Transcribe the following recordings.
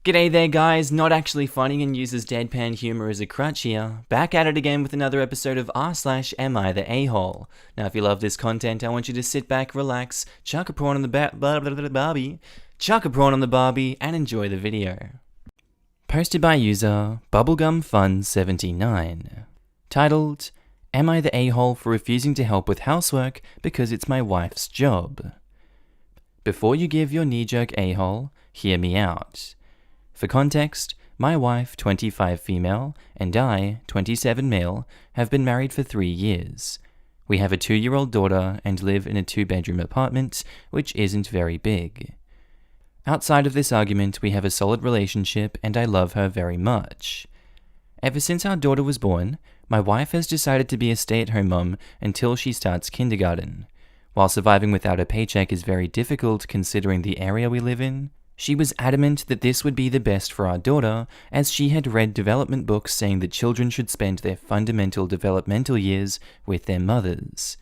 G'day there guys, not actually funny and uses deadpan humour as a crutch here. Back at it again with another episode of r/Am I the A-hole? Now if you love this content, I want you to sit back, relax, chuck a prawn on the Barbie, and enjoy the video. Posted by user BubblegumFun79. Titled, Am I the A-hole for refusing to help with housework because it's my wife's job? Before you give your knee-jerk A-hole, hear me out. For context, my wife, 25 female, and I, 27 male, have been married for 3 years. We have a 2-year-old daughter and live in a 2-bedroom apartment, which isn't very big. Outside of this argument, we have a solid relationship and I love her very much. Ever since our daughter was born, my wife has decided to be a stay-at-home mum until she starts kindergarten. While surviving without a paycheck is very difficult considering the area we live in, she was adamant that this would be the best for our daughter, as she had read development books saying that children should spend their fundamental developmental years with their mothers.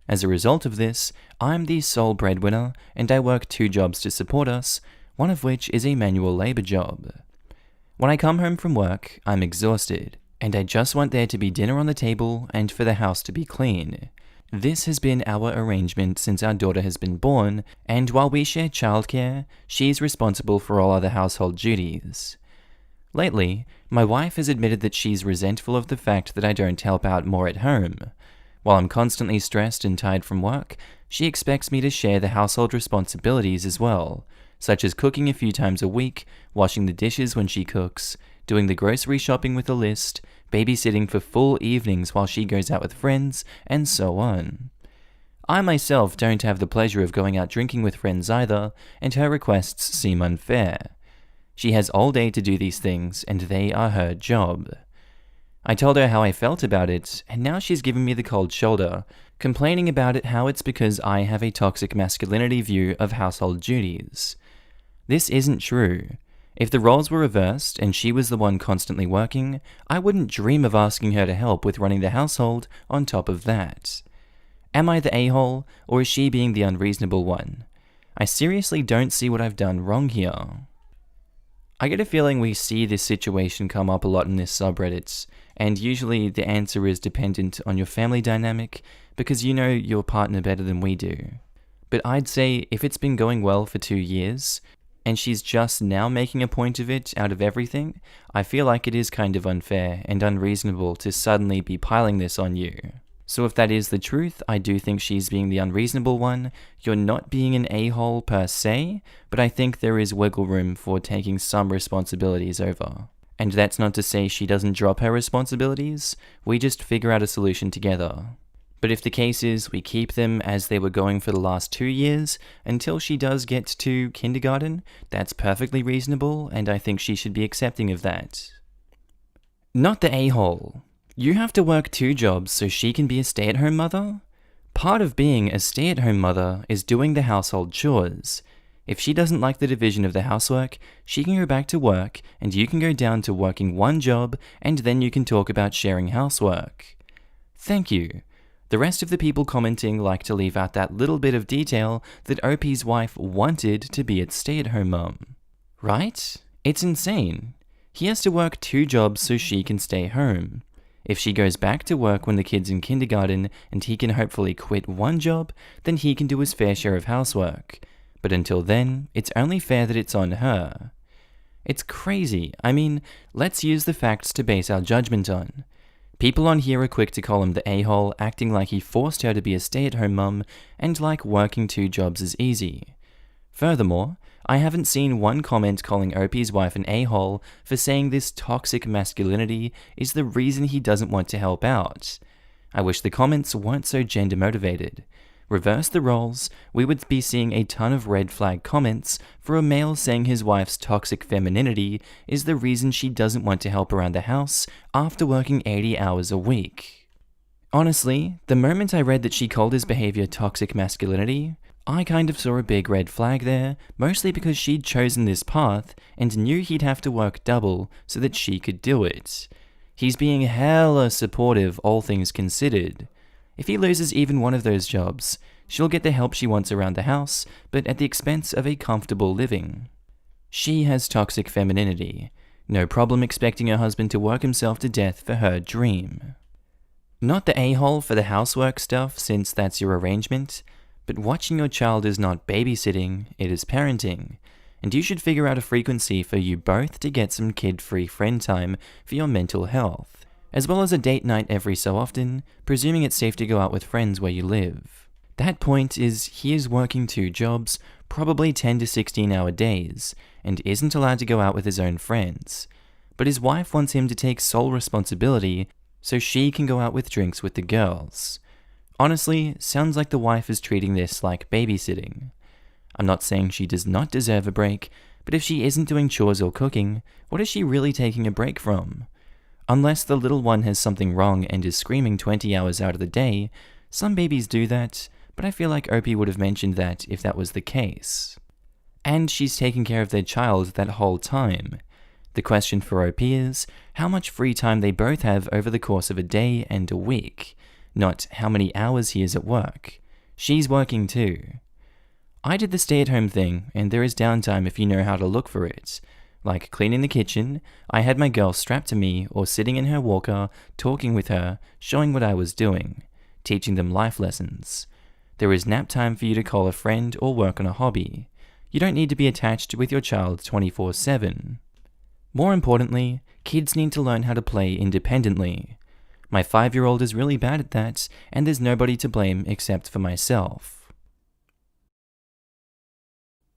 As a result of this, I'm the sole breadwinner, and I work 2 jobs to support us, one of which is a manual labor job. When I come home from work, I'm exhausted, and I just want there to be dinner on the table and for the house to be clean. This has been our arrangement since our daughter has been born, and while we share childcare, she's responsible for all other household duties. Lately, my wife has admitted that she's resentful of the fact that I don't help out more at home. While I'm constantly stressed and tired from work, she expects me to share the household responsibilities as well, such as cooking a few times a week, washing the dishes when she cooks, doing the grocery shopping with a list, babysitting for full evenings while she goes out with friends, and so on. I myself don't have the pleasure of going out drinking with friends either, and her requests seem unfair. She has all day to do these things, and they are her job. I told her how I felt about it, and now she's giving me the cold shoulder, complaining about it how it's because I have a toxic masculinity view of household duties. This isn't true. If the roles were reversed and she was the one constantly working, I wouldn't dream of asking her to help with running the household on top of that. Am I the a-hole, or is she being the unreasonable one? I seriously don't see what I've done wrong here. I get a feeling we see this situation come up a lot in this subreddit, and usually the answer is dependent on your family dynamic, because you know your partner better than we do. But I'd say if it's been going well for 2 years, and she's just now making a point of it out of everything, I feel like it is kind of unfair and unreasonable to suddenly be piling this on you. So if that is the truth, I do think she's being the unreasonable one. You're not being an a-hole per se, but I think there is wiggle room for taking some responsibilities over. And that's not to say she doesn't drop her responsibilities, we just figure out a solution together. But if the case is we keep them as they were going for the last 2 years until she does get to kindergarten, that's perfectly reasonable, and I think she should be accepting of that. Not the a-hole. You have to work 2 jobs so she can be a stay-at-home mother? Part of being a stay-at-home mother is doing the household chores. If she doesn't like the division of the housework, she can go back to work, and you can go down to working 1 job, and then you can talk about sharing housework. Thank you. The rest of the people commenting like to leave out that little bit of detail that OP's wife wanted to be a stay-at-home mum. Right? It's insane. He has to work 2 jobs so she can stay home. If she goes back to work when the kid's in kindergarten and he can hopefully quit 1 job, then he can do his fair share of housework. But until then, it's only fair that it's on her. It's crazy. I mean, let's use the facts to base our judgment on. People on here are quick to call him the a-hole, acting like he forced her to be a stay-at-home mum, and like working 2 jobs is easy. Furthermore, I haven't seen one comment calling OP's wife an a-hole for saying this toxic masculinity is the reason he doesn't want to help out. I wish the comments weren't so gender-motivated. Reverse the roles, we would be seeing a ton of red flag comments for a male saying his wife's toxic femininity is the reason she doesn't want to help around the house after working 80 hours a week. Honestly, the moment I read that she called his behavior toxic masculinity, I kind of saw a big red flag there, mostly because she'd chosen this path and knew he'd have to work double so that she could do it. He's being hella supportive, all things considered. If he loses even one of those jobs, she'll get the help she wants around the house, but at the expense of a comfortable living. She has toxic femininity. No problem expecting her husband to work himself to death for her dream. Not the a-hole for the housework stuff, since that's your arrangement, but watching your child is not babysitting, it is parenting, and you should figure out a frequency for you both to get some kid-free friend time for your mental health, as well as a date night every so often, presuming it's safe to go out with friends where you live. That point is, he is working 2 jobs, probably 10 to 16 hour days, and isn't allowed to go out with his own friends. But his wife wants him to take sole responsibility so she can go out with drinks with the girls. Honestly, sounds like the wife is treating this like babysitting. I'm not saying she does not deserve a break, but if she isn't doing chores or cooking, what is she really taking a break from? Unless the little one has something wrong and is screaming 20 hours out of the day, some babies do that, but I feel like Opie would have mentioned that if that was the case. And she's taking care of their child that whole time. The question for Opie is how much free time they both have over the course of a day and a week, not how many hours he is at work. She's working too. I did the stay-at-home thing, and there is downtime if you know how to look for it. Like cleaning the kitchen, I had my girl strapped to me or sitting in her walker, talking with her, showing what I was doing, teaching them life lessons. There is nap time for you to call a friend or work on a hobby. You don't need to be attached with your child 24/7. More importantly, kids need to learn how to play independently. My 5-year-old is really bad at that, and there's nobody to blame except for myself.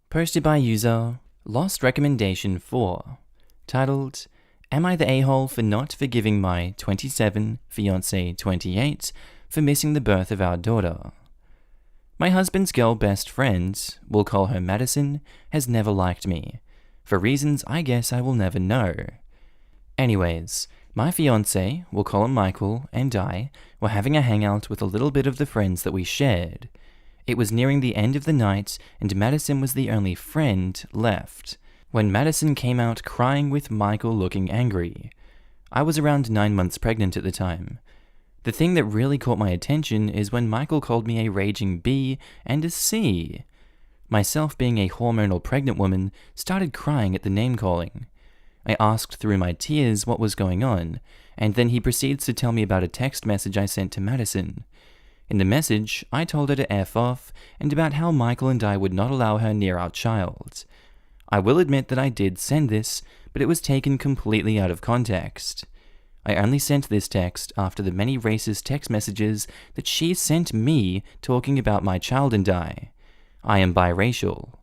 Posted by user Lost Recommendation 4, titled, Am I the a-hole for not forgiving my 27, fiancé 28, for missing the birth of our daughter? My husband's girl best friend, we'll call her Madison, has never liked me, for reasons I guess I will never know. Anyways, my fiancé, we'll call him Michael, and I were having a hangout with a little bit of the friends that we shared. It was nearing the end of the night, and Madison was the only friend left, when Madison came out crying with Michael looking angry. I was around 9 months pregnant at the time. The thing that really caught my attention is when Michael called me a raging B and a C. Myself, being a hormonal pregnant woman, started crying at the name-calling. I asked through my tears what was going on, and then he proceeds to tell me about a text message I sent to Madison. In the message, I told her to F off, and about how Michael and I would not allow her near our child. I will admit that I did send this, but it was taken completely out of context. I only sent this text after the many racist text messages that she sent me talking about my child and I. I am biracial.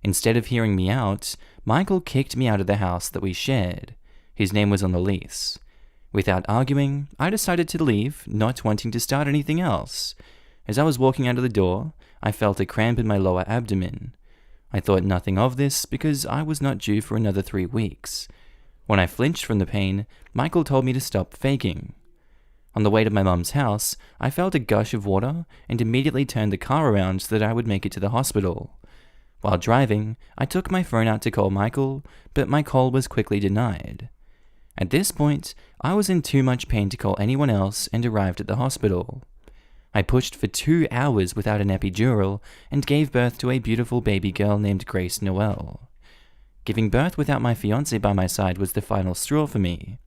Instead of hearing me out, Michael kicked me out of the house that we shared. His name was on the lease. Without arguing, I decided to leave, not wanting to start anything else. As I was walking out of the door, I felt a cramp in my lower abdomen. I thought nothing of this because I was not due for another 3 weeks. When I flinched from the pain, Michael told me to stop faking. On the way to my mum's house, I felt a gush of water and immediately turned the car around so that I would make it to the hospital. While driving, I took my phone out to call Michael, but my call was quickly denied. At this point, I was in too much pain to call anyone else and arrived at the hospital. I pushed for 2 hours without an epidural and gave birth to a beautiful baby girl named Grace Noel. Giving birth without my fiancé by my side was the final straw for me.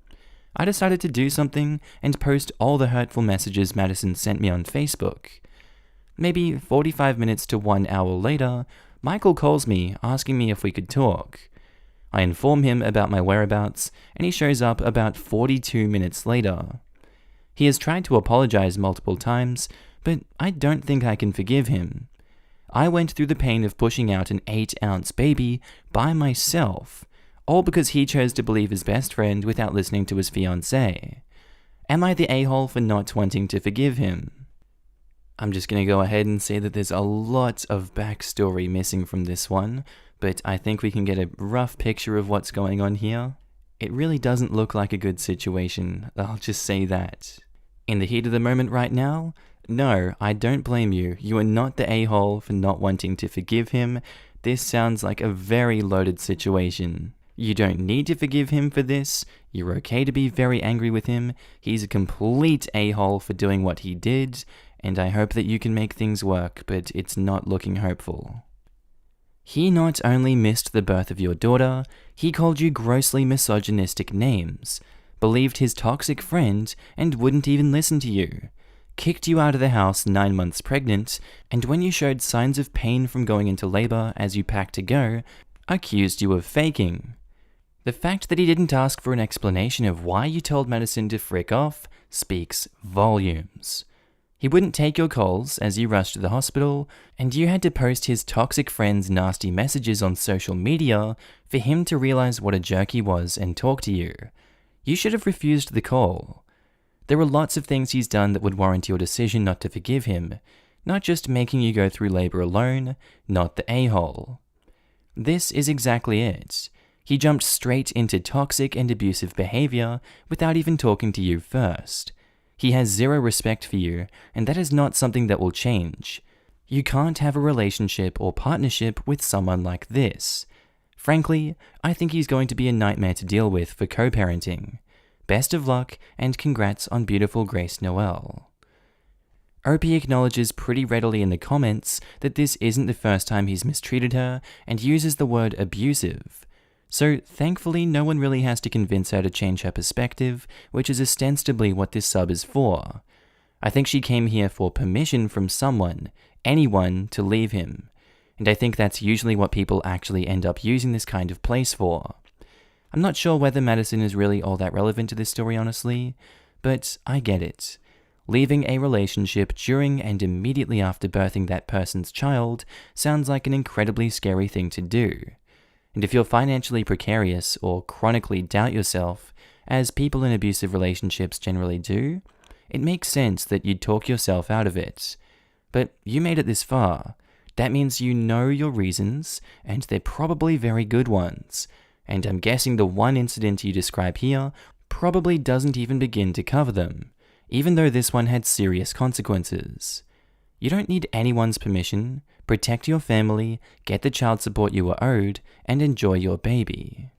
I decided to do something and post all the hurtful messages Madison sent me on Facebook. Maybe 45 minutes to 1 hour later, Michael calls me asking me if we could talk. I inform him about my whereabouts, and he shows up about 42 minutes later. He has tried to apologize multiple times, but I don't think I can forgive him. I went through the pain of pushing out an 8-ounce baby by myself, all because he chose to believe his best friend without listening to his fiancée. Am I the a-hole for not wanting to forgive him? I'm just going to go ahead and say that there's a lot of backstory missing from this one, but I think we can get a rough picture of what's going on here. It really doesn't look like a good situation, I'll just say that. In the heat of the moment right now, no, I don't blame you. You are not the a-hole for not wanting to forgive him. This sounds like a very loaded situation. You don't need to forgive him for this. You're okay to be very angry with him. He's a complete a-hole for doing what he did, and I hope that you can make things work, but it's not looking hopeful. He not only missed the birth of your daughter, he called you grossly misogynistic names, believed his toxic friend and wouldn't even listen to you, kicked you out of the house 9 months pregnant, and when you showed signs of pain from going into labor as you packed to go, accused you of faking. The fact that he didn't ask for an explanation of why you told Madison to frick off speaks volumes. He wouldn't take your calls as you rushed to the hospital, and you had to post his toxic friend's nasty messages on social media for him to realize what a jerk he was and talk to you. You should have refused the call. There are lots of things he's done that would warrant your decision not to forgive him, not just making you go through labor alone, not the a-hole. This is exactly it. He jumped straight into toxic and abusive behavior without even talking to you first. He has zero respect for you, and that is not something that will change. You can't have a relationship or partnership with someone like this. Frankly, I think he's going to be a nightmare to deal with for co-parenting. Best of luck, and congrats on beautiful Grace Noel. Opie acknowledges pretty readily in the comments that this isn't the first time he's mistreated her, and uses the word abusive. So thankfully no one really has to convince her to change her perspective, which is ostensibly what this sub is for. I think she came here for permission from someone, anyone, to leave him. And I think that's usually what people actually end up using this kind of place for. I'm not sure whether Madison is really all that relevant to this story, honestly, but I get it. Leaving a relationship during and immediately after birthing that person's child sounds like an incredibly scary thing to do. And if you're financially precarious or chronically doubt yourself, as people in abusive relationships generally do, it makes sense that you'd talk yourself out of it. But you made it this far. That means you know your reasons, and they're probably very good ones. And I'm guessing the one incident you describe here probably doesn't even begin to cover them, even though this one had serious consequences. You don't need anyone's permission. Protect your family, get the child support you are owed, and enjoy your baby.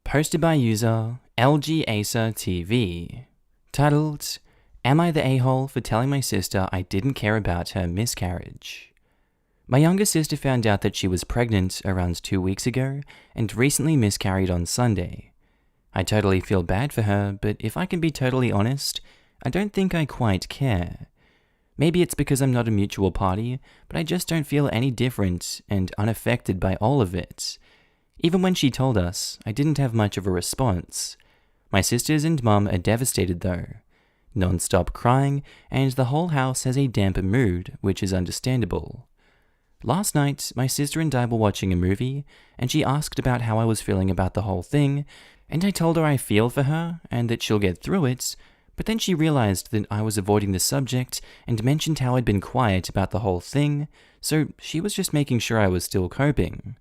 Posted by user LGASA titled, Am I the a-hole for telling my sister I didn't care about her miscarriage? My younger sister found out that she was pregnant around 2 weeks ago and recently miscarried on Sunday. I totally feel bad for her, but if I can be totally honest, I don't think I quite care. Maybe it's because I'm not a mutual party, but I just don't feel any different and unaffected by all of it. Even when she told us, I didn't have much of a response. My sisters and mum are devastated though. Non-stop crying, and the whole house has a damper mood, which is understandable. Last night, my sister and I were watching a movie, and she asked about how I was feeling about the whole thing, and I told her I feel for her, and that she'll get through it, but then she realized that I was avoiding the subject and mentioned how I'd been quiet about the whole thing, so she was just making sure I was still coping.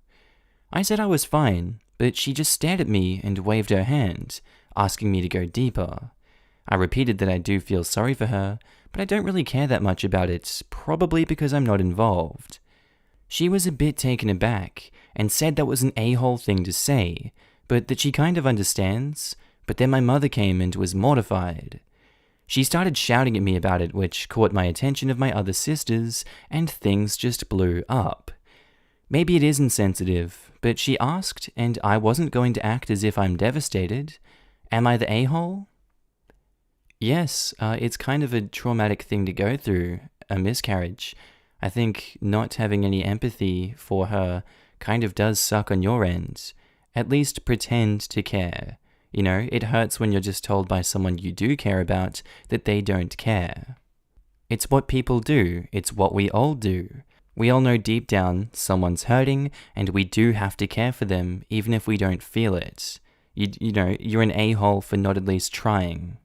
I said I was fine, but she just stared at me and waved her hand, asking me to go deeper. I repeated that I do feel sorry for her, but I don't really care that much about it, probably because I'm not involved. She was a bit taken aback and said that was an a-hole thing to say, but that she kind of understands. But then my mother came and was mortified. She started shouting at me about it, which caught my attention of my other sisters, and things just blew up. Maybe it is insensitive, but she asked, and I wasn't going to act as if I'm devastated. Am I the a-hole? Yes, it's kind of a traumatic thing to go through, a miscarriage. I think not having any empathy for her kind of does suck on your end. At least pretend to care. You know, it hurts when you're just told by someone you do care about that they don't care. It's what people do. It's what we all do. We all know deep down someone's hurting, and we do have to care for them even if we don't feel it. You know, you're an a-hole for not at least trying.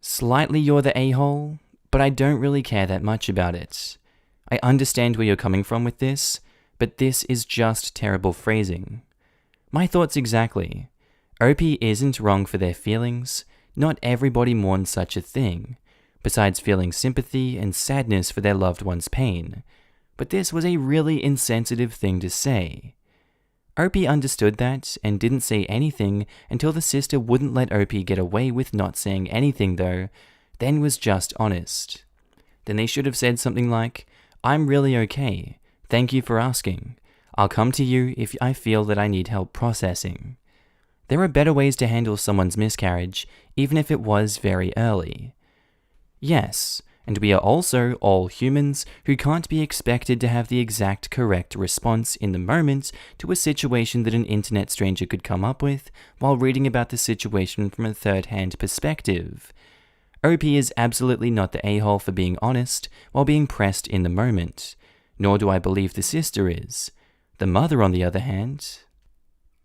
Slightly you're the a-hole, but I don't really care that much about it. I understand where you're coming from with this, but this is just terrible phrasing. My thoughts exactly. Opie isn't wrong for their feelings. Not everybody mourns such a thing, besides feeling sympathy and sadness for their loved one's pain. But this was a really insensitive thing to say. Opie understood that and didn't say anything until the sister wouldn't let Opie get away with not saying anything though, then was just honest. Then they should have said something like, I'm really okay. Thank you for asking. I'll come to you if I feel that I need help processing. There are better ways to handle someone's miscarriage, even if it was very early. Yes, and we are also all humans who can't be expected to have the exact correct response in the moment to a situation that an internet stranger could come up with while reading about the situation from a third-hand perspective. OP is absolutely not the a-hole for being honest while being pressed in the moment, nor do I believe the sister is. The mother, on the other hand,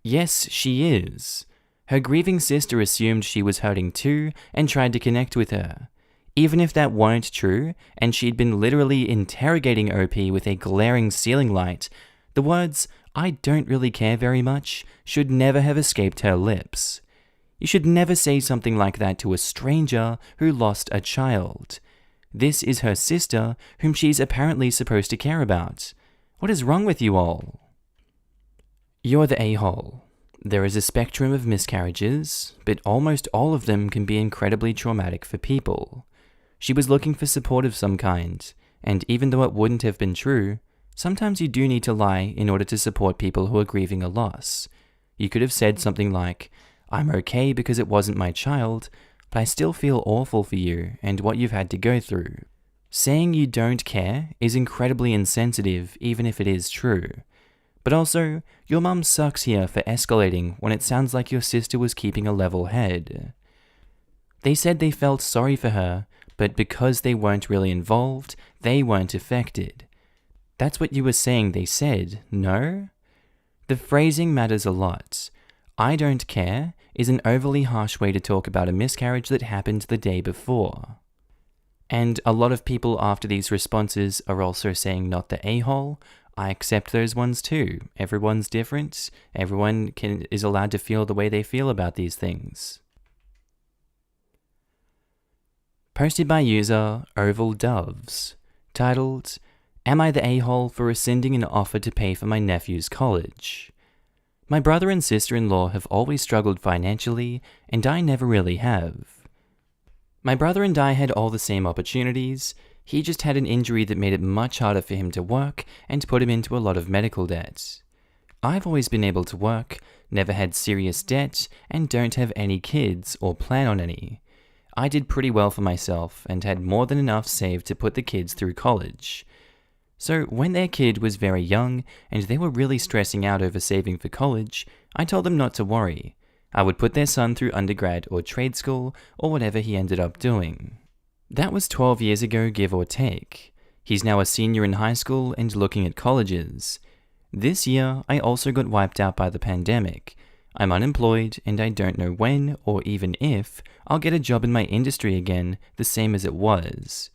yes, she is. Her grieving sister assumed she was hurting too and tried to connect with her. Even if that weren't true, and she'd been literally interrogating OP with a glaring ceiling light, the words, "I don't really care very much," should never have escaped her lips. You should never say something like that to a stranger who lost a child. This is her sister, whom she's apparently supposed to care about. What is wrong with you all? You're the a-hole. There is a spectrum of miscarriages, but almost all of them can be incredibly traumatic for people. She was looking for support of some kind, and even though it wouldn't have been true, sometimes you do need to lie in order to support people who are grieving a loss. You could have said something like, "I'm okay because it wasn't my child, but I still feel awful for you and what you've had to go through." Saying you don't care is incredibly insensitive, even if it is true. But also, your mum sucks here for escalating when it sounds like your sister was keeping a level head. They said they felt sorry for her, but because they weren't really involved, they weren't affected. That's what you were saying they said, no? The phrasing matters a lot. "I don't care" is an overly harsh way to talk about a miscarriage that happened the day before. And a lot of people after these responses are also saying not the a-hole. I accept those ones too. Everyone's different. Everyone is allowed to feel the way they feel about these things. Posted by user Oval Doves, titled, "Am I the a-hole for rescinding an offer to pay for my nephew's college? My brother and sister-in-law have always struggled financially, and I never really have. My brother and I had all the same opportunities. He just had an injury that made it much harder for him to work and put him into a lot of medical debt. I've always been able to work, never had serious debt, and don't have any kids or plan on any. I did pretty well for myself and had more than enough saved to put the kids through college. So when their kid was very young and they were really stressing out over saving for college, I told them not to worry. I would put their son through undergrad or trade school or whatever he ended up doing. That was 12 years ago, give or take. He's now a senior in high school and looking at colleges. This year, I also got wiped out by the pandemic. I'm unemployed and I don't know when or even if I'll get a job in my industry again, the same as it was.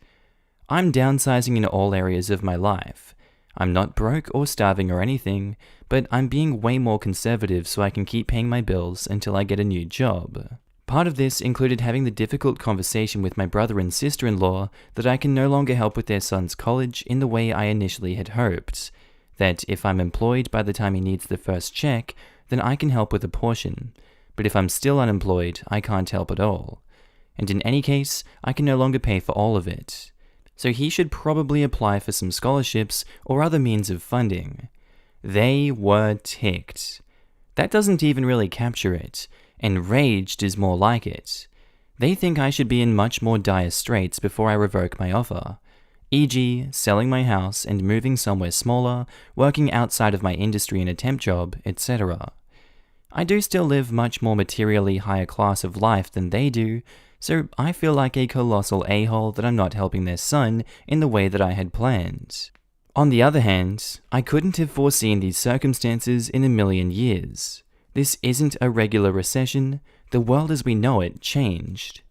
I'm downsizing in all areas of my life. I'm not broke or starving or anything, but I'm being way more conservative so I can keep paying my bills until I get a new job. Part of this included having the difficult conversation with my brother and sister-in-law that I can no longer help with their son's college in the way I initially had hoped. That if I'm employed by the time he needs the first check, then I can help with a portion. But if I'm still unemployed, I can't help at all. And in any case, I can no longer pay for all of it. So he should probably apply for some scholarships or other means of funding. They were ticked. That doesn't even really capture it. Enraged is more like it. They think I should be in much more dire straits before I revoke my offer. E.g., selling my house and moving somewhere smaller, working outside of my industry in a temp job, etc. I do still live much more materially higher class of life than they do, so I feel like a colossal a-hole that I'm not helping their son in the way that I had planned. On the other hand, I couldn't have foreseen these circumstances in a million years. This isn't a regular recession. The world as we know it changed.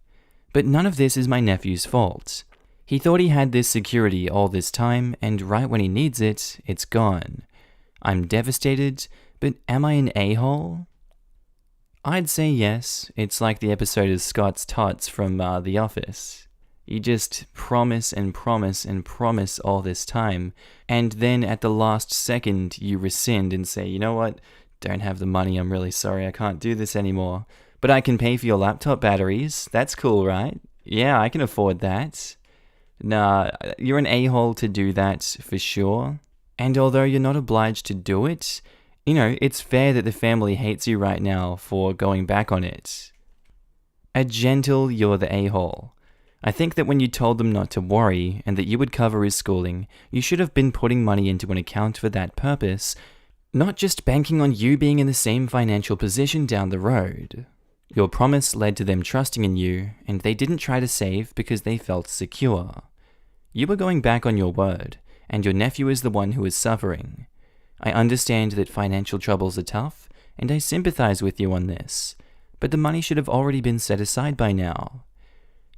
But none of this is my nephew's fault. He thought he had this security all this time, and right when he needs it, it's gone. I'm devastated, but am I an a-hole? I'd say yes. It's like the episode of Scott's Tots from The Office. You just promise and promise and promise all this time, and then at the last second you rescind and say, you know what, don't have the money, I'm really sorry, I can't do this anymore. But I can pay for your laptop batteries, that's cool, right? Yeah, I can afford that. Nah, you're an a-hole to do that for sure. And although you're not obliged to do it, it's fair that the family hates you right now for going back on it. A gentle you're the a-hole. I think that when you told them not to worry and that you would cover his schooling, you should have been putting money into an account for that purpose, not just banking on you being in the same financial position down the road. Your promise led to them trusting in you, and they didn't try to save because they felt secure. You were going back on your word, and your nephew is the one who is suffering. I understand that financial troubles are tough, and I sympathize with you on this, but the money should have already been set aside by now.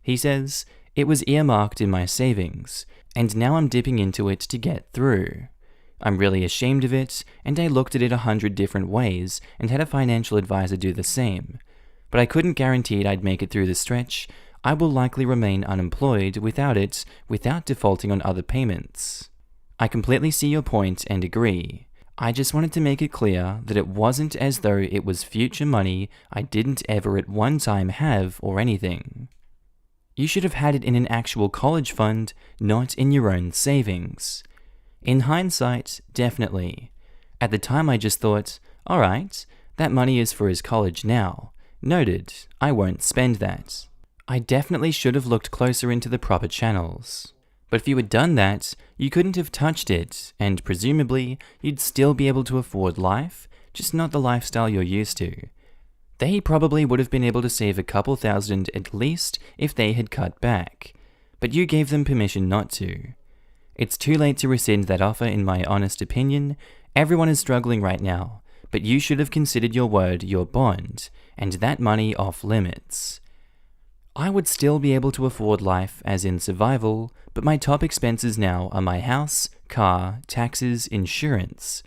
He says, it was earmarked in my savings, and now I'm dipping into it to get through. I'm really ashamed of it, and I looked at it 100 different ways and had a financial advisor do the same. But I couldn't guarantee I'd make it through the stretch. I will likely remain unemployed without defaulting on other payments. I completely see your point and agree. I just wanted to make it clear that it wasn't as though it was future money I didn't ever at one time have or anything. You should have had it in an actual college fund, not in your own savings. In hindsight, definitely. At the time I just thought, alright, that money is for his college now. Noted, I won't spend that. I definitely should have looked closer into the proper channels. But if you had done that, you couldn't have touched it, and presumably, you'd still be able to afford life, just not the lifestyle you're used to. They probably would have been able to save a couple thousand at least if they had cut back, but you gave them permission not to. It's too late to rescind that offer in my honest opinion. Everyone is struggling right now, but you should have considered your word your bond, and that money off limits. I would still be able to afford life as in survival, but my top expenses now are my house, car, taxes, insurance.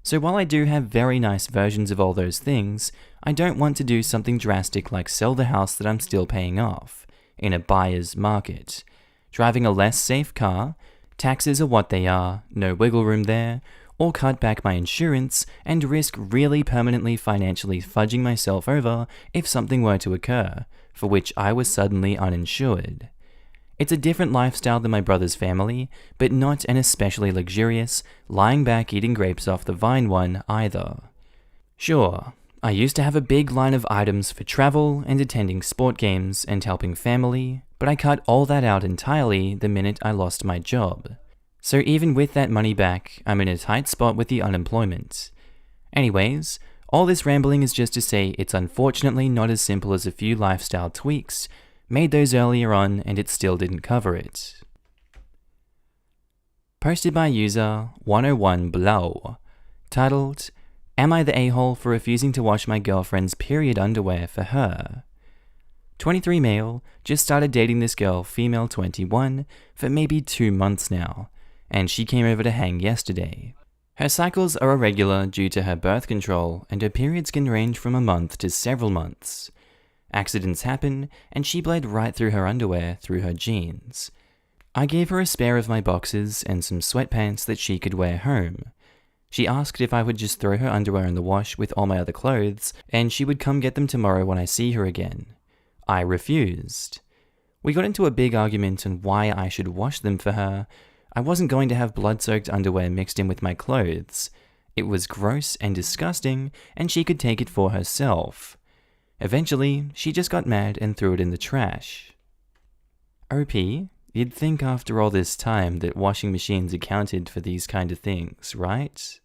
So while I do have very nice versions of all those things, I don't want to do something drastic like sell the house that I'm still paying off, in a buyer's market. Driving a less safe car, taxes are what they are, no wiggle room there, or cut back my insurance and risk really permanently financially fudging myself over if something were to occur, for which I was suddenly uninsured. It's a different lifestyle than my brother's family, but not an especially luxurious, lying back eating grapes off the vine one either. Sure, I used to have a big line of items for travel and attending sport games and helping family, but I cut all that out entirely the minute I lost my job. So even with that money back, I'm in a tight spot with the unemployment. Anyways, all this rambling is just to say it's unfortunately not as simple as a few lifestyle tweaks. Made those earlier on and it still didn't cover it. Posted by user 101blow, titled, Am I the a-hole for refusing to wash my girlfriend's period underwear for her? 23 male, just started dating this girl, female 21, for maybe 2 months now, and she came over to hang yesterday. Her cycles are irregular due to her birth control, and her periods can range from a month to several months. Accidents happen, and she bled right through her underwear through her jeans. I gave her a spare of my boxers and some sweatpants that she could wear home. She asked if I would just throw her underwear in the wash with all my other clothes, and she would come get them tomorrow when I see her again. I refused. We got into a big argument on why I should wash them for her. I wasn't going to have blood-soaked underwear mixed in with my clothes. It was gross and disgusting, and she could take it for herself. Eventually, she just got mad and threw it in the trash. OP, you'd think after all this time that washing machines accounted for these kind of things, right?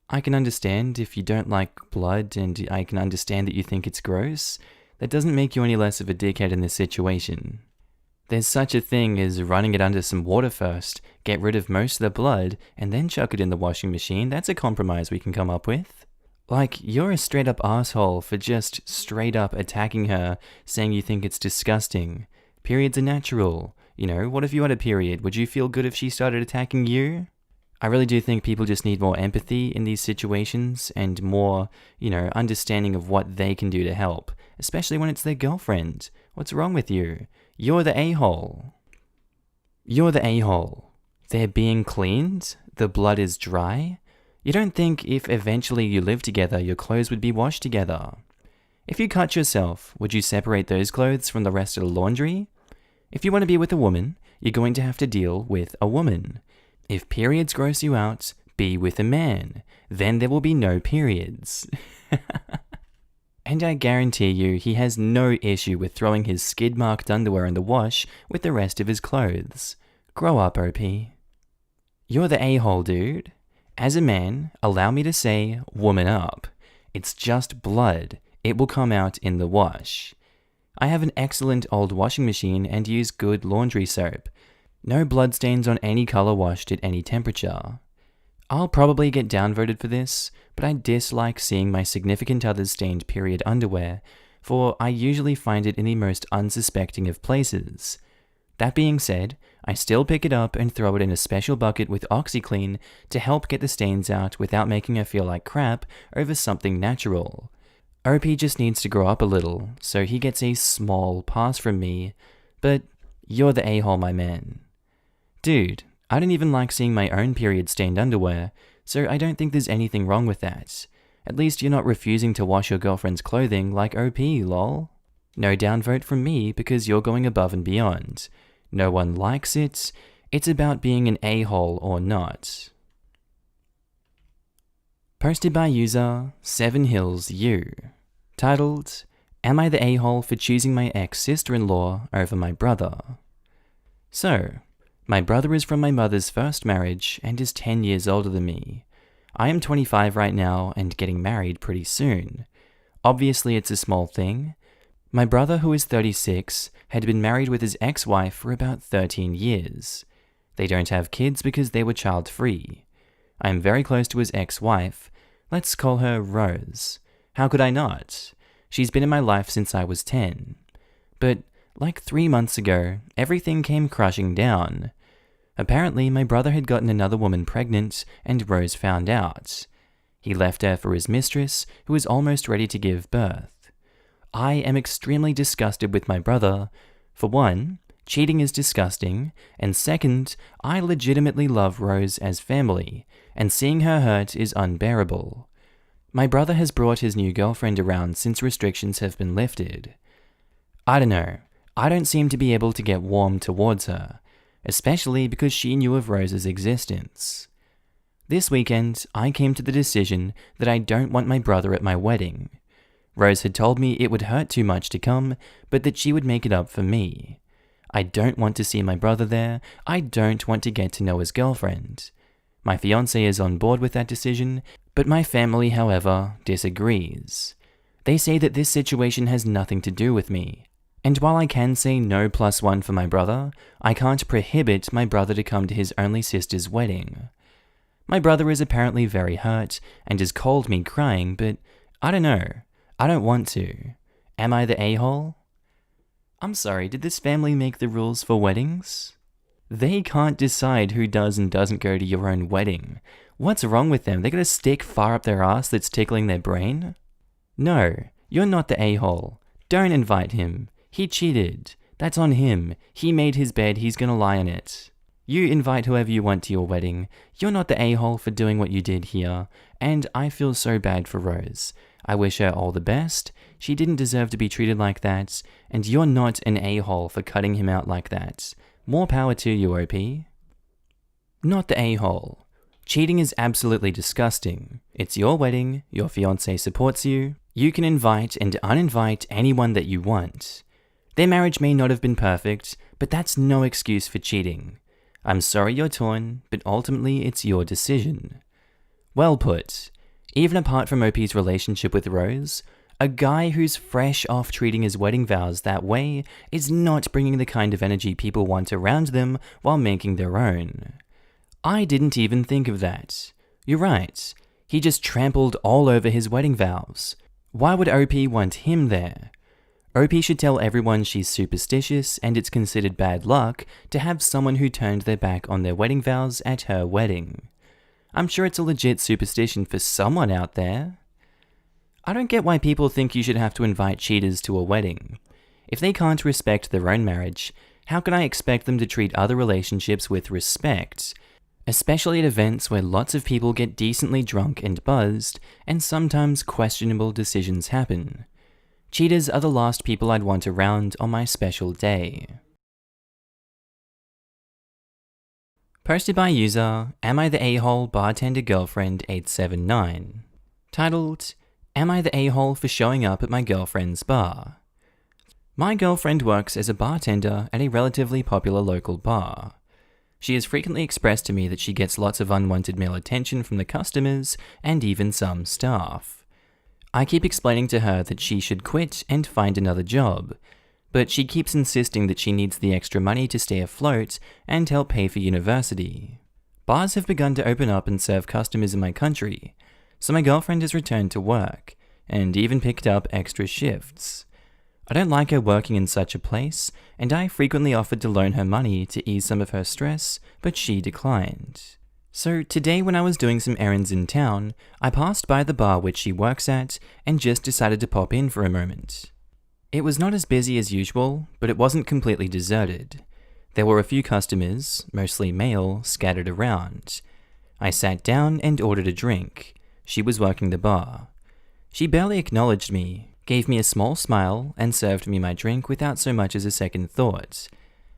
I can understand if you don't like blood, and I can understand that you think it's gross. That doesn't make you any less of a dickhead in this situation. There's such a thing as running it under some water first, get rid of most of the blood, and then chuck it in the washing machine. That's a compromise we can come up with. Like, you're a straight up asshole for just straight up attacking her, saying you think it's disgusting. Periods are natural. What if you had a period? Would you feel good if she started attacking you? I really do think people just need more empathy in these situations and more, understanding of what they can do to help, especially when it's their girlfriend. What's wrong with you? You're the a-hole. You're the a-hole. They're being cleaned? The blood is dry? You don't think if eventually you live together, your clothes would be washed together? If you cut yourself, would you separate those clothes from the rest of the laundry? If you want to be with a woman, you're going to have to deal with a woman. If periods gross you out, be with a man. Then there will be no periods. And I guarantee you he has no issue with throwing his skid-marked underwear in the wash with the rest of his clothes. Grow up, OP. You're the a-hole, dude. As a man, allow me to say, woman up. It's just blood. It will come out in the wash. I have an excellent old washing machine and use good laundry soap. No bloodstains on any color washed at any temperature. I'll probably get downvoted for this, but I dislike seeing my significant other's stained period underwear, for I usually find it in the most unsuspecting of places. That being said, I still pick it up and throw it in a special bucket with OxyClean to help get the stains out without making her feel like crap over something natural. OP just needs to grow up a little, so he gets a small pass from me, but you're the a-hole, my man. Dude, I don't even like seeing my own period-stained underwear, so I don't think there's anything wrong with that. At least you're not refusing to wash your girlfriend's clothing like OP, lol. No downvote from me because you're going above and beyond. No one likes it. It's about being an a-hole or not. Posted by user 7HillsU. Titled, Am I the a-hole for choosing my ex-sister-in-law over my brother? So, my brother is from my mother's first marriage and is 10 years older than me. I am 25 right now and getting married pretty soon. Obviously it's a small thing. My brother, who is 36, had been married with his ex-wife for about 13 years. They don't have kids because they were child-free. I am very close to his ex-wife. Let's call her Rose. How could I not? She's been in my life since I was 10. But like 3 months ago, everything came crashing down. Apparently, my brother had gotten another woman pregnant, and Rose found out. He left her for his mistress, who was almost ready to give birth. I am extremely disgusted with my brother. For one, cheating is disgusting, and second, I legitimately love Rose as family, and seeing her hurt is unbearable. My brother has brought his new girlfriend around since restrictions have been lifted. I don't know. I don't seem to be able to get warm towards her, especially because she knew of Rose's existence. This weekend, I came to the decision that I don't want my brother at my wedding. Rose had told me it would hurt too much to come, but that she would make it up for me. I don't want to see my brother there. I don't want to get to know his girlfriend. My fiancé is on board with that decision, but my family, however, disagrees. They say that this situation has nothing to do with me. And while I can say no +1 for my brother, I can't prohibit my brother to come to his only sister's wedding. My brother is apparently very hurt and has called me crying, but I don't know. I don't want to. Am I the a-hole? I'm sorry, did this family make the rules for weddings? They can't decide who does and doesn't go to your own wedding. What's wrong with them? They got a stick far up their ass that's tickling their brain? No, you're not the a-hole. Don't invite him. He cheated. That's on him. He made his bed, he's gonna lie on it. You invite whoever you want to your wedding. You're not the a-hole for doing what you did here, and I feel so bad for Rose. I wish her all the best. She didn't deserve to be treated like that, and you're not an a-hole for cutting him out like that. More power to you, OP. Not the a-hole. Cheating is absolutely disgusting. It's your wedding, your fiancé supports you. You can invite and uninvite anyone that you want. Their marriage may not have been perfect, but that's no excuse for cheating. I'm sorry you're torn, but ultimately it's your decision. Well put. Even apart from OP's relationship with Rose, a guy who's fresh off treating his wedding vows that way is not bringing the kind of energy people want around them while making their own. I didn't even think of that. You're right. He just trampled all over his wedding vows. Why would OP want him there? OP should tell everyone she's superstitious and it's considered bad luck to have someone who turned their back on their wedding vows at her wedding. I'm sure it's a legit superstition for someone out there. I don't get why people think you should have to invite cheaters to a wedding. If they can't respect their own marriage, how can I expect them to treat other relationships with respect? Especially at events where lots of people get decently drunk and buzzed, and sometimes questionable decisions happen. Cheaters are the last people I'd want around on my special day. Posted by user Am I the A-hole bartender girlfriend 879. Titled, Am I the A-hole for showing up at my girlfriend's bar? My girlfriend works as a bartender at a relatively popular local bar. She has frequently expressed to me that she gets lots of unwanted male attention from the customers and even some staff. I keep explaining to her that she should quit and find another job, but she keeps insisting that she needs the extra money to stay afloat and help pay for university. Bars have begun to open up and serve customers in my country, so my girlfriend has returned to work and even picked up extra shifts. I don't like her working in such a place, and I frequently offered to loan her money to ease some of her stress, but she declined. So today when I was doing some errands in town, I passed by the bar which she works at and just decided to pop in for a moment. It was not as busy as usual, but it wasn't completely deserted. There were a few customers, mostly male, scattered around. I sat down and ordered a drink. She was working the bar. She barely acknowledged me, gave me a small smile, and served me my drink without so much as a second thought.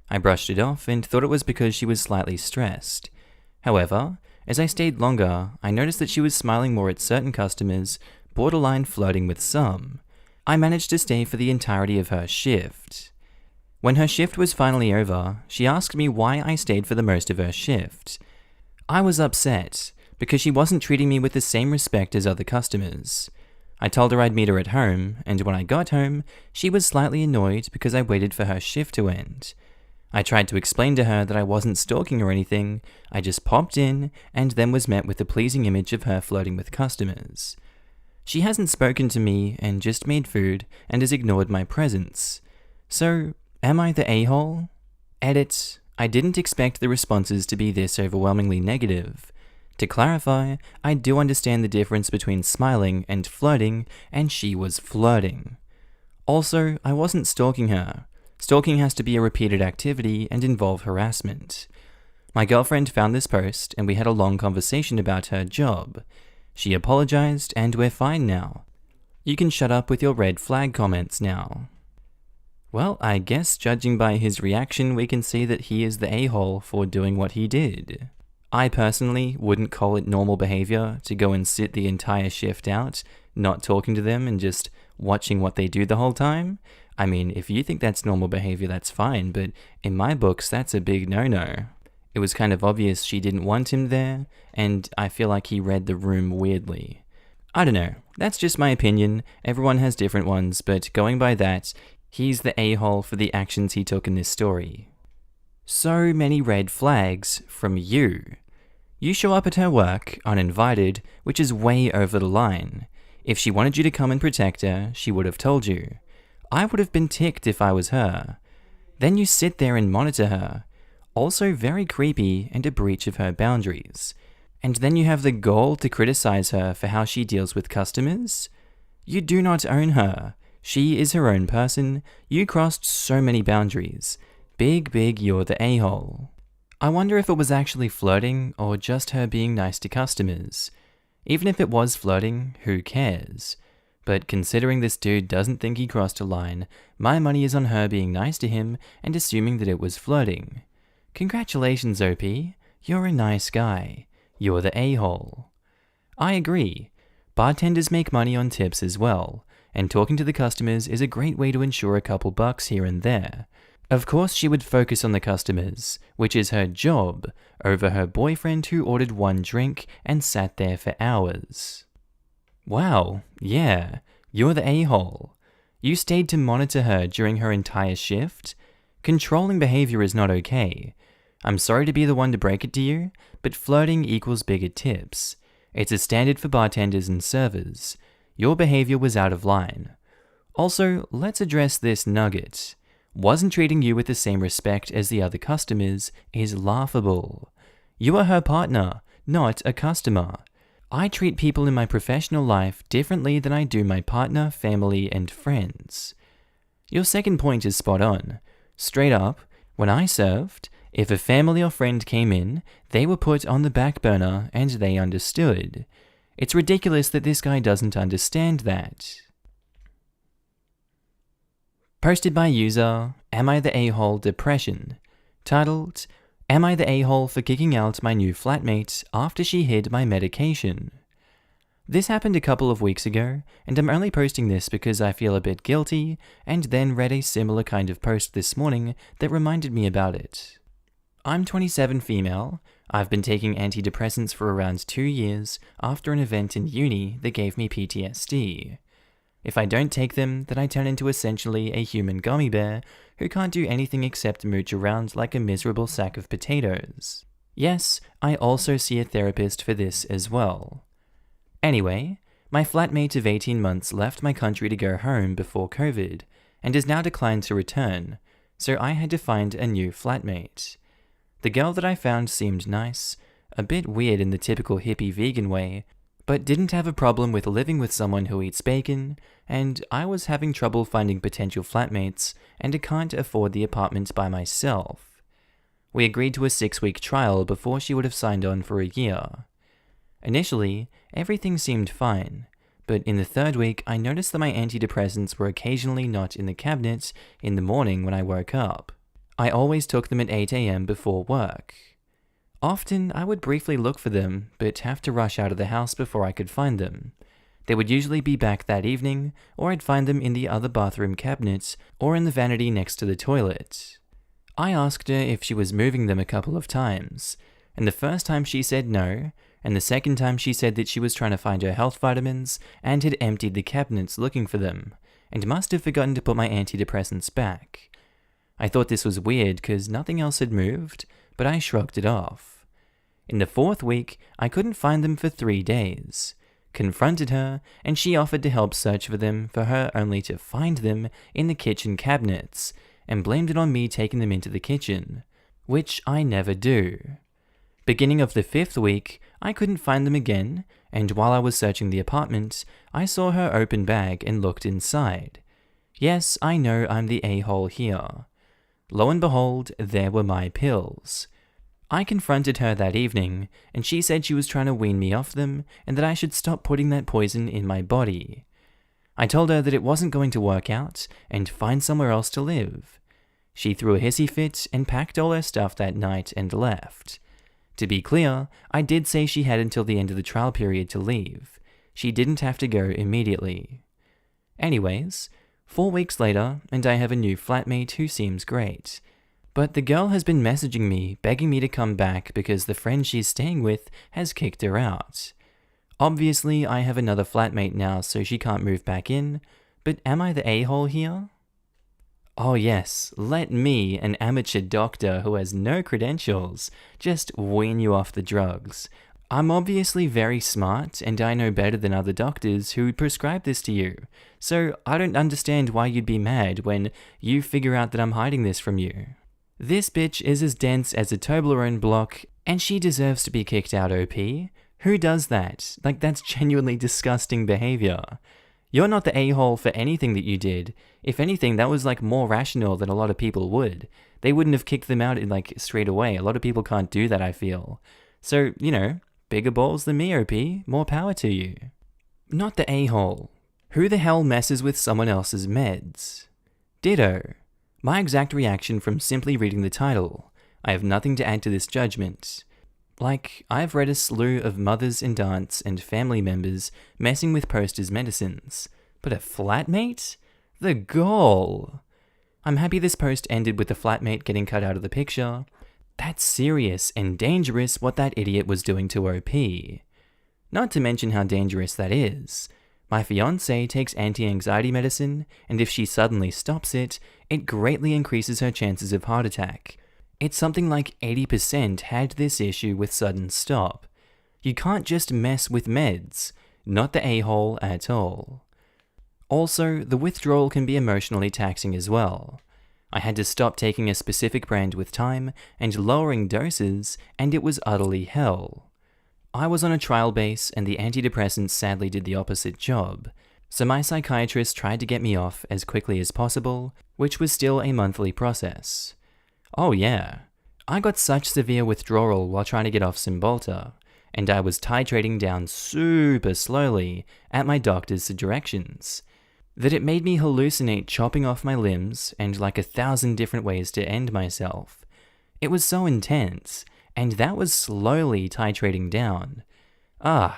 I brushed it off and thought it was because she was slightly stressed. However, as I stayed longer, I noticed that she was smiling more at certain customers, borderline flirting with some. I managed to stay for the entirety of her shift. When her shift was finally over, she asked me why I stayed for the most of her shift. I was upset, because she wasn't treating me with the same respect as other customers. I told her I'd meet her at home, and when I got home, she was slightly annoyed because I waited for her shift to end. I tried to explain to her that I wasn't stalking or anything, I just popped in, and then was met with the pleasing image of her flirting with customers. She hasn't spoken to me and just made food and has ignored my presence. So, am I the a-hole? Edit, I didn't expect the responses to be this overwhelmingly negative. To clarify, I do understand the difference between smiling and flirting, and she was flirting. Also, I wasn't stalking her. Stalking has to be a repeated activity and involve harassment. My girlfriend found this post and we had a long conversation about her job. She apologized and we're fine now. You can shut up with your red flag comments now. Well, I guess judging by his reaction we can see that he is the a-hole for doing what he did. I personally wouldn't call it normal behavior to go and sit the entire shift out, not talking to them and just watching what they do the whole time. I mean, if you think that's normal behavior, that's fine, but in my books, that's a big no-no. It was kind of obvious she didn't want him there, and I feel like he read the room weirdly. I don't know, that's just my opinion, everyone has different ones, but going by that, he's the a-hole for the actions he took in this story. So many red flags from you. You show up at her work, uninvited, which is way over the line. If she wanted you to come and protect her, she would have told you. I would have been ticked if I was her. Then you sit there and monitor her. Also very creepy and a breach of her boundaries. And then you have the gall to criticize her for how she deals with customers? You do not own her. She is her own person. You crossed so many boundaries. Big you're the a-hole. I wonder if it was actually flirting or just her being nice to customers. Even if it was flirting, who cares? But considering this dude doesn't think he crossed a line, my money is on her being nice to him and assuming that it was flirting. Congratulations, OP. You're a nice guy. You're the a-hole. I agree. Bartenders make money on tips as well, and talking to the customers is a great way to ensure a couple bucks here and there. Of course she would focus on the customers, which is her job, over her boyfriend who ordered one drink and sat there for hours. Wow, yeah, you're the a-hole. You stayed to monitor her during her entire shift? Controlling behavior is not okay. I'm sorry to be the one to break it to you, but flirting equals bigger tips. It's a standard for bartenders and servers. Your behavior was out of line. Also, let's address this nugget. Wasn't treating you with the same respect as the other customers is laughable. You are her partner, not a customer. I treat people in my professional life differently than I do my partner, family, and friends. Your second point is spot on. Straight up, when I served, if a family or friend came in, they were put on the back burner and they understood. It's ridiculous that this guy doesn't understand that. Posted by user Am I the A-hole Depression, titled, Am I the a-hole for kicking out my new flatmate after she hid my medication? This happened a couple of weeks ago, and I'm only posting this because I feel a bit guilty, and then read a similar kind of post this morning that reminded me about it. I'm 27 female. I've been taking antidepressants for around 2 years after an event in uni that gave me PTSD. If I don't take them, then I turn into essentially a human gummy bear who can't do anything except mooch around like a miserable sack of potatoes. Yes, I also see a therapist for this as well. Anyway, my flatmate of 18 months left my country to go home before COVID, and has now declined to return, so I had to find a new flatmate. The girl that I found seemed nice, a bit weird in the typical hippie vegan way, but didn't have a problem with living with someone who eats bacon, and I was having trouble finding potential flatmates, and I can't afford the apartment by myself. We agreed to a 6-week trial before she would have signed on for a year. Initially, everything seemed fine, but in the 3rd week I noticed that my antidepressants were occasionally not in the cabinet in the morning when I woke up. I always took them at 8 a.m. before work. Often, I would briefly look for them, but have to rush out of the house before I could find them. They would usually be back that evening, or I'd find them in the other bathroom cabinets, or in the vanity next to the toilet. I asked her if she was moving them a couple of times, and the first time she said no, and the second time she said that she was trying to find her health vitamins, and had emptied the cabinets looking for them, and must have forgotten to put my antidepressants back. I thought this was weird because nothing else had moved, but I shrugged it off. In the 4th week, I couldn't find them for 3 days. Confronted her, and she offered to help search for them, for her only to find them in the kitchen cabinets, and blamed it on me taking them into the kitchen, which I never do. Beginning of the 5th week, I couldn't find them again, and while I was searching the apartment, I saw her open bag and looked inside. Yes, I know I'm the a-hole here. Lo and behold, there were my pills. I confronted her that evening, and she said she was trying to wean me off them, and that I should stop putting that poison in my body. I told her that it wasn't going to work out, and find somewhere else to live. She threw a hissy fit and packed all her stuff that night and left. To be clear, I did say she had until the end of the trial period to leave. She didn't have to go immediately. Anyways, 4 weeks later, and I have a new flatmate who seems great. But the girl has been messaging me, begging me to come back because the friend she's staying with has kicked her out. Obviously, I have another flatmate now, so she can't move back in, but am I the a-hole here? Oh yes, let me, an amateur doctor who has no credentials, just wean you off the drugs. I'm obviously very smart, and I know better than other doctors who prescribe this to you, so I don't understand why you'd be mad when you figure out that I'm hiding this from you. This bitch is as dense as a Toblerone block, and she deserves to be kicked out, OP. Who does that? Like, that's genuinely disgusting behavior. You're not the a-hole for anything that you did. If anything, that was more rational than a lot of people would. They wouldn't have kicked them out straight away. A lot of people can't do that, I feel. So, bigger balls than me, OP. More power to you. Not the a-hole. Who the hell messes with someone else's meds? Ditto. My exact reaction from simply reading the title. I have nothing to add to this judgment. I've read a slew of mothers and aunts and family members messing with posters' medicines. But a flatmate? The gall! I'm happy this post ended with the flatmate getting cut out of the picture. That's serious and dangerous what that idiot was doing to OP. Not to mention how dangerous that is. My fiancée takes anti-anxiety medicine, and if she suddenly stops it, it greatly increases her chances of heart attack. It's something like 80% had this issue with sudden stop. You can't just mess with meds. Not the a-hole at all. Also, the withdrawal can be emotionally taxing as well. I had to stop taking a specific brand with time and lowering doses, and it was utterly hell. I was on a trial base, and the antidepressants sadly did the opposite job. So my psychiatrist tried to get me off as quickly as possible, which was still a monthly process. Oh yeah, I got such severe withdrawal while trying to get off Cymbalta, and I was titrating down super slowly at my doctor's directions, that it made me hallucinate chopping off my limbs and 1,000 different ways to end myself. It was so intense, and that was slowly titrating down. Ugh,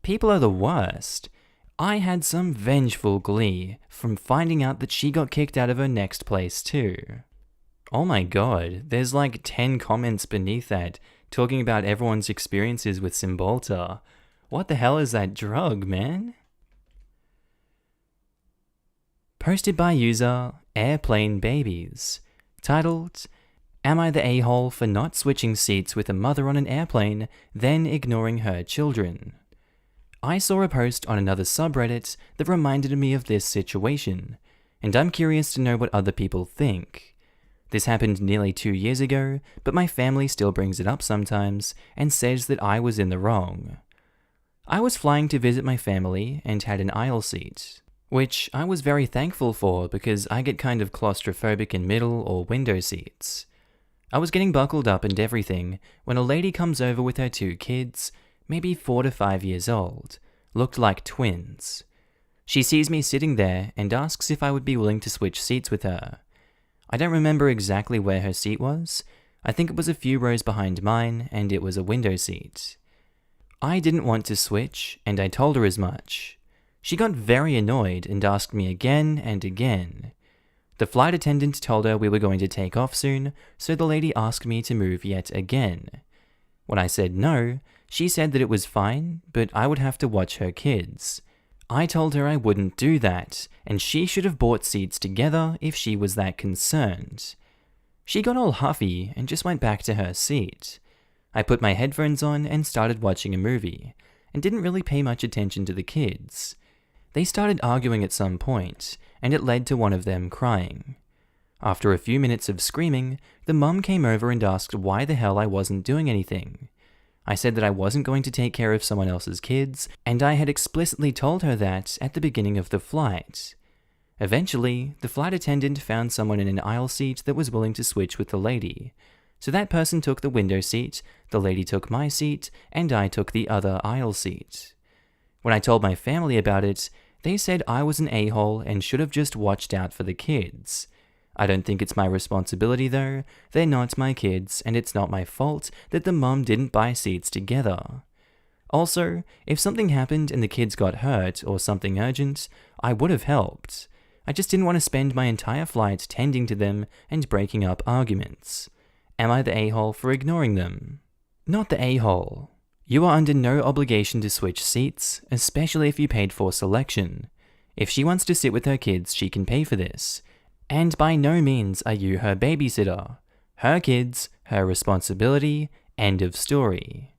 people are the worst. I had some vengeful glee from finding out that she got kicked out of her next place too. Oh my god, there's like 10 comments beneath that talking about everyone's experiences with Cymbalta. What the hell is that drug, man? Posted by user Airplane Babies, titled, "Am I the a-hole for not switching seats with a mother on an airplane, then ignoring her children?" I saw a post on another subreddit that reminded me of this situation, and I'm curious to know what other people think. This happened nearly 2 years ago, but my family still brings it up sometimes and says that I was in the wrong. I was flying to visit my family and had an aisle seat, which I was very thankful for because I get kind of claustrophobic in middle or window seats. I was getting buckled up and everything when a lady comes over with her 2 kids, maybe 4 to 5 years old, looked like twins. She sees me sitting there and asks if I would be willing to switch seats with her. I don't remember exactly where her seat was. I think it was a few rows behind mine and it was a window seat. I didn't want to switch and I told her as much. She got very annoyed and asked me again and again. The flight attendant told her we were going to take off soon, so the lady asked me to move yet again. When I said no, she said that it was fine, but I would have to watch her kids. I told her I wouldn't do that, and she should have bought seats together if she was that concerned. She got all huffy and just went back to her seat. I put my headphones on and started watching a movie, and didn't really pay much attention to the kids. They started arguing at some point, and it led to one of them crying. After a few minutes of screaming, the mum came over and asked why the hell I wasn't doing anything. I said that I wasn't going to take care of someone else's kids, and I had explicitly told her that at the beginning of the flight. Eventually, the flight attendant found someone in an aisle seat that was willing to switch with the lady. So that person took the window seat, the lady took my seat, and I took the other aisle seat. When I told my family about it, they said I was an a-hole and should have just watched out for the kids. I don't think it's my responsibility though. They're not my kids, and it's not my fault that the mum didn't buy seats together. Also, if something happened and the kids got hurt or something urgent, I would have helped. I just didn't want to spend my entire flight tending to them and breaking up arguments. Am I the a-hole for ignoring them? Not the a-hole. You are under no obligation to switch seats, especially if you paid for selection. If she wants to sit with her kids, she can pay for this. And by no means are you her babysitter. Her kids, her responsibility, end of story.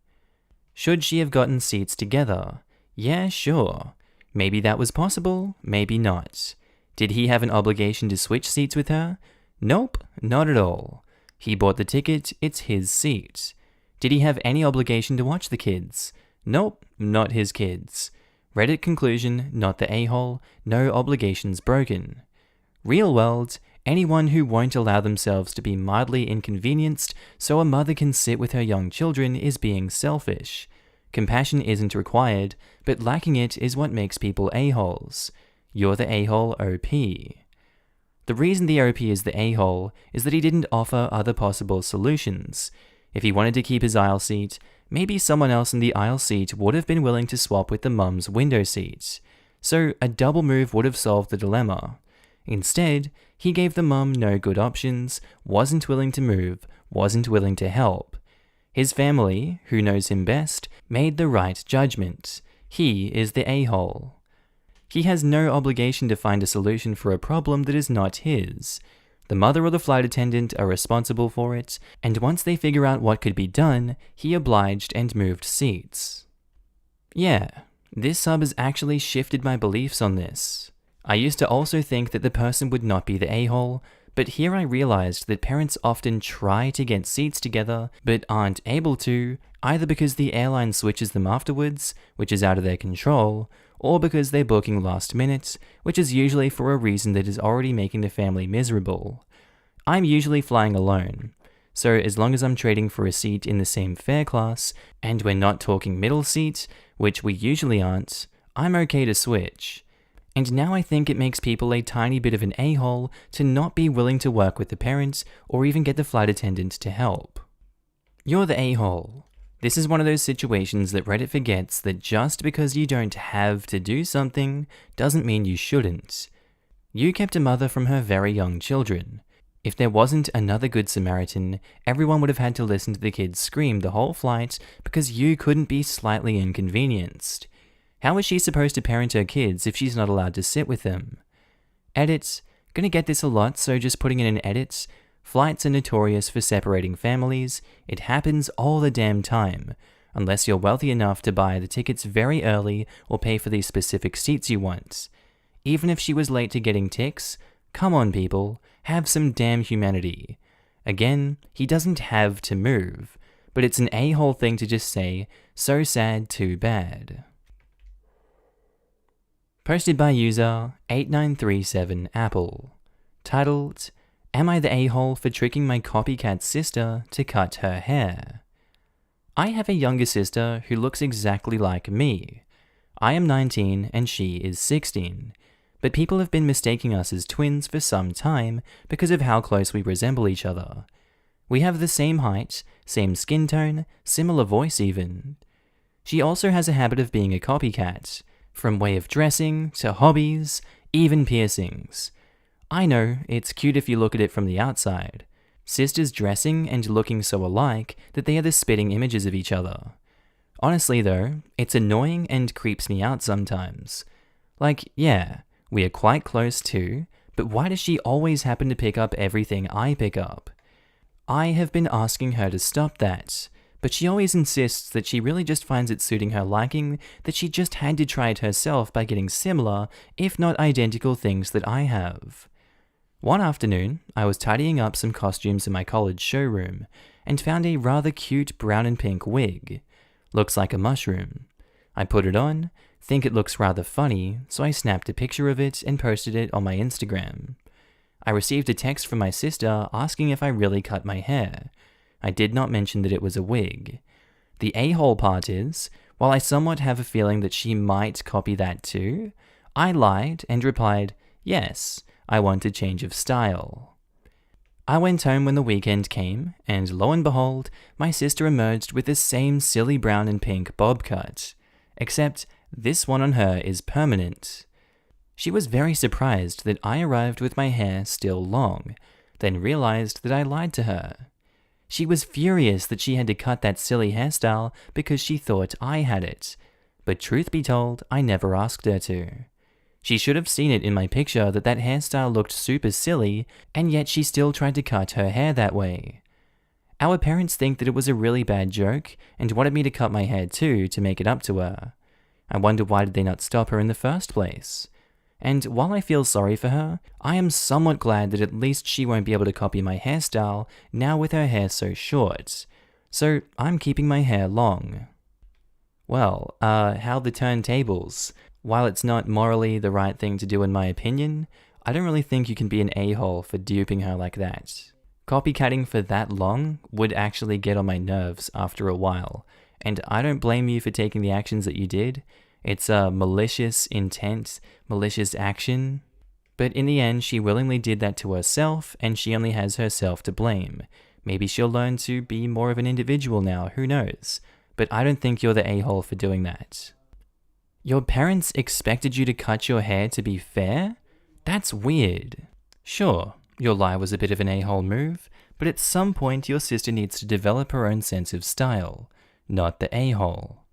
Should she have gotten seats together? Yeah, sure. Maybe that was possible, maybe not. Did he have an obligation to switch seats with her? Nope, not at all. He bought the ticket, it's his seat. Did he have any obligation to watch the kids? Nope, not his kids. Reddit conclusion, not the a-hole, no obligations broken. Real world, anyone who won't allow themselves to be mildly inconvenienced so a mother can sit with her young children is being selfish. Compassion isn't required, but lacking it is what makes people a-holes. You're the a-hole OP. The reason the OP is the a-hole is that he didn't offer other possible solutions. If he wanted to keep his aisle seat, maybe someone else in the aisle seat would have been willing to swap with the mum's window seat. So a double move would have solved the dilemma. Instead, he gave the mum no good options, wasn't willing to move, wasn't willing to help. His family, who knows him best, made the right judgment. He is the a-hole. He has no obligation to find a solution for a problem that is not his. The mother or the flight attendant are responsible for it, and once they figure out what could be done, he obliged and moved seats. Yeah, this sub has actually shifted my beliefs on this. I used to also think that the person would not be the a-hole, but here I realized that parents often try to get seats together, but aren't able to, either because the airline switches them afterwards, which is out of their control, or because they're booking last minute, which is usually for a reason that is already making the family miserable. I'm usually flying alone, so as long as I'm trading for a seat in the same fare class, and we're not talking middle seat, which we usually aren't, I'm okay to switch. And now I think it makes people a tiny bit of an a-hole to not be willing to work with the parents or even get the flight attendant to help. You're the a-hole. This is one of those situations that Reddit forgets that just because you don't have to do something doesn't mean you shouldn't. You kept a mother from her very young children. If there wasn't another good Samaritan, everyone would have had to listen to the kids scream the whole flight because you couldn't be slightly inconvenienced. How is she supposed to parent her kids if she's not allowed to sit with them? Edit. Gonna get this a lot, so just putting in an edit. Flights are notorious for separating families. It happens all the damn time, unless you're wealthy enough to buy the tickets very early or pay for the specific seats you want. Even if she was late to getting tics, come on people, have some damn humanity. Again, he doesn't have to move, but it's an a-hole thing to just say, so sad, too bad. Posted by user 8937Apple. Titled, Am I the a-hole for tricking my copycat sister to cut her hair? I have a younger sister who looks exactly like me. I am 19 and she is 16, but people have been mistaking us as twins for some time because of how close we resemble each other. We have the same height, same skin tone, similar voice even. She also has a habit of being a copycat, from way of dressing to hobbies, even piercings. I know, it's cute if you look at it from the outside. Sisters dressing and looking so alike that they are the spitting images of each other. Honestly though, it's annoying and creeps me out sometimes. Like, yeah, we are quite close too, but why does she always happen to pick up everything I pick up? I have been asking her to stop that, but she always insists that she really just finds it suiting her liking that she just had to try it herself by getting similar, if not identical things that I have. One afternoon, I was tidying up some costumes in my college showroom and found a rather cute brown and pink wig. Looks like a mushroom. I put it on, think it looks rather funny, so I snapped a picture of it and posted it on my Instagram. I received a text from my sister asking if I really cut my hair. I did not mention that it was a wig. The a-hole part is, while I somewhat have a feeling that she might copy that too, I lied and replied, yes, I want a change of style. I went home when the weekend came, and lo and behold, my sister emerged with the same silly brown and pink bob cut, except this one on her is permanent. She was very surprised that I arrived with my hair still long, then realized that I lied to her. She was furious that she had to cut that silly hairstyle because she thought I had it, but truth be told, I never asked her to. She should have seen it in my picture that hairstyle looked super silly, and yet she still tried to cut her hair that way. Our parents think that it was a really bad joke and wanted me to cut my hair too to make it up to her. I wonder why did they not stop her in the first place? And while I feel sorry for her, I am somewhat glad that at least she won't be able to copy my hairstyle now with her hair so short. So I'm keeping my hair long. Well, how the turntables. While it's not morally the right thing to do in my opinion, I don't really think you can be an a-hole for duping her like that. Copycatting for that long would actually get on my nerves after a while, and I don't blame you for taking the actions that you did. It's a malicious intent, malicious action. But in the end, she willingly did that to herself, and she only has herself to blame. Maybe she'll learn to be more of an individual now, who knows? But I don't think you're the a-hole for doing that. Your parents expected you to cut your hair to be fair? That's weird. Sure, your lie was a bit of an a-hole move, but at some point your sister needs to develop her own sense of style, not the a-hole.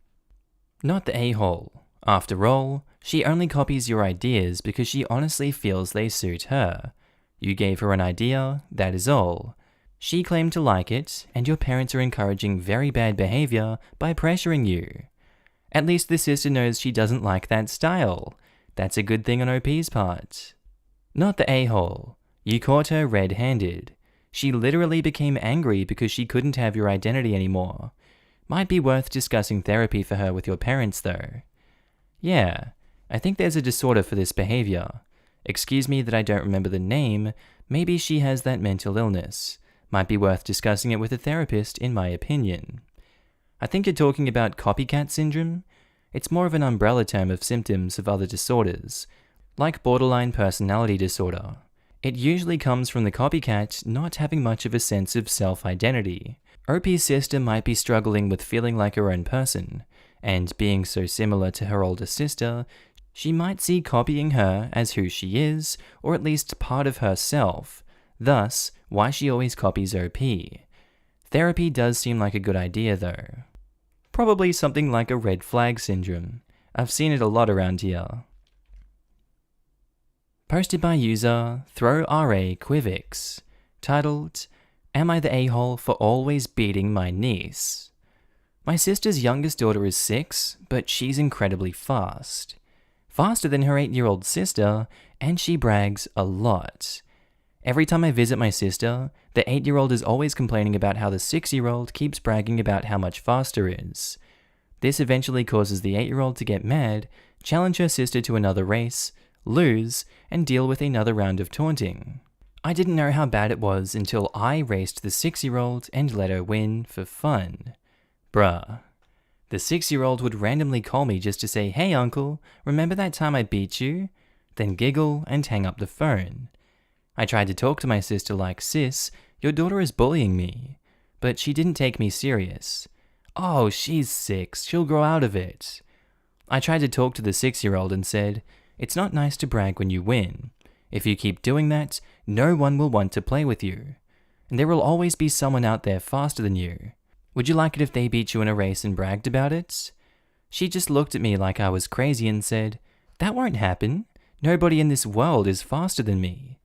Not the a-hole. After all, she only copies your ideas because she honestly feels they suit her. You gave her an idea, that is all. She claimed to like it, and your parents are encouraging very bad behavior by pressuring you. At least the sister knows she doesn't like that style. That's a good thing on OP's part. Not the a-hole. You caught her red-handed. She literally became angry because she couldn't have your identity anymore. Might be worth discussing therapy for her with your parents though. Yeah, I think there's a disorder for this behavior. Excuse me that I don't remember the name, maybe she has that mental illness. Might be worth discussing it with a therapist in my opinion. I think you're talking about copycat syndrome. It's more of an umbrella term of symptoms of other disorders. like borderline personality disorder. It usually comes from the copycat not having much of a sense of self-identity. OP's sister might be struggling with feeling like her own person, and being so similar to her older sister, she might see copying her as who she is, or at least part of herself, thus why she always copies OP. Therapy does seem like a good idea though. Probably something like a red flag syndrome. I've seen it a lot around here. Posted by user ThrowRA_Quivix, titled, Am I the a-hole for always beating my niece? My sister's youngest daughter is 6, but she's incredibly fast. Faster than her 8-year-old sister, and she brags a lot. Every time I visit my sister, the 8-year-old is always complaining about how the 6-year-old keeps bragging about how much faster is. This eventually causes the 8-year-old to get mad, challenge her sister to another race, lose, and deal with another round of taunting. I didn't know how bad it was until I raced the 6-year-old and let her win for fun. Bruh. The 6-year-old would randomly call me just to say, "Hey uncle, remember that time I beat you?" Then giggle and hang up the phone. I tried to talk to my sister like, "Sis, your daughter is bullying me." But she didn't take me serious. "Oh, she's 6, she'll grow out of it." I tried to talk to the 6-year-old and said, "It's not nice to brag when you win. If you keep doing that, no one will want to play with you. And there will always be someone out there faster than you. Would you like it if they beat you in a race and bragged about it?" She just looked at me like I was crazy and said, "That won't happen. Nobody in this world is faster than me."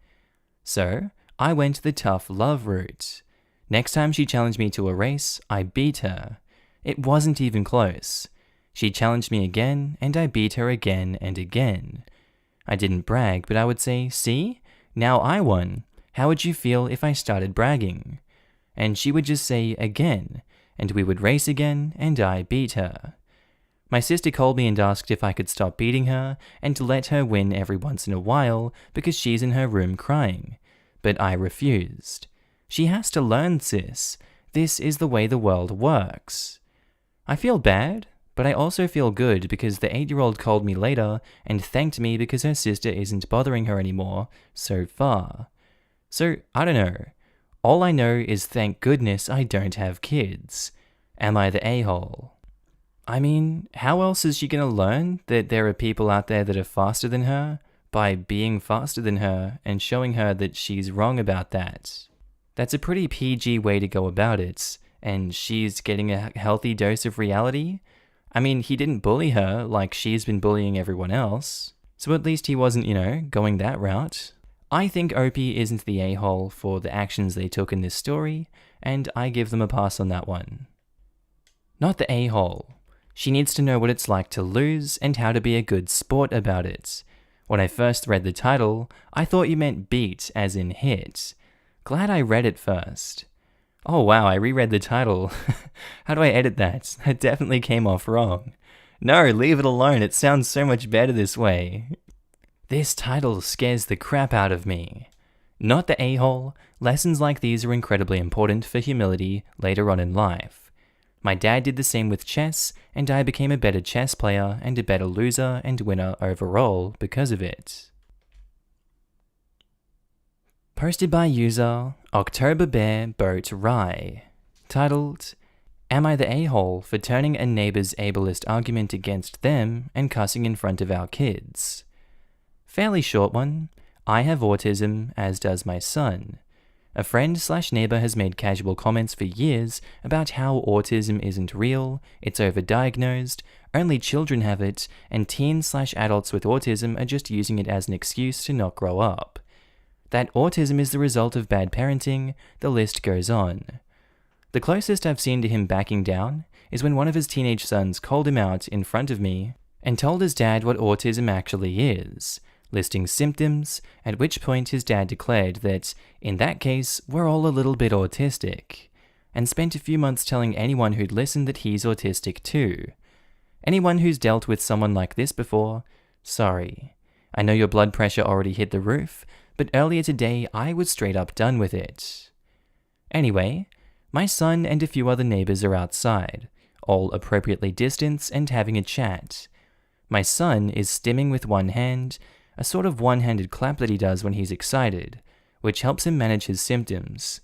So, I went the tough love route. Next time she challenged me to a race, I beat her. It wasn't even close. She challenged me again, and I beat her again and again. I didn't brag, but I would say, "See? Now I won. How would you feel if I started bragging?" And she would just say, "Again," and we would race again, and I beat her. My sister called me and asked if I could stop beating her and let her win every once in a while because she's in her room crying. But I refused. She has to learn, sis. This is the way the world works. I feel bad, but I also feel good because the 8-year-old called me later and thanked me because her sister isn't bothering her anymore so far. So, I don't know. All I know is thank goodness I don't have kids. Am I the a-hole? I mean, how else is she gonna learn that there are people out there that are faster than her? By being faster than her and showing her that she's wrong about that. That's a pretty PG way to go about it, and she's getting a healthy dose of reality. I mean, he didn't bully her like she's been bullying everyone else, so at least he wasn't, going that route. I think OP isn't the a-hole for the actions they took in this story, and I give them a pass on that one. Not the a-hole. She needs to know what it's like to lose and how to be a good sport about it. When I first read the title, I thought you meant beat as in hit. Glad I read it first. Oh wow, I reread the title. How do I edit that? That definitely came off wrong. No, leave it alone, it sounds so much better this way. This title scares the crap out of me. Not the a-hole, lessons like these are incredibly important for humility later on in life. My dad did the same with chess, and I became a better chess player and a better loser and winner overall because of it. Posted by user October Bear Boat Rye, titled, Am I the a-hole for turning a neighbor's ableist argument against them and cussing in front of our kids? Fairly short one. I have autism, as does my son. A friend/neighbor has made casual comments for years about how autism isn't real, it's overdiagnosed, only children have it, and teens/adults with autism are just using it as an excuse to not grow up. That autism is the result of bad parenting, the list goes on. The closest I've seen to him backing down is when one of his teenage sons called him out in front of me and told his dad what autism actually is, listing symptoms, at which point his dad declared that, in that case, we're all a little bit autistic, and spent a few months telling anyone who'd listen that he's autistic too. Anyone who's dealt with someone like this before, sorry. I know your blood pressure already hit the roof, but earlier today I was straight up done with it. Anyway, my son and a few other neighbors are outside, all appropriately distanced and having a chat. My son is stimming with one hand, a sort of one-handed clap that he does when he's excited, which helps him manage his symptoms.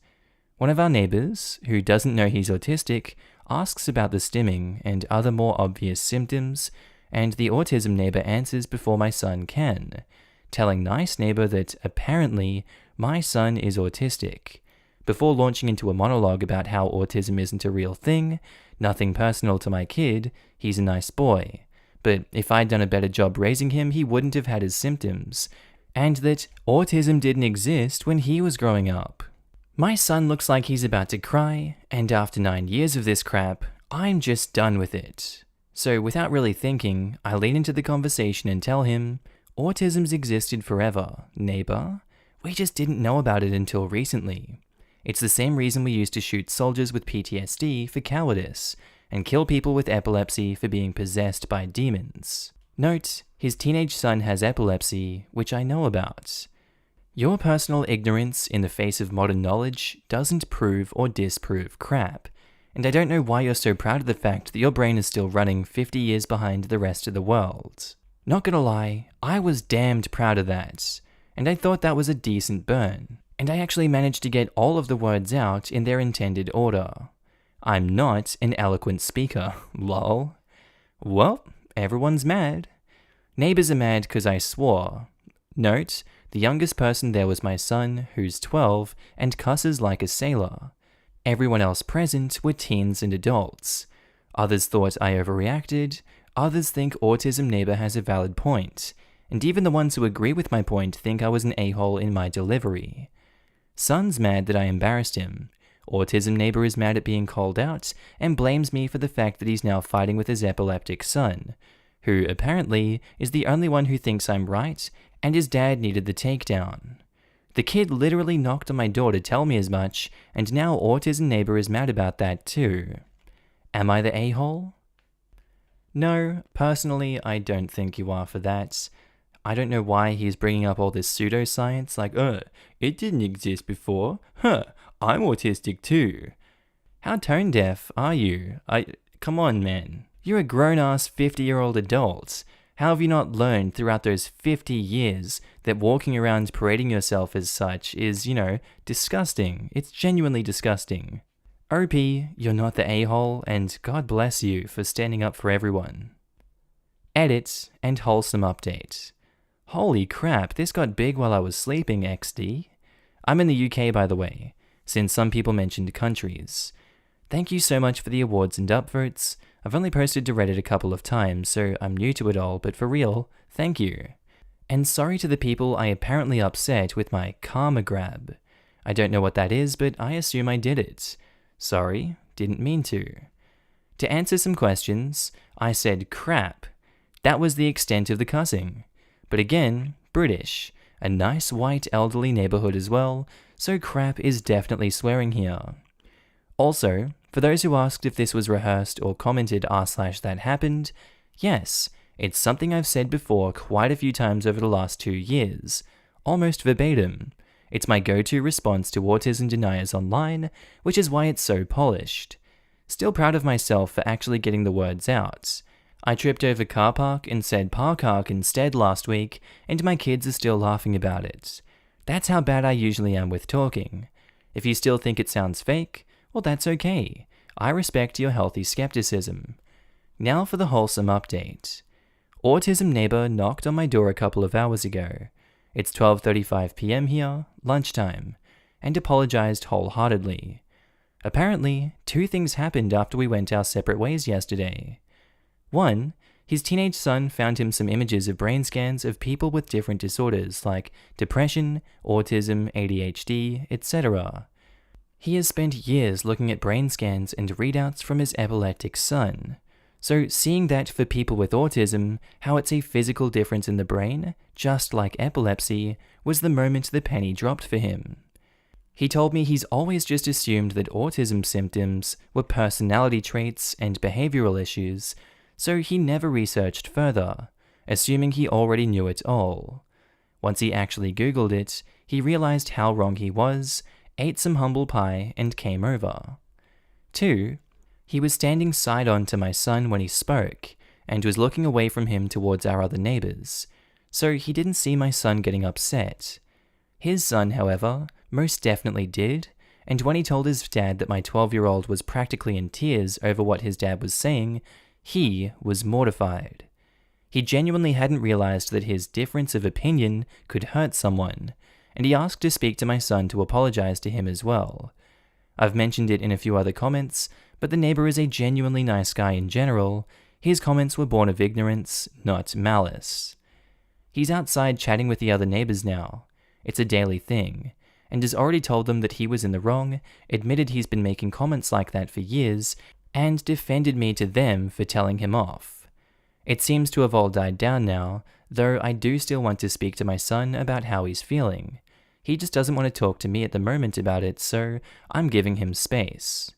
One of our neighbors, who doesn't know he's autistic, asks about the stimming and other more obvious symptoms, and the autism neighbor answers before my son can, telling nice neighbor that apparently my son is autistic, before launching into a monologue about how autism isn't a real thing, nothing personal to my kid, he's a nice boy, but if I'd done a better job raising him, he wouldn't have had his symptoms, and that autism didn't exist when he was growing up. My son looks like he's about to cry, and after 9 years of this crap, I'm just done with it. So without really thinking, I lean into the conversation and tell him, autism's existed forever, neighbor. We just didn't know about it until recently. It's the same reason we used to shoot soldiers with PTSD for cowardice, and kill people with epilepsy for being possessed by demons. Note, his teenage son has epilepsy, which I know about. Your personal ignorance in the face of modern knowledge doesn't prove or disprove crap, and I don't know why you're so proud of the fact that your brain is still running 50 years behind the rest of the world. Not gonna lie, I was damned proud of that, and I thought that was a decent burn, and I actually managed to get all of the words out in their intended order. I'm not an eloquent speaker, lol. Well, everyone's mad. Neighbors are mad because I swore. Note, the youngest person there was my son, who's 12, and cusses like a sailor. Everyone else present were teens and adults. Others thought I overreacted, others think autism neighbor has a valid point, and even the ones who agree with my point think I was an a-hole in my delivery. Son's mad that I embarrassed him. Autism neighbor is mad at being called out, and blames me for the fact that he's now fighting with his epileptic son, who apparently is the only one who thinks I'm right, and his dad needed the takedown. The kid literally knocked on my door to tell me as much, and now autism neighbor is mad about that too. Am I the a-hole? No, personally, I don't think you are for that. I don't know why he's bringing up all this pseudoscience, like, it didn't exist before. I'm autistic too. How tone deaf are you? Come on, man. You're a grown-ass 50-year-old adult. How have you not learned throughout those 50 years that walking around parading yourself as such is, disgusting? It's genuinely disgusting. OP, you're not the a-hole, and God bless you for standing up for everyone. Edit and wholesome update. Holy crap, this got big while I was sleeping, XD. I'm in the UK, by the way, since some people mentioned countries. Thank you so much for the awards and upvotes. I've only posted to Reddit a couple of times, so I'm new to it all, but for real, thank you. And sorry to the people I apparently upset with my karma grab. I don't know what that is, but I assume I did it. Sorry, didn't mean to. To answer some questions, I said crap. That was the extent of the cussing. But again, British, a nice white elderly neighborhood as well, so crap is definitely swearing here. Also, for those who asked if this was rehearsed or commented r/that happened, yes, it's something I've said before quite a few times over the last 2 years, almost verbatim. It's my go-to response to autism deniers online, which is why it's so polished. Still proud of myself for actually getting the words out. I tripped over car park and said park instead last week, and my kids are still laughing about it. That's how bad I usually am with talking. If you still think it sounds fake, well, that's okay. I respect your healthy skepticism. Now for the wholesome update. Autism neighbor knocked on my door a couple of hours ago. It's 12:35 p.m. here, lunchtime, and apologized wholeheartedly. Apparently, 2 things happened after we went our separate ways yesterday. 1, his teenage son found him some images of brain scans of people with different disorders like depression, autism, ADHD, etc. He has spent years looking at brain scans and readouts from his epileptic son. So seeing that for people with autism, how it's a physical difference in the brain, just like epilepsy, was the moment the penny dropped for him. He told me he's always just assumed that autism symptoms were personality traits and behavioral issues, so he never researched further, assuming he already knew it all. Once he actually Googled it, he realized how wrong he was, ate some humble pie, and came over. 2, he was standing side-on to my son when he spoke, and was looking away from him towards our other neighbors. so he didn't see my son getting upset. His son, however, most definitely did, and when he told his dad that my 12-year-old was practically in tears over what his dad was saying, he was mortified. He genuinely hadn't realized that his difference of opinion could hurt someone, and he asked to speak to my son to apologize to him as well. I've mentioned it in a few other comments, but the neighbor is a genuinely nice guy in general. His comments were born of ignorance, not malice. He's outside chatting with the other neighbors now. It's a daily thing, and has already told them that he was in the wrong, admitted he's been making comments like that for years, and defended me to them for telling him off. It seems to have all died down now, though I do still want to speak to my son about how he's feeling. He just doesn't want to talk to me at the moment about it, so I'm giving him space.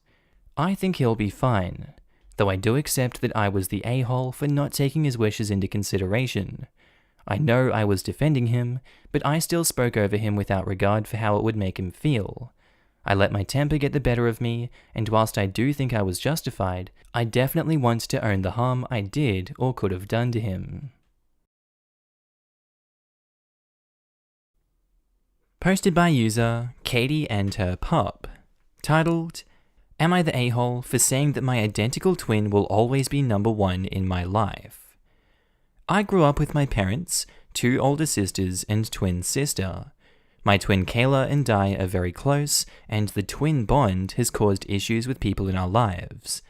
I think he'll be fine, though I do accept that I was the a-hole for not taking his wishes into consideration. I know I was defending him, but I still spoke over him without regard for how it would make him feel. I let my temper get the better of me, and whilst I do think I was justified, I definitely want to own the harm I did or could have done to him. Posted by user Katie and her pup, titled, "Am I the a-hole for saying that my identical twin will always be number one in my life?" I grew up with my parents, 2 older sisters and twin sister. My twin Kayla and I are very close, and the twin bond has caused issues with people in our lives.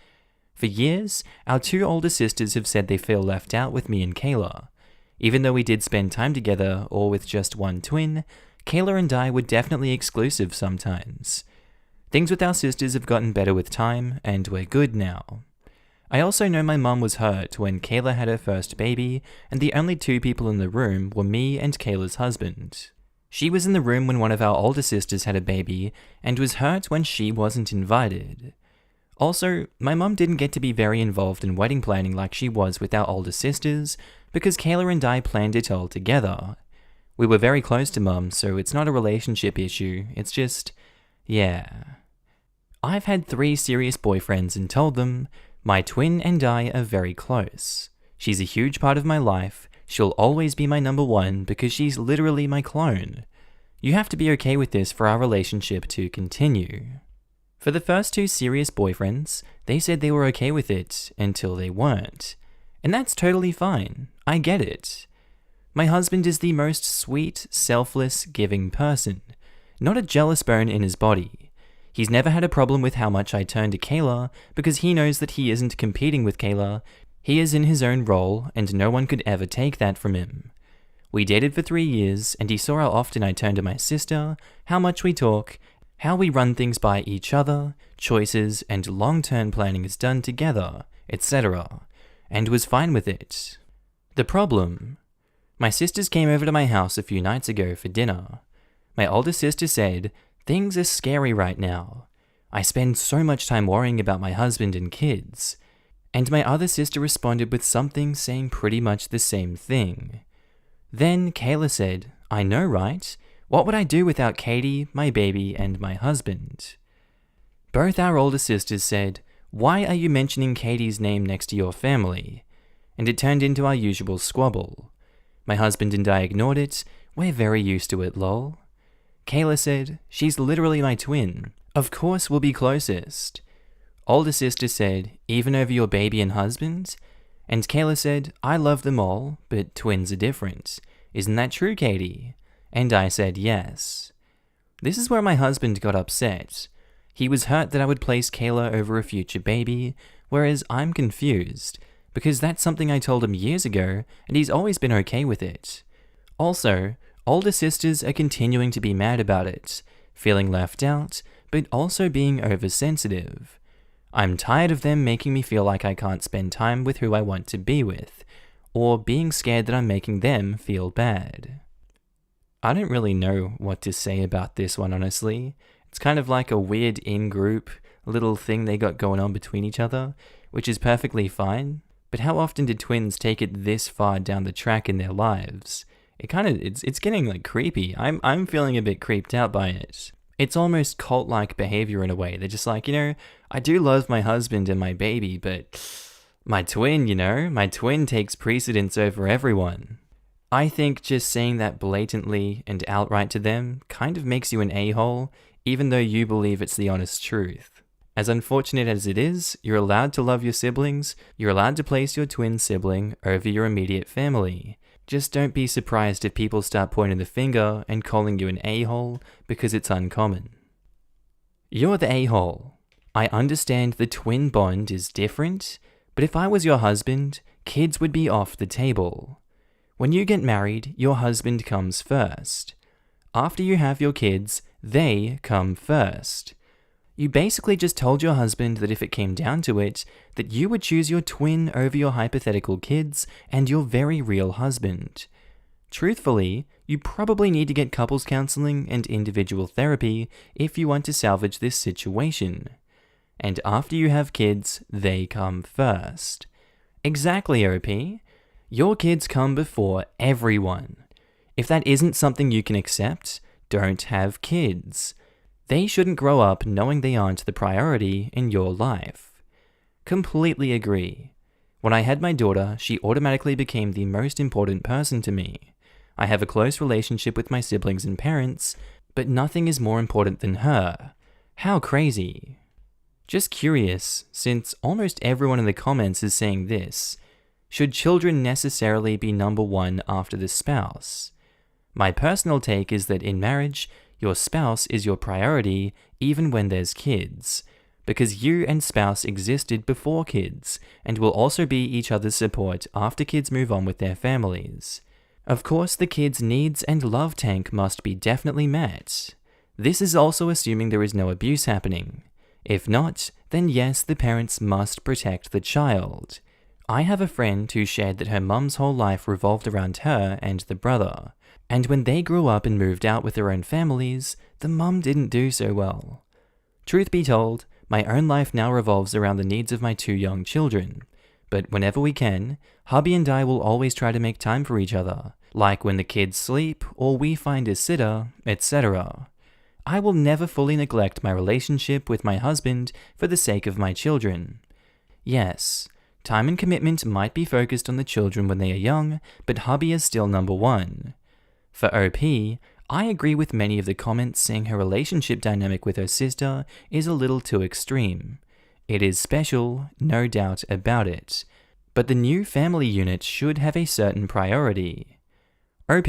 For years, our 2 older sisters have said they feel left out with me and Kayla. Even though we did spend time together, or with just one twin, Kayla and I were definitely exclusive sometimes. Things with our sisters have gotten better with time, and we're good now. I also know my mum was hurt when Kayla had her first baby, and the only 2 people in the room were me and Kayla's husband. She was in the room when one of our older sisters had a baby, and was hurt when she wasn't invited. Also, my mum didn't get to be very involved in wedding planning like she was with our older sisters, because Kayla and I planned it all together. We were very close to mum, so it's not a relationship issue, it's just, yeah. I've had 3 serious boyfriends and told them, my twin and I are very close. She's a huge part of my life. She'll always be my number one because she's literally my clone. You have to be okay with this for our relationship to continue. For the first 2 serious boyfriends, they said they were okay with it until they weren't. And that's totally fine. I get it. My husband is the most sweet, selfless, giving person. Not a jealous bone in his body. He's never had a problem with how much I turn to Kayla because he knows that he isn't competing with Kayla. He is in his own role and no one could ever take that from him. We dated for 3 years and he saw how often I turn to my sister, how much we talk, how we run things by each other, choices and long-term planning is done together, etc. and was fine with it. The problem? My sisters came over to my house a few nights ago for dinner. My older sister said, "Things are scary right now. I spend so much time worrying about my husband and kids." And my other sister responded with something saying pretty much the same thing. Then Kayla said, "I know, right? What would I do without Katie, my baby, and my husband?" Both our older sisters said, "Why are you mentioning Katie's name next to your family?" And it turned into our usual squabble. My husband and I ignored it. We're very used to it, lol. Kayla said, "She's literally my twin. Of course we'll be closest." Older sister said, "Even over your baby and husband?" And Kayla said, "I love them all, but twins are different. Isn't that true, Katie?" And I said yes. This is where my husband got upset. He was hurt that I would place Kayla over a future baby, whereas I'm confused, because that's something I told him years ago, and he's always been okay with it. Also, older sisters are continuing to be mad about it, feeling left out, but also being oversensitive. I'm tired of them making me feel like I can't spend time with who I want to be with, or being scared that I'm making them feel bad. I don't really know what to say about this one, honestly. It's kind of like a weird in-group little thing they got going on between each other, which is perfectly fine, but how often did twins take it this far down the track in their lives? It's getting like creepy. I'm feeling a bit creeped out by it. It's almost cult-like behavior in a way. They're just like, I do love my husband and my baby, but my twin, my twin takes precedence over everyone. I think just saying that blatantly and outright to them kind of makes you an a-hole, even though you believe it's the honest truth. As unfortunate as it is, you're allowed to love your siblings, you're allowed to place your twin sibling over your immediate family. Just don't be surprised if people start pointing the finger and calling you an a-hole because it's uncommon. You're the a-hole. I understand the twin bond is different, but if I was your husband, kids would be off the table. When you get married, your husband comes first. After you have your kids, they come first. You basically just told your husband that if it came down to it, that you would choose your twin over your hypothetical kids and your very real husband. Truthfully, you probably need to get couples counseling and individual therapy if you want to salvage this situation. And after you have kids, they come first. Exactly, OP. Your kids come before everyone. If that isn't something you can accept, don't have kids. They shouldn't grow up knowing they aren't the priority in your life. Completely agree. When I had my daughter, she automatically became the most important person to me. I have a close relationship with my siblings and parents, but nothing is more important than her. How crazy. Just curious, since almost everyone in the comments is saying this, should children necessarily be number one after the spouse? My personal take is that in marriage, your spouse is your priority even when there's kids, because you and spouse existed before kids and will also be each other's support after kids move on with their families. Of course, the kids' needs and love tank must be definitely met. This is also assuming there is no abuse happening. If not, then yes, the parents must protect the child. I have a friend who shared that her mum's whole life revolved around her and the brother. And when they grew up and moved out with their own families, the mum didn't do so well. Truth be told, my own life now revolves around the needs of my 2 young children. But whenever we can, hubby and I will always try to make time for each other, like when the kids sleep or we find a sitter, etc. I will never fully neglect my relationship with my husband for the sake of my children. Yes, time and commitment might be focused on the children when they are young, but hubby is still number one. For OP, I agree with many of the comments saying her relationship dynamic with her sister is a little too extreme. It is special, no doubt about it, but the new family unit should have a certain priority. OP,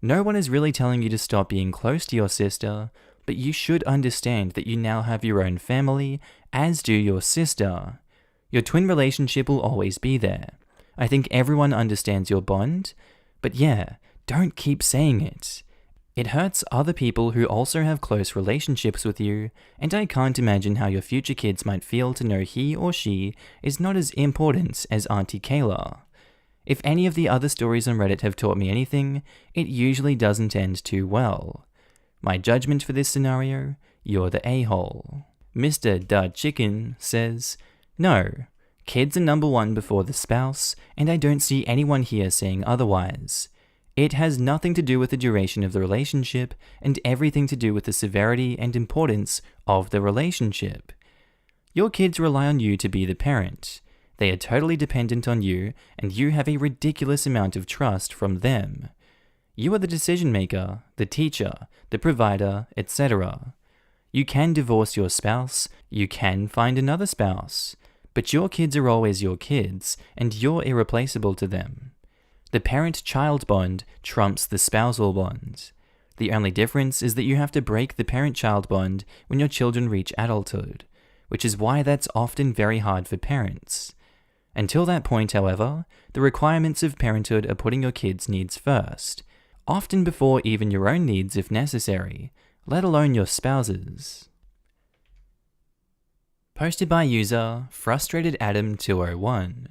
no one is really telling you to stop being close to your sister, but you should understand that you now have your own family, as do your sister. Your twin relationship will always be there. I think everyone understands your bond, but yeah, don't keep saying it. It hurts other people who also have close relationships with you, and I can't imagine how your future kids might feel to know he or she is not as important as Auntie Kayla. If any of the other stories on Reddit have taught me anything, it usually doesn't end too well. My judgment for this scenario, you're the a-hole. Mr. Dud Chicken says, no, kids are number one before the spouse, and I don't see anyone here saying otherwise. It has nothing to do with the duration of the relationship and everything to do with the severity and importance of the relationship. Your kids rely on you to be the parent. They are totally dependent on you, and you have a ridiculous amount of trust from them. You are the decision maker, the teacher, the provider, etc. You can divorce your spouse, you can find another spouse, but your kids are always your kids, and you're irreplaceable to them. The parent-child bond trumps the spousal bond. The only difference is that you have to break the parent-child bond when your children reach adulthood, which is why that's often very hard for parents. Until that point, however, the requirements of parenthood are putting your kids' needs first, often before even your own needs if necessary, let alone your spouse's. Posted by user FrustratedAdam201,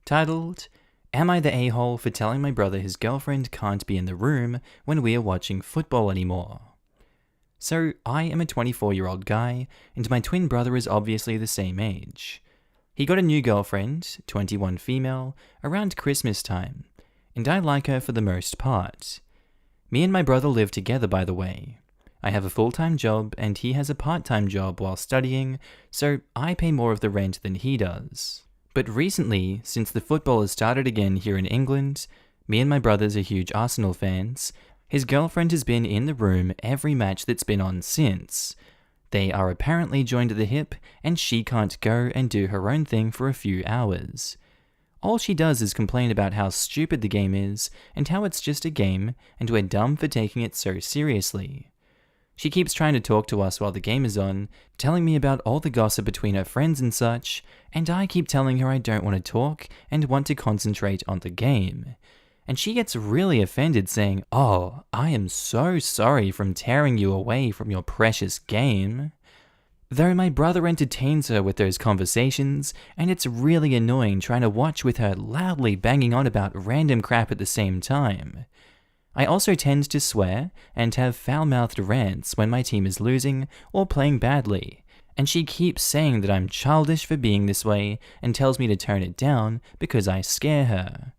titled, Am I the a-hole for telling my brother his girlfriend can't be in the room when we are watching football anymore? So, I am a 24-year-old guy, and my twin brother is obviously the same age. He got a new girlfriend, 21 female, around Christmas time, and I like her for the most part. Me and my brother live together, by the way. I have a full-time job, and he has a part-time job while studying, so I pay more of the rent than he does. But recently, since the football has started again here in England, Me and my brothers are huge Arsenal fans. His girlfriend has been in the room every match that's been on since. They are apparently joined at the hip, and she can't go and do her own thing for a few hours. All she does is complain about how stupid the game is, and how it's just a game, and we're dumb for taking it so seriously. She keeps trying to talk to us while the game is on, telling me about all the gossip between her friends and such, and I keep telling her I don't want to talk and want to concentrate on the game. And she gets really offended, saying, "Oh, I am so sorry from tearing you away from your precious game." Though my brother entertains her with those conversations, and it's really annoying trying to watch with her loudly banging on about random crap at the same time. I also tend to swear and have foul-mouthed rants when my team is losing or playing badly, and she keeps saying that I'm childish for being this way and tells me to tone it down because I scare her.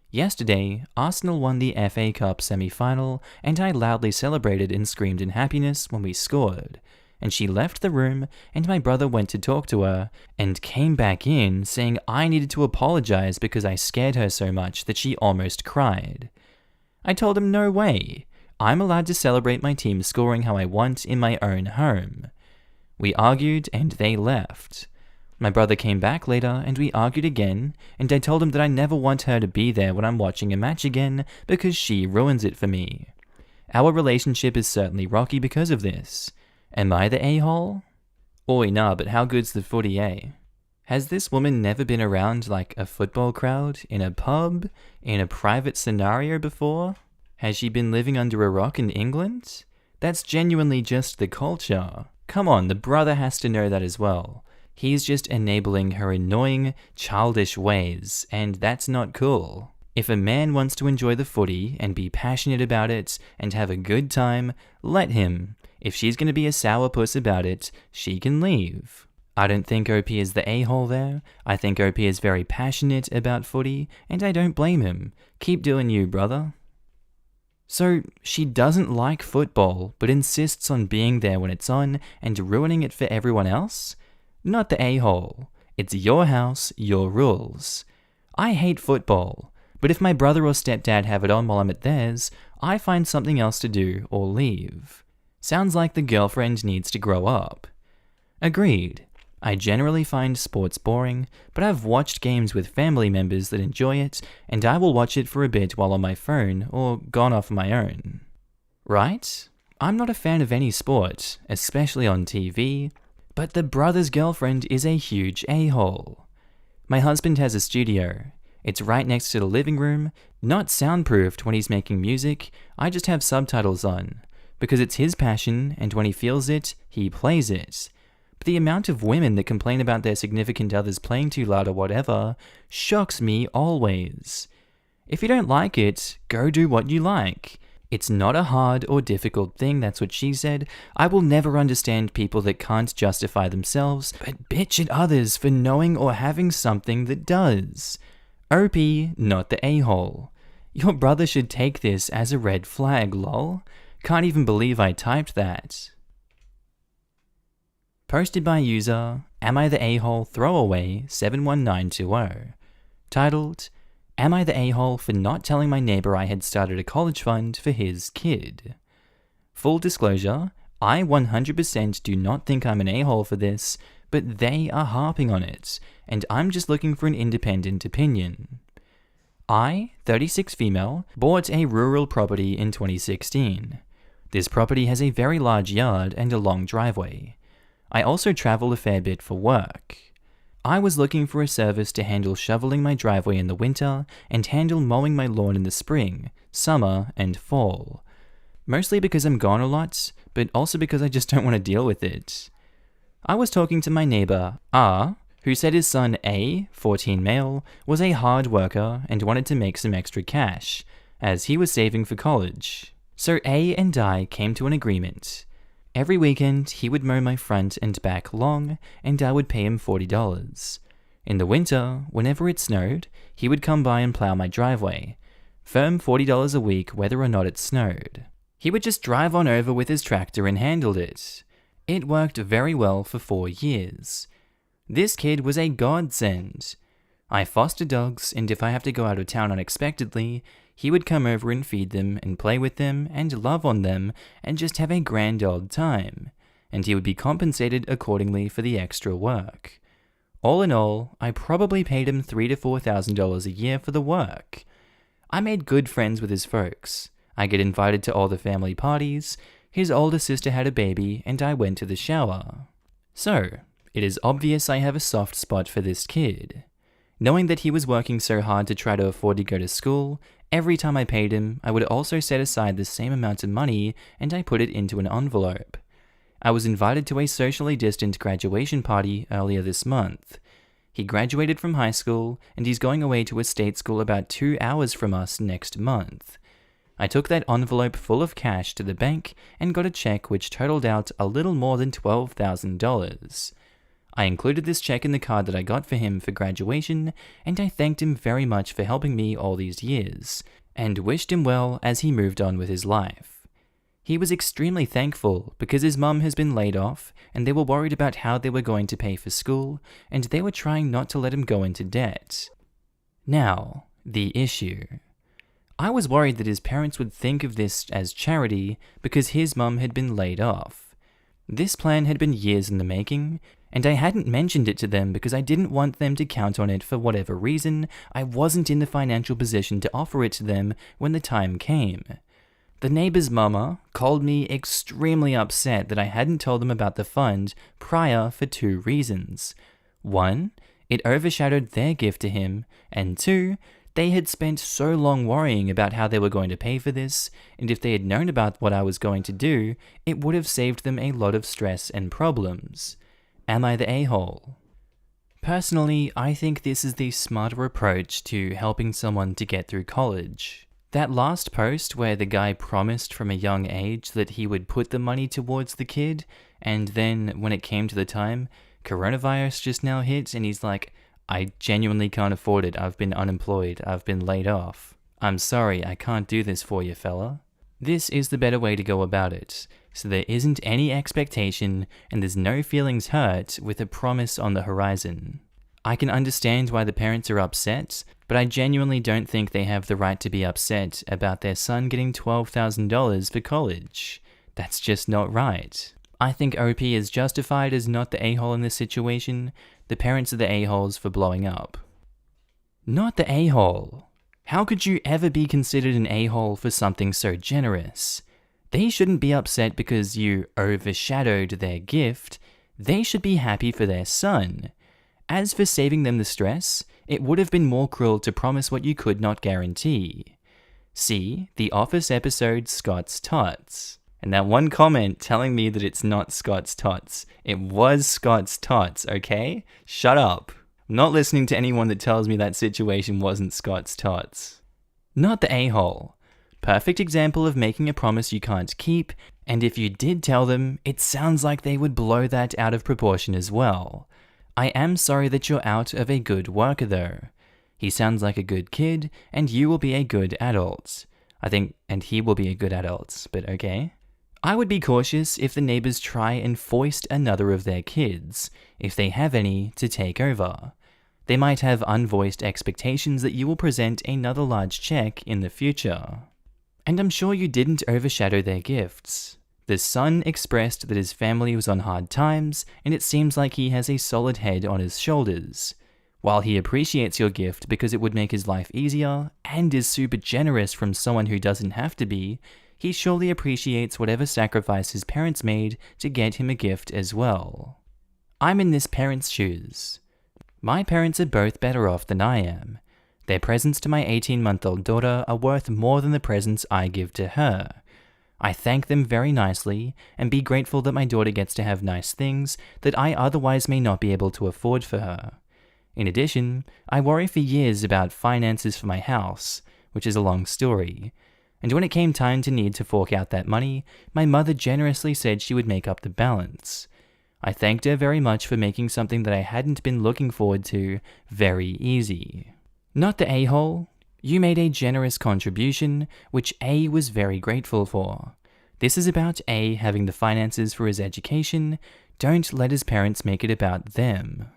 Yesterday, Arsenal won the FA Cup semi-final, and I loudly celebrated and screamed in happiness when we scored. And she left the room, and my brother went to talk to her, and came back in saying I needed to apologize because I scared her so much that she almost cried. I told him no way. I'm allowed to celebrate my team scoring how I want in my own home. We argued, and they left. My brother came back later, and we argued again, and I told him that I never want her to be there when I'm watching a match again because she ruins it for me. Our relationship is certainly rocky because of this. Am I the a-hole? Oi, nah, but how good's the footy, eh? Has this woman never been around like a football crowd, in a pub, in a private scenario before? Has she been living under a rock in England? That's genuinely just the culture. Come on, the brother has to know that as well. He's just enabling her annoying, childish ways, and that's not cool. If a man wants to enjoy the footy and be passionate about it and have a good time, let him. If she's going to be a sourpuss about it, she can leave. I don't think OP is the a-hole there. I think OP is very passionate about footy, and I don't blame him. Keep doing you, brother. So, she doesn't like football, but insists on being there when it's on and ruining it for everyone else? Not the a-hole. It's your house, your rules. I hate football, but if my brother or stepdad have it on while I'm at theirs, I find something else to do or leave. Sounds like the girlfriend needs to grow up. Agreed. I generally find sports boring, but I've watched games with family members that enjoy it, and I will watch it for a bit while on my phone or gone off my own. Right? I'm not a fan of any sport, especially on TV, but the brother's girlfriend is a huge a-hole. My husband has a studio. It's right next to the living room, not soundproofed when he's making music, I just have subtitles on, because it's his passion, and when he feels it, he plays it. But the amount of women that complain about their significant others playing too loud or whatever shocks me always. If you don't like it, go do what you like. It's not a hard or difficult thing, that's what she said. I will never understand people that can't justify themselves, but bitch at others for knowing or having something that does. OP, not the a-hole. Your brother should take this as a red flag, lol. Can't even believe I typed that. Posted by user Am I the A-hole Throwaway 71920. Titled, Am I the a-hole for not telling my neighbor I had started a college fund for his kid? Full disclosure, I 100% do not think I'm an a-hole for this, but they are harping on it, and I'm just looking for an independent opinion. I, 36 female, bought a rural property in 2016. This property has a very large yard and a long driveway. I also travel a fair bit for work. I was looking for a service to handle shoveling my driveway in the winter and handle mowing my lawn in the spring, summer, and fall. Mostly because I'm gone a lot, but also because I just don't want to deal with it. I was talking to my neighbor, R, who said his son A, 14 male, was a hard worker and wanted to make some extra cash, as he was saving for college. So A and I came to an agreement. Every weekend, he would mow my front and back lawn, and I would pay him $40. In the winter, whenever it snowed, he would come by and plow my driveway. Firm $40 a week whether or not it snowed. He would just drive on over with his tractor and handled it. It worked very well for 4 years. This kid was a godsend. I foster dogs, and if I have to go out of town unexpectedly, he would come over and feed them and play with them and love on them and just have a grand old time, and he would be compensated accordingly for the extra work. All in all, I probably paid him $3,000 to $4,000 a year for the work. I made good friends with his folks. I get invited to all the family parties, his older sister had a baby, and I went to the shower. So, it is obvious I have a soft spot for this kid. Knowing that he was working so hard to try to afford to go to school, every time I paid him, I would also set aside the same amount of money and I put it into an envelope. I was invited to a socially distant graduation party earlier this month. He graduated from high school and he's going away to a state school about 2 hours from us next month. I took that envelope full of cash to the bank and got a check which totaled out a little more than $12,000. I included this check in the card that I got for him for graduation, and I thanked him very much for helping me all these years, and wished him well as he moved on with his life. He was extremely thankful because his mum has been laid off, and they were worried about how they were going to pay for school, and they were trying not to let him go into debt. Now, the issue. I was worried that his parents would think of this as charity because his mum had been laid off. This plan had been years in the making, and I hadn't mentioned it to them because I didn't want them to count on it for whatever reason. I wasn't in the financial position to offer it to them when the time came. The neighbor's mama called me extremely upset that I hadn't told them about the fund prior for 2 reasons. 1, it overshadowed their gift to him, and 2, they had spent so long worrying about how they were going to pay for this, and if they had known about what I was going to do, it would have saved them a lot of stress and problems. Am I the a-hole? Personally, I think this is the smarter approach to helping someone to get through college. That last post where the guy promised from a young age that he would put the money towards the kid, and then when it came to the time, coronavirus just now hit and he's like, I genuinely can't afford it, I've been unemployed, I've been laid off. I'm sorry, I can't do this for you, fella. This is the better way to go about it, so there isn't any expectation and there's no feelings hurt with a promise on the horizon. I can understand why the parents are upset, but I genuinely don't think they have the right to be upset about their son getting $12,000 for college. That's just not right. I think OP is justified as not the a-hole in this situation. The parents are the a-holes for blowing up. Not the a-hole. How could you ever be considered an a-hole for something so generous? They shouldn't be upset because you overshadowed their gift. They should be happy for their son. As for saving them the stress, it would have been more cruel to promise what you could not guarantee. See The Office episode Scott's Tots. And that one comment telling me that it's not Scott's Tots. It was Scott's Tots, okay? Shut up. I'm not listening to anyone that tells me that situation wasn't Scott's Tots. Not the a-hole. Perfect example of making a promise you can't keep, and if you did tell them, it sounds like they would blow that out of proportion as well. I am sorry that you're out of a good worker though. He sounds like a good kid, and you will be a good adult. And he will be a good adult, but okay. I would be cautious if the neighbors try and foist another of their kids, if they have any, to take over. They might have unvoiced expectations that you will present another large check in the future. And I'm sure you didn't overshadow their gifts. The son expressed that his family was on hard times, and it seems like he has a solid head on his shoulders. While he appreciates your gift because it would make his life easier, and is super generous from someone who doesn't have to be, he surely appreciates whatever sacrifice his parents made to get him a gift as well. I'm in this parent's shoes. My parents are both better off than I am. Their presents to my 18-month-old daughter are worth more than the presents I give to her. I thank them very nicely, and be grateful that my daughter gets to have nice things that I otherwise may not be able to afford for her. In addition, I worry for years about finances for my house, which is a long story. And when it came time to need to fork out that money, my mother generously said she would make up the balance. I thanked her very much for making something that I hadn't been looking forward to very easy. Not the a-hole. You made a generous contribution, which A was very grateful for. This is about A having the finances for his education. Don't let his parents make it about them.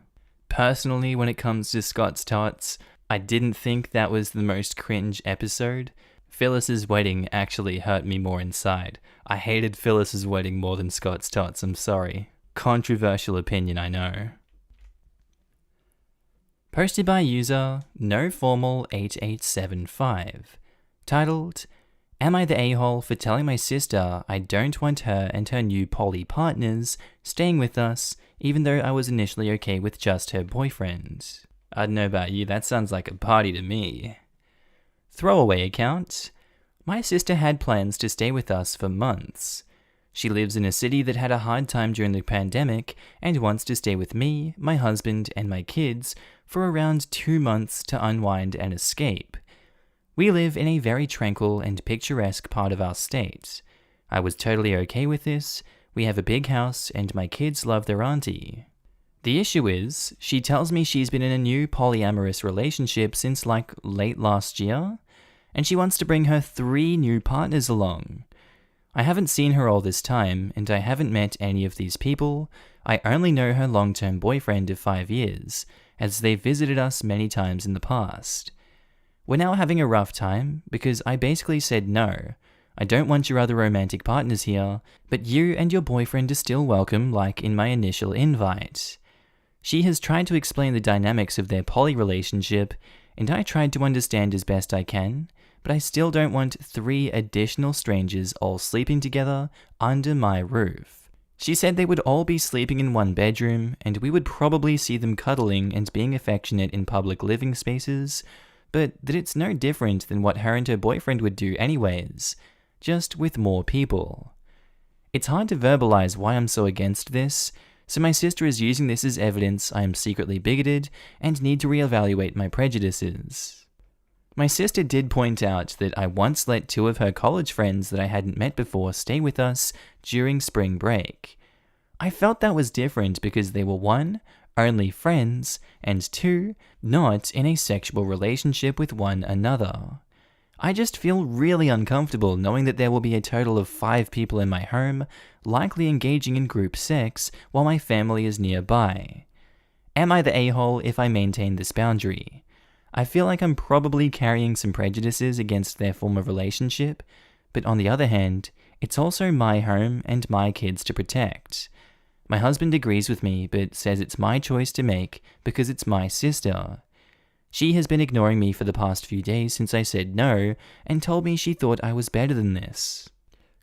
Personally, when it comes to Scott's Tots, I didn't think that was the most cringe episode. Phyllis's wedding actually hurt me more inside. I hated Phyllis's wedding more than Scott's Tots, I'm sorry. Controversial opinion, I know. Posted by user NoFormal8875. Titled, Am I the a-hole for telling my sister I don't want her and her new poly partners staying with us, even though I was initially okay with just her boyfriend? I don't know about you, that sounds like a party to me. Throwaway account. My sister had plans to stay with us for months. She lives in a city that had a hard time during the pandemic and wants to stay with me, my husband, and my kids for around 2 months to unwind and escape. We live in a very tranquil and picturesque part of our state. I was totally okay with this. We have a big house and my kids love their auntie. The issue is, she tells me she's been in a new polyamorous relationship since like late last year, and she wants to bring her 3 new partners along. I haven't seen her all this time, and I haven't met any of these people. I only know her long-term boyfriend of 5 years, as they've visited us many times in the past. We're now having a rough time, because I basically said no. I don't want your other romantic partners here, but you and your boyfriend are still welcome like in my initial invite. She has tried to explain the dynamics of their poly relationship, and I tried to understand as best I can, but I still don't want 3 additional strangers all sleeping together under my roof. She said they would all be sleeping in one bedroom, and we would probably see them cuddling and being affectionate in public living spaces, but that it's no different than what her and her boyfriend would do anyways, just with more people. It's hard to verbalize why I'm so against this, so my sister is using this as evidence I am secretly bigoted and need to reevaluate my prejudices. My sister did point out that I once let 2 of her college friends that I hadn't met before stay with us during spring break. I felt that was different because they were 1, only friends, and 2, not in a sexual relationship with one another. I just feel really uncomfortable knowing that there will be a total of 5 people in my home, likely engaging in group sex while my family is nearby. Am I the a-hole if I maintain this boundary? I feel like I'm probably carrying some prejudices against their former relationship, but on the other hand, it's also my home and my kids to protect. My husband agrees with me, but says it's my choice to make because it's my sister. She has been ignoring me for the past few days since I said no, and told me she thought I was better than this.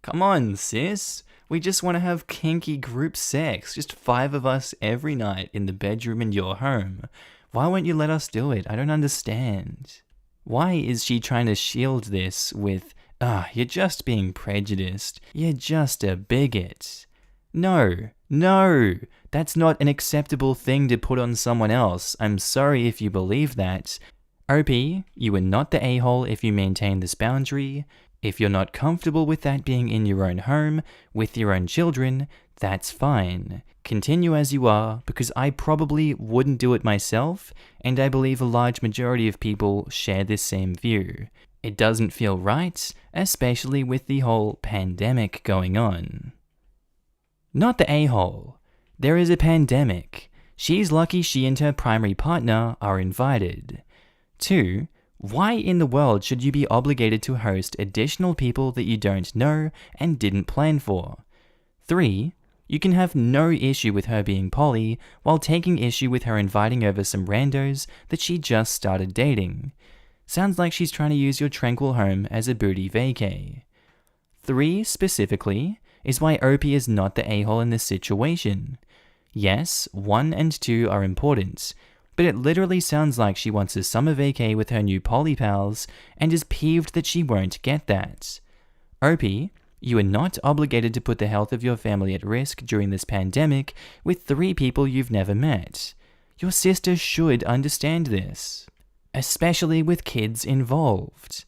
Come on, sis. We just want to have kinky group sex, just 5 of us every night in the bedroom in your home. Why won't you let us do it? I don't understand. Why is she trying to shield this with, you're just being prejudiced. You're just a bigot. No, that's not an acceptable thing to put on someone else. I'm sorry if you believe that. OP, you are not the a-hole if you maintain this boundary. If you're not comfortable with that being in your own home, with your own children, that's fine. Continue as you are, because I probably wouldn't do it myself, and I believe a large majority of people share this same view. It doesn't feel right, especially with the whole pandemic going on. Not the a-hole. There is a pandemic. She's lucky she and her primary partner are invited. 2. Why in the world should you be obligated to host additional people that you don't know and didn't plan for? 3. You can have no issue with her being poly while taking issue with her inviting over some randos that she just started dating. Sounds like she's trying to use your tranquil home as a booty vacay. 3 specifically is why OP is not the a-hole in this situation. Yes, 1 and 2 are important, but it literally sounds like she wants a summer vacay with her new poly pals and is peeved that she won't get that. OP, you are not obligated to put the health of your family at risk during this pandemic with 3 people you've never met. Your sister should understand this, especially with kids involved.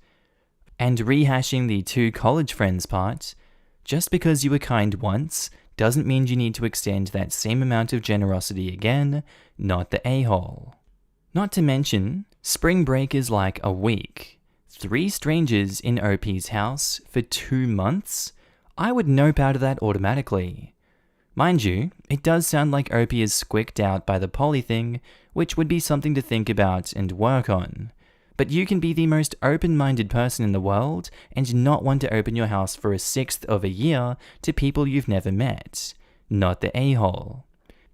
And rehashing the 2 college friends part, just because you were kind once doesn't mean you need to extend that same amount of generosity again, not the a-hole. Not to mention, spring break is like a week. 3 strangers in OP's house for 2 months? I would nope out of that automatically. Mind you, it does sound like Opie is squicked out by the poly thing, which would be something to think about and work on. But you can be the most open-minded person in the world and not want to open your house for a sixth of a year to people you've never met. Not the a-hole.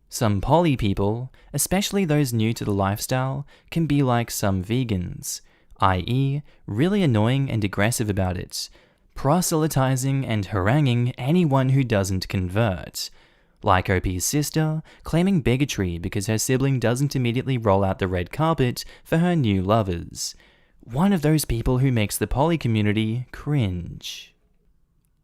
Some poly people, especially those new to the lifestyle, can be like some vegans, i.e., really annoying and aggressive about it, proselytizing and haranguing anyone who doesn't convert. Like Opie's sister, claiming bigotry because her sibling doesn't immediately roll out the red carpet for her new lovers. One of those people who makes the poly community cringe.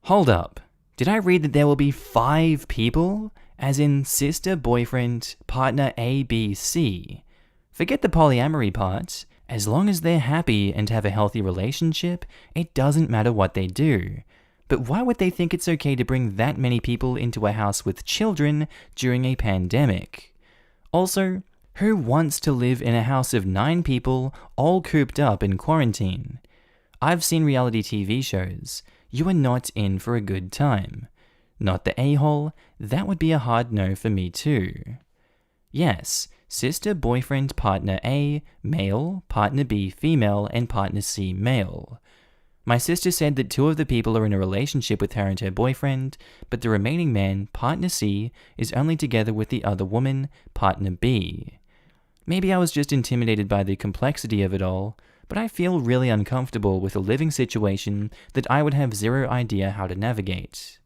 Hold up, did I read that there will be 5 people? As in sister, boyfriend, partner A, B, C. Forget the polyamory part. As long as they're happy and have a healthy relationship, it doesn't matter what they do. But why would they think it's okay to bring that many people into a house with children during a pandemic? Also, who wants to live in a house of 9 people all cooped up in quarantine? I've seen reality TV shows. You are not in for a good time. Not the a-hole, that would be a hard no for me too. Yes, sister, boyfriend, partner A, male, partner B, female, and partner C, male. My sister said that 2 of the people are in a relationship with her and her boyfriend, but the remaining man, partner C, is only together with the other woman, partner B. Maybe I was just intimidated by the complexity of it all, but I feel really uncomfortable with a living situation that I would have zero idea how to navigate.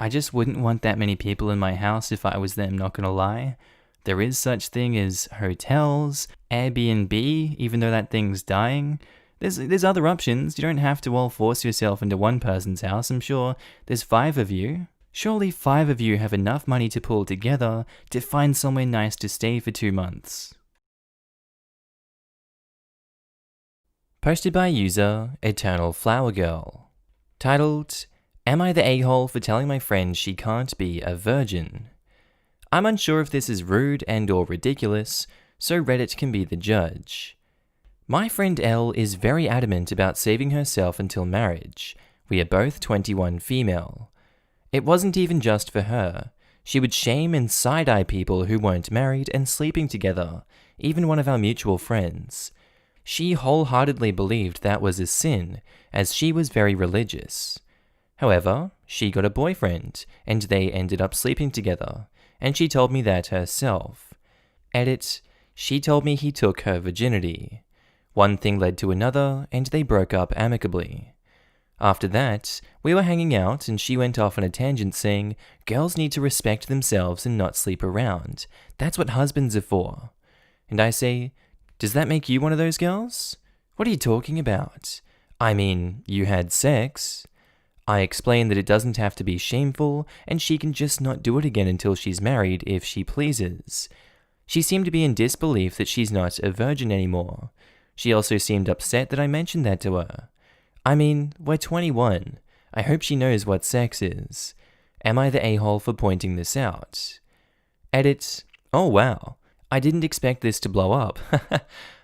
I just wouldn't want that many people in my house if I was them, not gonna lie. There is such thing as hotels, Airbnb, even though that thing's dying. There's other options. You don't have to all force yourself into one person's house. I'm sure there's 5 of you. Surely 5 of you have enough money to pull together to find somewhere nice to stay for 2 months. Posted by user Eternal Flower Girl. Titled, Am I the a-hole for telling my friend she can't be a virgin? I'm unsure if this is rude and or ridiculous, so Reddit can be the judge. My friend L is very adamant about saving herself until marriage. We are both 21 female. It wasn't even just for her. She would shame and side-eye people who weren't married and sleeping together, even one of our mutual friends. She wholeheartedly believed that was a sin, as she was very religious. However, she got a boyfriend, and they ended up sleeping together, and she told me that herself. Edit, she told me he took her virginity. One thing led to another, and they broke up amicably. After that, we were hanging out, and she went off on a tangent saying, girls need to respect themselves and not sleep around. That's what husbands are for. And I say, does that make you one of those girls? What are you talking about? I mean, you had sex. I explained that it doesn't have to be shameful, and she can just not do it again until she's married if she pleases. She seemed to be in disbelief that she's not a virgin anymore. She also seemed upset that I mentioned that to her. I mean, we're 21. I hope she knows what sex is. Am I the a-hole for pointing this out? Edit. Oh wow. I didn't expect this to blow up.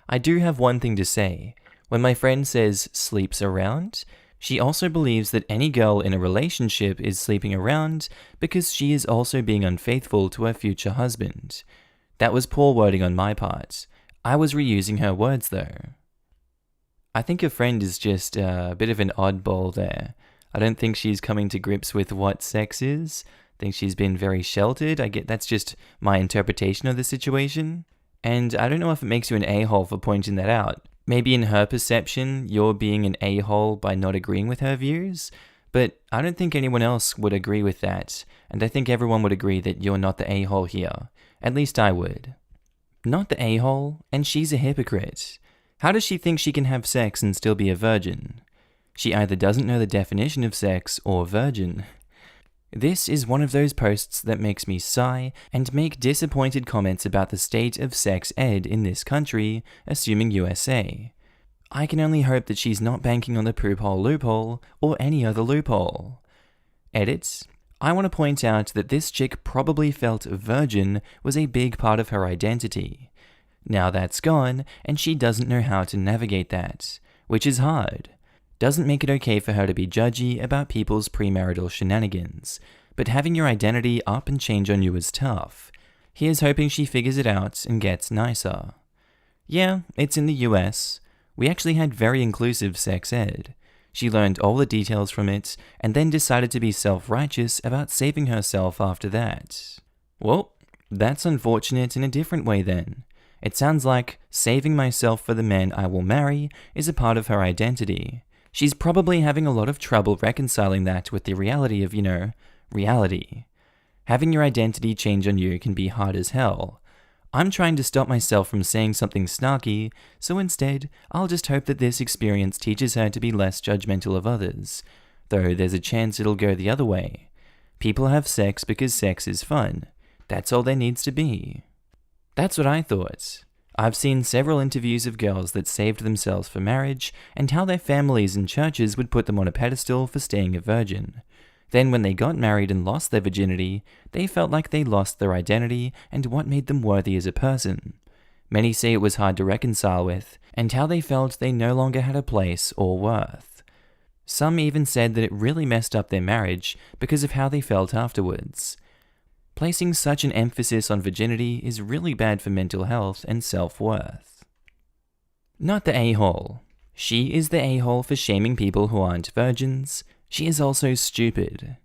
I do have one thing to say. When my friend says sleeps around, she also believes that any girl in a relationship is sleeping around because she is also being unfaithful to her future husband. That was poor wording on my part. I was reusing her words though. I think your friend is just a bit of an oddball there. I don't think she's coming to grips with what sex is. I think she's been very sheltered. That's just my interpretation of the situation. And I don't know if it makes you an a-hole for pointing that out. Maybe in her perception, you're being an a-hole by not agreeing with her views, but I don't think anyone else would agree with that, and I think everyone would agree that you're not the a-hole here. At least I would. Not the a-hole, and she's a hypocrite. How does she think she can have sex and still be a virgin? She either doesn't know the definition of sex or virgin. This is one of those posts that makes me sigh and make disappointed comments about the state of sex ed in this country, assuming USA. I can only hope that she's not banking on the poop hole loophole or any other loophole. Edit. I want to point out that this chick probably felt virgin was a big part of her identity. Now that's gone, and she doesn't know how to navigate that, which is hard. Doesn't make it okay for her to be judgy about people's premarital shenanigans, but having your identity up and change on you is tough. Here's hoping she figures it out and gets nicer. Yeah, it's in the US. We actually had very inclusive sex ed. She learned all the details from it, and then decided to be self-righteous about saving herself after that. Well, that's unfortunate in a different way then. It sounds like saving myself for the men I will marry is a part of her identity. She's probably having a lot of trouble reconciling that with the reality of, reality. Having your identity change on you can be hard as hell. I'm trying to stop myself from saying something snarky, so instead, I'll just hope that this experience teaches her to be less judgmental of others, though there's a chance it'll go the other way. People have sex because sex is fun. That's all there needs to be. That's what I thought. I've seen several interviews of girls that saved themselves for marriage and how their families and churches would put them on a pedestal for staying a virgin. Then when they got married and lost their virginity, they felt like they lost their identity and what made them worthy as a person. Many say it was hard to reconcile with, and how they felt they no longer had a place or worth. Some even said that it really messed up their marriage because of how they felt afterwards. Placing such an emphasis on virginity is really bad for mental health and self-worth. Not the a-hole. She is the a-hole for shaming people who aren't virgins. She is also stupid,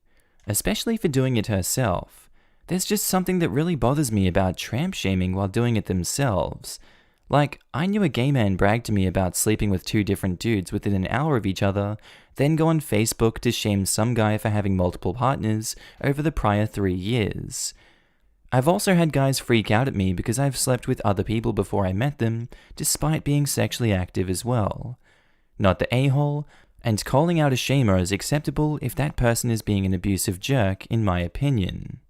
especially for doing it herself. There's just something that really bothers me about tramp shaming while doing it themselves. Like, I knew a gay man bragged to me about sleeping with 2 different dudes within an hour of each other, then go on Facebook to shame some guy for having multiple partners over the prior 3 years. I've also had guys freak out at me because I've slept with other people before I met them, despite being sexually active as well. Not the a-hole, and calling out a shamer is acceptable if that person is being an abusive jerk, in my opinion.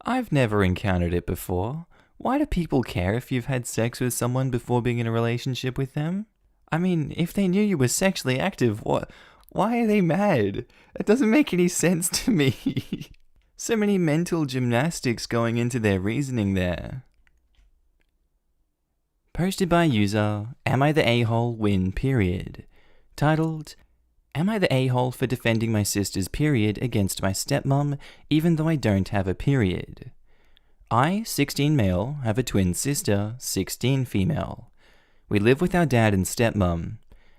I've never encountered it before. Why do people care if you've had sex with someone before being in a relationship with them? I mean, if they knew you were sexually active, why are they mad? That doesn't make any sense to me. So many mental gymnastics going into their reasoning there. Posted by user, Am I the A-hole win period? Titled, Am I the a-hole for defending my sister's period against my stepmom, even though I don't have a period? I, 16 male, have a twin sister, 16 female. We live with our dad and stepmom.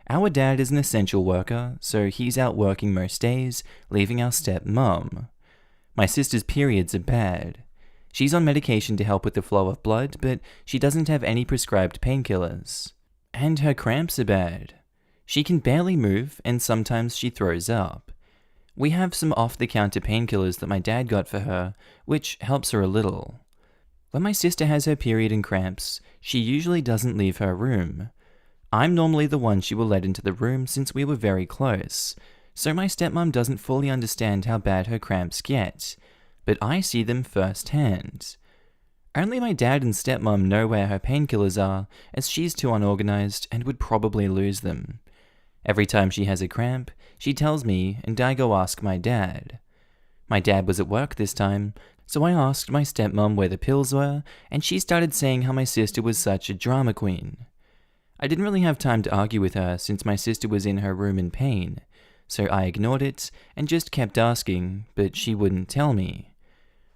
Our dad is an essential worker, so he's out working most days, leaving our stepmom. My sister's periods are bad. She's on medication to help with the flow of blood, but she doesn't have any prescribed painkillers. And her cramps are bad. She can barely move, and sometimes she throws up. We have some off-the-counter painkillers that my dad got for her, which helps her a little. When my sister has her period and cramps, she usually doesn't leave her room. I'm normally the one she will let into the room since we were very close, so my stepmom doesn't fully understand how bad her cramps get, but I see them firsthand. Only my dad and stepmom know where her painkillers are, as she's too unorganized and would probably lose them. Every time she has a cramp, she tells me, and I go ask my dad. My dad was at work this time, so I asked my stepmom where the pills were, and she started saying how my sister was such a drama queen. I didn't really have time to argue with her since my sister was in her room in pain, so I ignored it and just kept asking, but she wouldn't tell me.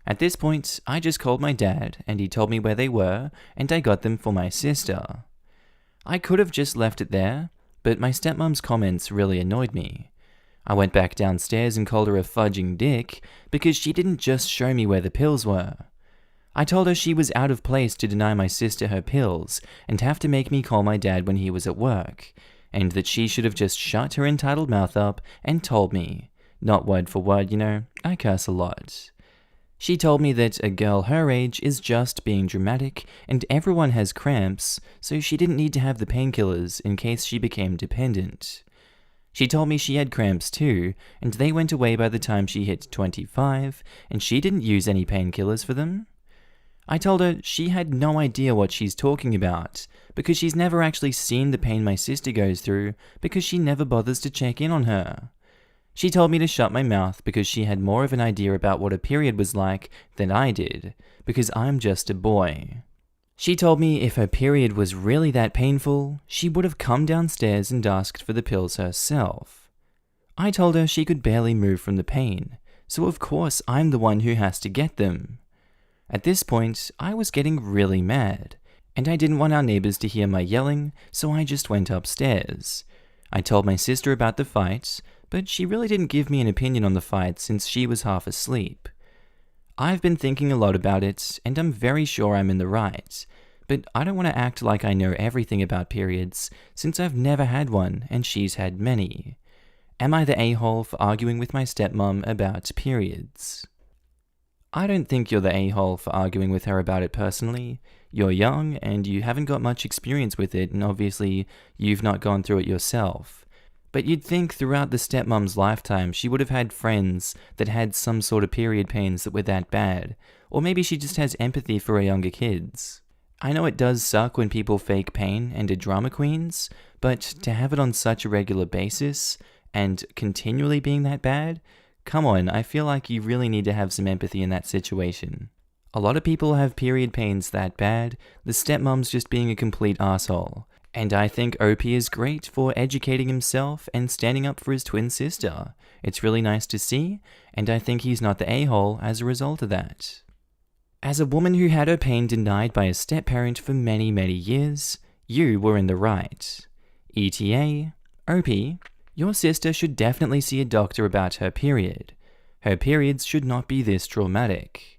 At this point, I just called my dad, and he told me where they were, and I got them for my sister. I could have just left it there, but my stepmom's comments really annoyed me. I went back downstairs and called her a fudging dick because she didn't just show me where the pills were. I told her she was out of place to deny my sister her pills and have to make me call my dad when he was at work, and that she should have just shut her entitled mouth up and told me. Not word for word, I curse a lot. She told me that a girl her age is just being dramatic and everyone has cramps, so she didn't need to have the painkillers in case she became dependent. She told me she had cramps too, and they went away by the time she hit 25, and she didn't use any painkillers for them. I told her she had no idea what she's talking about, because she's never actually seen the pain my sister goes through, because she never bothers to check in on her. She told me to shut my mouth because she had more of an idea about what a period was like than I did, because I'm just a boy. She told me if her period was really that painful, she would have come downstairs and asked for the pills herself. I told her she could barely move from the pain, so of course I'm the one who has to get them. At this point, I was getting really mad, and I didn't want our neighbors to hear my yelling, so I just went upstairs. I told my sister about the fight, but she really didn't give me an opinion on the fight since she was half asleep. I've been thinking a lot about it, and I'm very sure I'm in the right, but I don't want to act like I know everything about periods, since I've never had one and she's had many. Am I the a-hole for arguing with my stepmom about periods? I don't think you're the a-hole for arguing with her about it personally. You're young, and you haven't got much experience with it, and obviously you've not gone through it yourself. But you'd think throughout the stepmom's lifetime she would have had friends that had some sort of period pains that were that bad, or maybe she just has empathy for her younger kids. I know it does suck when people fake pain and are drama queens, but to have it on such a regular basis, and continually being that bad, come on, I feel like you really need to have some empathy in that situation. A lot of people have period pains that bad, the stepmom's just being a complete asshole. And I think OP is great for educating himself and standing up for his twin sister. It's really nice to see, and I think he's not the a-hole as a result of that. As a woman who had her pain denied by a step-parent for many, many years, you were in the right. ETA, OP, your sister should definitely see a doctor about her period. Her periods should not be this traumatic.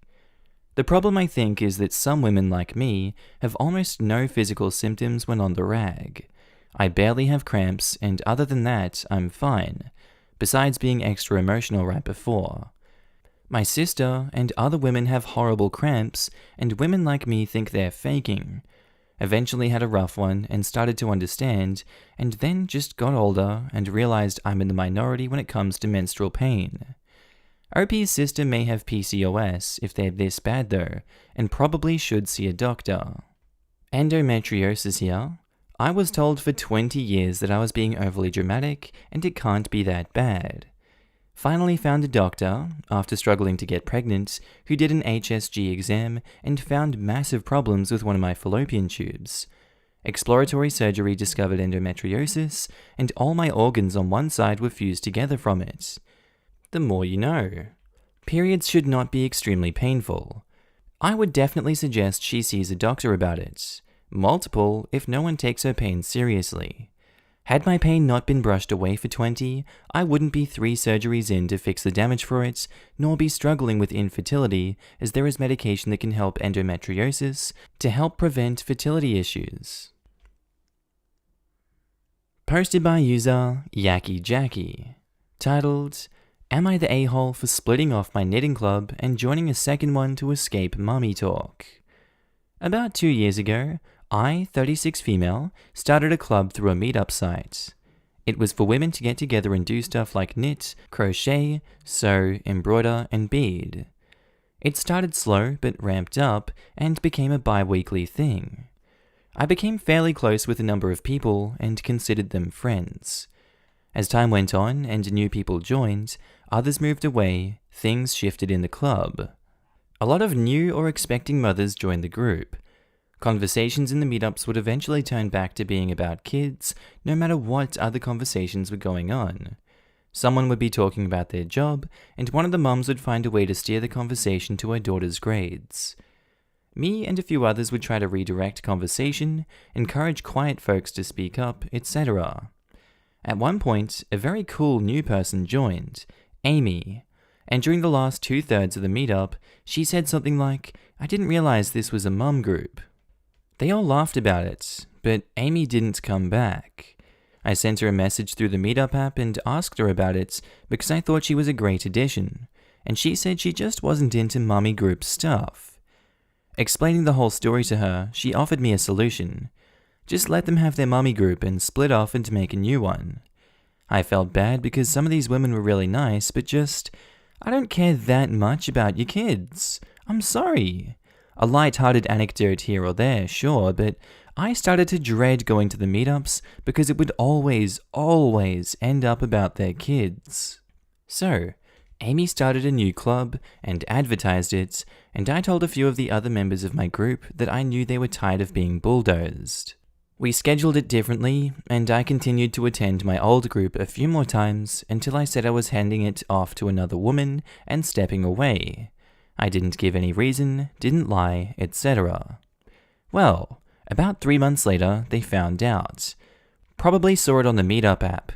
The problem, I think, is that some women like me have almost no physical symptoms when on the rag. I barely have cramps, and other than that, I'm fine, besides being extra emotional right before. My sister and other women have horrible cramps, and women like me think they're faking. Eventually had a rough one and started to understand, and then just got older and realized I'm in the minority when it comes to menstrual pain. OP's sister may have PCOS if they're this bad though, and probably should see a doctor. Endometriosis here. I was told for 20 years that I was being overly dramatic and it can't be that bad. Finally found a doctor, after struggling to get pregnant, who did an HSG exam and found massive problems with one of my fallopian tubes. Exploratory surgery discovered endometriosis, and all my organs on one side were fused together from it. The more you know. Periods should not be extremely painful. I would definitely suggest she sees a doctor about it. Multiple if no one takes her pain seriously. Had my pain not been brushed away for 20, I wouldn't be 3 surgeries in to fix the damage for it, nor be struggling with infertility, as there is medication that can help endometriosis to help prevent fertility issues. Posted by user Yaki Jackie. Titled, Am I the a-hole for splitting off my knitting club and joining a second one to escape mummy talk? About 2 years ago, I, 36 female, started a club through a meetup site. It was for women to get together and do stuff like knit, crochet, sew, embroider, and bead. It started slow but ramped up and became a bi-weekly thing. I became fairly close with a number of people and considered them friends. As time went on and new people joined, others moved away, things shifted in the club. A lot of new or expecting mothers joined the group. Conversations in the meetups would eventually turn back to being about kids, no matter what other conversations were going on. Someone would be talking about their job, and one of the mums would find a way to steer the conversation to her daughter's grades. Me and a few others would try to redirect conversation, encourage quiet folks to speak up, etc. At one point, a very cool new person joined, Amy, and during the last 2/3 of the meetup, she said something like, "I didn't realize this was a mum group." They all laughed about it, but Amy didn't come back. I sent her a message through the meetup app and asked her about it because I thought she was a great addition, and she said she just wasn't into mummy group stuff. Explaining the whole story to her, she offered me a solution. Just let them have their mummy group and split off and make a new one. I felt bad because some of these women were really nice, but I don't care that much about your kids. I'm sorry. A light-hearted anecdote here or there, sure, but I started to dread going to the meetups because it would always end up about their kids. So, Amy started a new club and advertised it, and I told a few of the other members of my group that I knew they were tired of being bulldozed. We scheduled it differently, and I continued to attend my old group a few more times until I said I was handing it off to another woman and stepping away. I didn't give any reason, didn't lie, etc. Well, about 3 months later, they found out. Probably saw it on the Meetup app.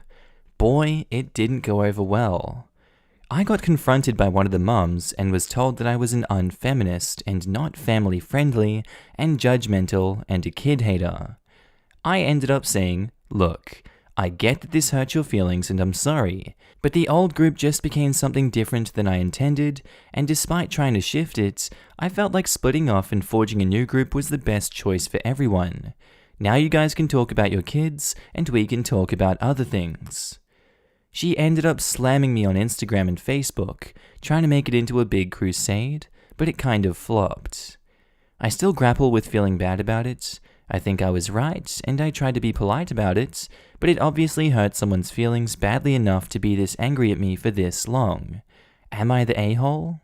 Boy, it didn't go over well. I got confronted by one of the mums and was told that I was an unfeminist and not family friendly and judgmental and a kid hater. I ended up saying, look, I get that this hurt your feelings and I'm sorry, but the old group just became something different than I intended, and despite trying to shift it, I felt like splitting off and forging a new group was the best choice for everyone. Now you guys can talk about your kids, and we can talk about other things. She ended up slamming me on Instagram and Facebook, trying to make it into a big crusade, but it kind of flopped. I still grapple with feeling bad about it. I think I was right, and I tried to be polite about it, but it obviously hurt someone's feelings badly enough to be this angry at me for this long. Am I the a-hole?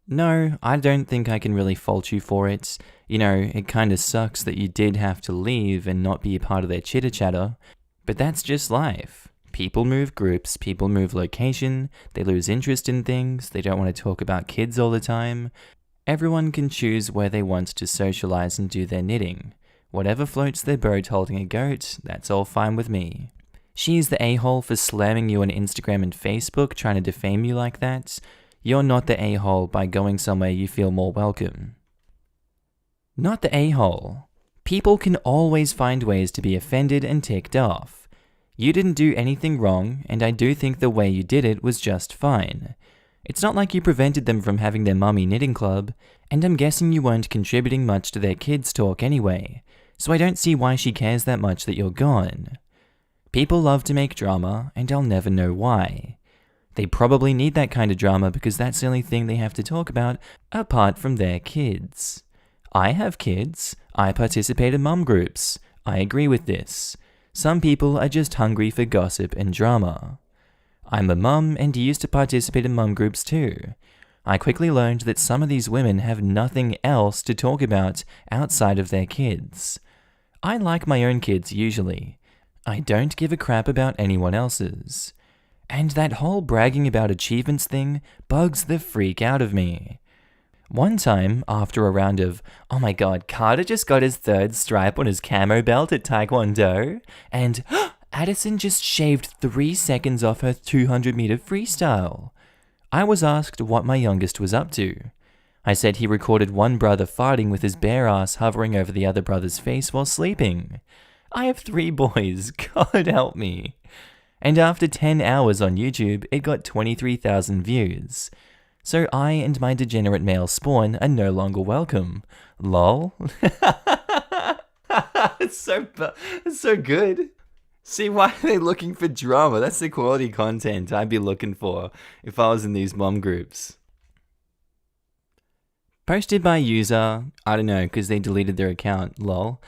No, I don't think I can really fault you for it. You know, it kinda sucks that you did have to leave and not be a part of their chitter-chatter, but that's just life. People move groups, people move location, they lose interest in things, they don't want to talk about kids all the time. Everyone can choose where they want to socialize and do their knitting. Whatever floats their boat holding a goat, that's all fine with me. She's the a-hole for slamming you on Instagram and Facebook, trying to defame you like that. You're not the a-hole by going somewhere you feel more welcome. Not the a-hole. People can always find ways to be offended and ticked off. You didn't do anything wrong, and I do think the way you did it was just fine. It's not like you prevented them from having their mummy knitting club, and I'm guessing you weren't contributing much to their kids' talk anyway, so I don't see why she cares that much that you're gone. People love to make drama, and I'll never know why. They probably need that kind of drama because that's the only thing they have to talk about apart from their kids. I have kids. I participate in mum groups. I agree with this. Some people are just hungry for gossip and drama. I'm a mum and used to participate in mum groups too. I quickly learned that some of these women have nothing else to talk about outside of their kids. I like my own kids usually. I don't give a crap about anyone else's. And that whole bragging about achievements thing bugs the freak out of me. One time, after a round of, oh my god, Carter just got his 3rd stripe on his camo belt at Taekwondo, and Addison just shaved 3 seconds off her 200-meter freestyle. I was asked what my youngest was up to. I said he recorded one brother farting with his bare ass hovering over the other brother's face while sleeping. I have 3 boys, God help me. And after 10 hours on YouTube, it got 23,000 views. So I and my degenerate male spawn are no longer welcome. Lol. It's so good. See, why are they looking for drama? That's the quality content I'd be looking for if I was in these mom groups. Posted by user, I don't know, because they deleted their account, lol.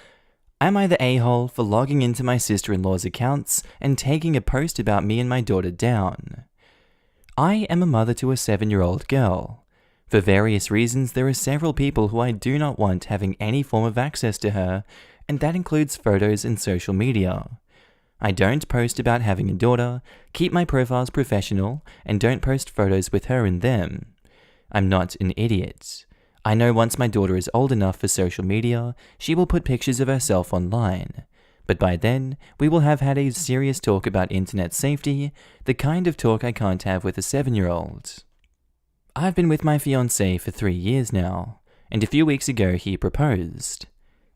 Am I the a-hole for logging into my sister-in-law's accounts and taking a post about me and my daughter down? I am a mother to a 7-year-old girl. For various reasons, there are several people who I do not want having any form of access to her, and that includes photos and social media. I don't post about having a daughter, keep my profiles professional, and don't post photos with her in them. I'm not an idiot. I know once my daughter is old enough for social media, she will put pictures of herself online. But by then, we will have had a serious talk about internet safety, the kind of talk I can't have with a 7-year-old. I've been with my fiancé for 3 years now, and a few weeks ago he proposed.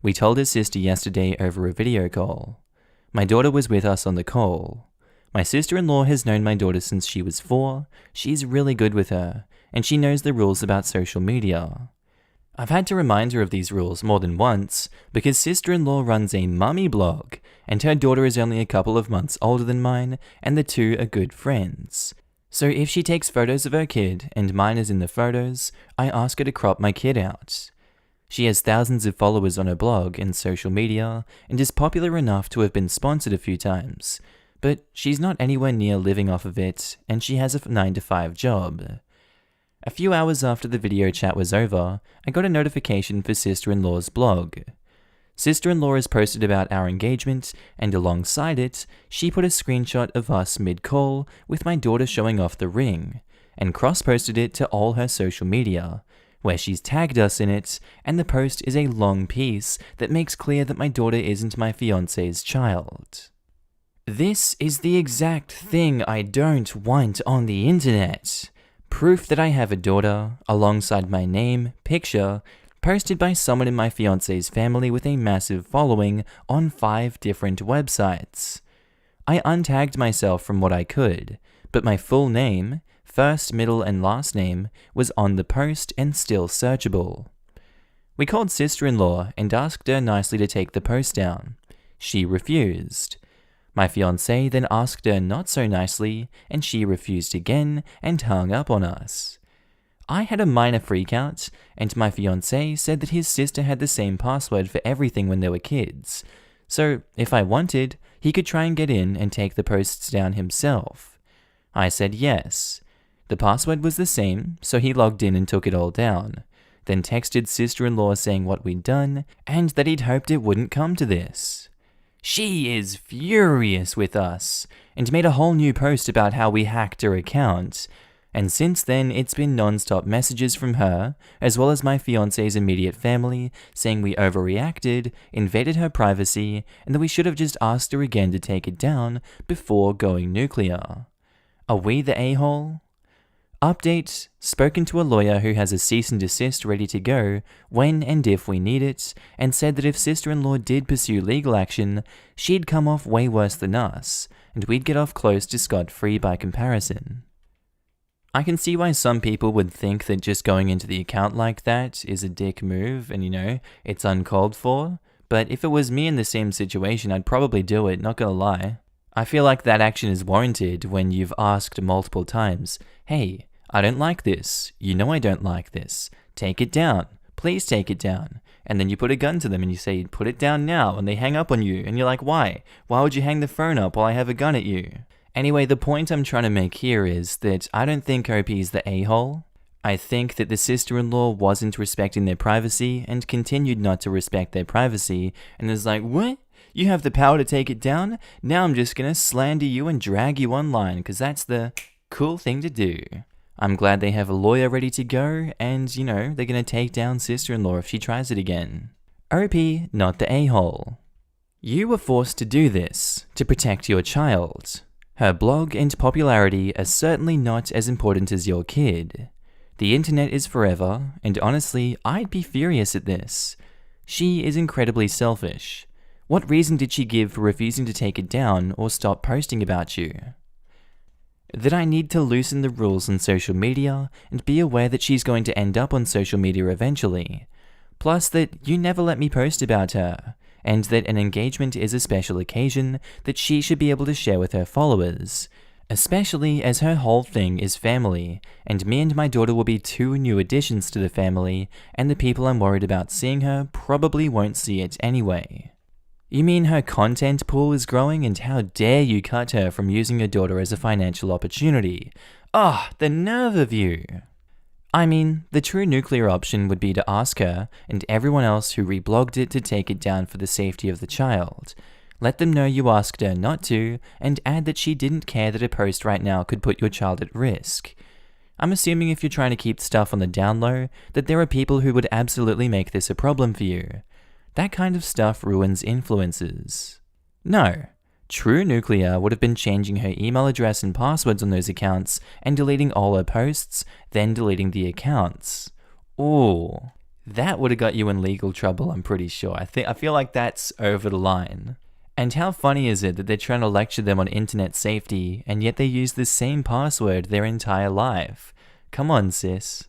We told his sister yesterday over a video call. My daughter was with us on the call. My sister-in-law has known my daughter since she was 4, she's really good with her, and she knows the rules about social media. I've had to remind her of these rules more than once because sister-in-law runs a mummy blog and her daughter is only a couple of months older than mine and the two are good friends. So if she takes photos of her kid and mine is in the photos, I ask her to crop my kid out. She has thousands of followers on her blog and social media and is popular enough to have been sponsored a few times, but she's not anywhere near living off of it and she has a 9-to-5 job. A few hours after the video chat was over, I got a notification for sister-in-law's blog. Sister-in-law has posted about our engagement, and alongside it, she put a screenshot of us mid-call with my daughter showing off the ring, and cross-posted it to all her social media, where she's tagged us in it, and the post is a long piece that makes clear that my daughter isn't my fiancé's child. This is the exact thing I don't want on the internet. Proof that I have a daughter, alongside my name, picture, posted by someone in my fiancé's family with a massive following on 5 different websites. I untagged myself from what I could, but my full name, first, middle, and last name, was on the post and still searchable. We called sister-in-law and asked her nicely to take the post down. She refused. My fiancé then asked her not so nicely, and she refused again and hung up on us. I had a minor freakout, and my fiancé said that his sister had the same password for everything when they were kids, so if I wanted, he could try and get in and take the posts down himself. I said yes. The password was the same, so he logged in and took it all down, then texted sister-in-law saying what we'd done, and that he'd hoped it wouldn't come to this. She is furious with us, and made a whole new post about how we hacked her account, and since then it's been non-stop messages from her, as well as my fiancé's immediate family, saying we overreacted, invaded her privacy, and that we should have just asked her again to take it down before going nuclear. Are we the a-hole? Update, spoken to a lawyer who has a cease and desist ready to go when and if we need it, and said that if sister-in-law did pursue legal action, she'd come off way worse than us, and we'd get off close to scot-free by comparison. I can see why some people would think that just going into the account like that is a dick move and, it's uncalled for, but if it was me in the same situation, I'd probably do it, not gonna lie. I feel like that action is warranted when you've asked multiple times, hey, I don't like this, I don't like this, take it down, please take it down. And then you put a gun to them and you say, put it down now, and they hang up on you, and you're like, why? Why would you hang the phone up while I have a gun at you? Anyway, the point I'm trying to make here is that I don't think OP is the a-hole. I think that the sister-in-law wasn't respecting their privacy and continued not to respect their privacy, and is like, what? You have the power to take it down? Now I'm just gonna slander you and drag you online, because that's the cool thing to do. I'm glad they have a lawyer ready to go, and, they're gonna take down sister-in-law if she tries it again. OP, not the a-hole. You were forced to do this to protect your child. Her blog and popularity are certainly not as important as your kid. The internet is forever, and honestly, I'd be furious at this. She is incredibly selfish. What reason did she give for refusing to take it down or stop posting about you? That I need to loosen the rules on social media and be aware that she's going to end up on social media eventually. Plus that you never let me post about her, and that an engagement is a special occasion that she should be able to share with her followers, especially as her whole thing is family, and me and my daughter will be 2 new additions to the family, and the people I'm worried about seeing her probably won't see it anyway. You mean her content pool is growing, and how dare you cut her from using your daughter as a financial opportunity? Ah, the nerve of you! I mean, the true nuclear option would be to ask her, and everyone else who reblogged it to take it down for the safety of the child. Let them know you asked her not to, and add that she didn't care that a post right now could put your child at risk. I'm assuming if you're trying to keep stuff on the down low, that there are people who would absolutely make this a problem for you. That kind of stuff ruins influencers. No. True nuclear would have been changing her email address and passwords on those accounts and deleting all her posts, then deleting the accounts. Ooh, that would have got you in legal trouble, I'm pretty sure. I feel like that's over the line. And how funny is it that they're trying to lecture them on internet safety, and yet they use the same password their entire life? Come on, sis.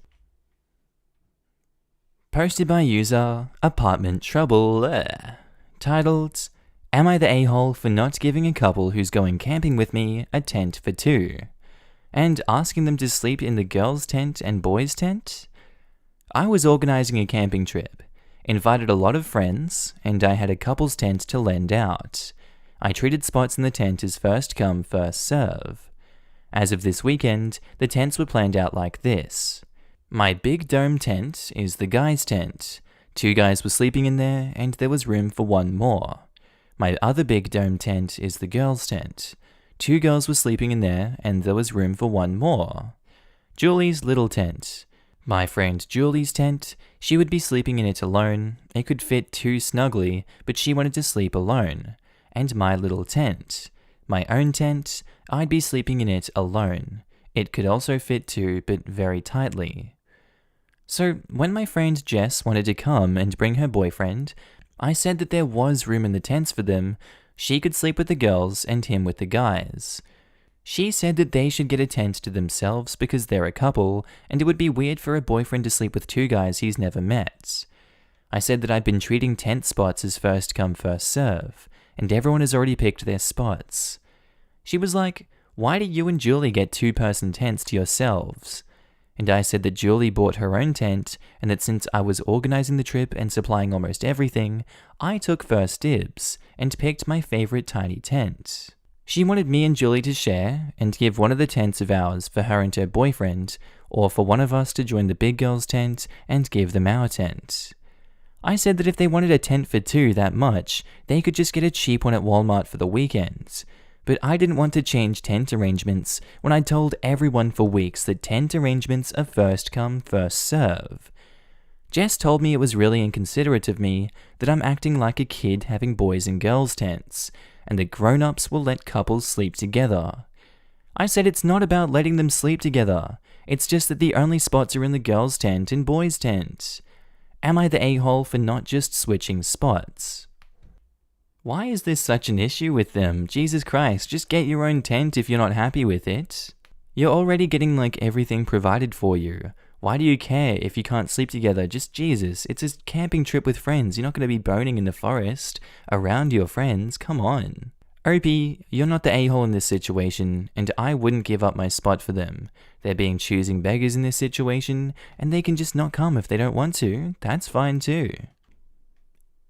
Posted by user Apartment Trouble, titled, Am I the a-hole for not giving a couple who's going camping with me a tent for 2? And asking them to sleep in the girls' tent and boys' tent? I was organizing a camping trip, invited a lot of friends, and I had a couple's tent to lend out. I treated spots in the tent as first come, first serve. As of this weekend, the tents were planned out like this. My big dome tent is the guys' tent. 2 guys were sleeping in there, and there was room for 1 more. My other big dome tent is the girls' tent. 2 girls were sleeping in there, and there was room for 1 more. Julie's little tent. My friend Julie's tent, she would be sleeping in it alone. It could fit 2 snugly, but she wanted to sleep alone. And my little tent. My own tent, I'd be sleeping in it alone. It could also fit 2, but very tightly. So when my friend Jess wanted to come and bring her boyfriend, I said that there was room in the tents for them. She could sleep with the girls and him with the guys. She said that they should get a tent to themselves because they're a couple, and it would be weird for a boyfriend to sleep with 2 guys he's never met. I said that I'd been treating tent spots as first come first serve, and everyone has already picked their spots. She was like, "Why do you and Julie get 2-person tents to yourselves?" And I said that Julie bought her own tent, and that since I was organizing the trip and supplying almost everything, I took first dibs and picked my favorite tiny tent. She wanted me and Julie to share and give one of the tents of ours for her and her boyfriend, or for one of us to join the big girls' tent and give them our tent. I said that if they wanted a tent for 2 that much, they could just get a cheap one at Walmart for the weekend. But I didn't want to change tent arrangements when I'd told everyone for weeks that tent arrangements are first come, first serve. Jess told me it was really inconsiderate of me that I'm acting like a kid having boys and girls tents, and that grown-ups will let couples sleep together. I said it's not about letting them sleep together, it's just that the only spots are in the girls' tent and boys' tent. Am I the a-hole for not just switching spots? Why is this such an issue with them? Jesus Christ, just get your own tent if you're not happy with it. You're already getting like everything provided for you. Why do you care if you can't sleep together? Just Jesus, it's a camping trip with friends. You're not going to be boning in the forest around your friends. Come on. Opie, you're not the a-hole in this situation, and I wouldn't give up my spot for them. They're being choosing beggars in this situation, and they can just not come if they don't want to. That's fine too.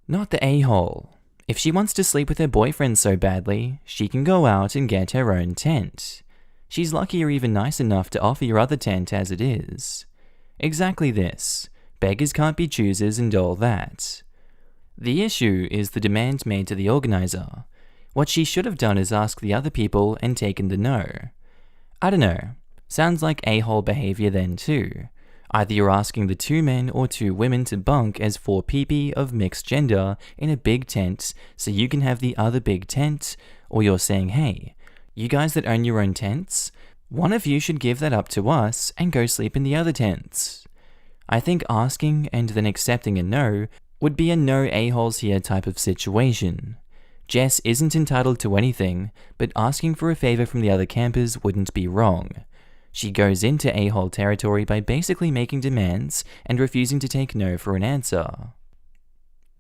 Not the a-hole. If she wants to sleep with her boyfriend so badly, she can go out and get her own tent. She's lucky you're even nice enough to offer your other tent as it is. Exactly this. Beggars can't be choosers and all that. The issue is the demand made to the organizer. What she should have done is ask the other people and taken the no. I don't know. Sounds like a-hole behavior then too. Either you're asking the 2 men or 2 women to bunk as 4 peepee of mixed gender in a big tent so you can have the other big tent, or you're saying, hey, you guys that own your own tents, one of you should give that up to us and go sleep in the other tents. I think asking and then accepting a no would be a no a-holes here type of situation. Jess isn't entitled to anything, but asking for a favor from the other campers wouldn't be wrong. She goes into a-hole territory by basically making demands and refusing to take no for an answer.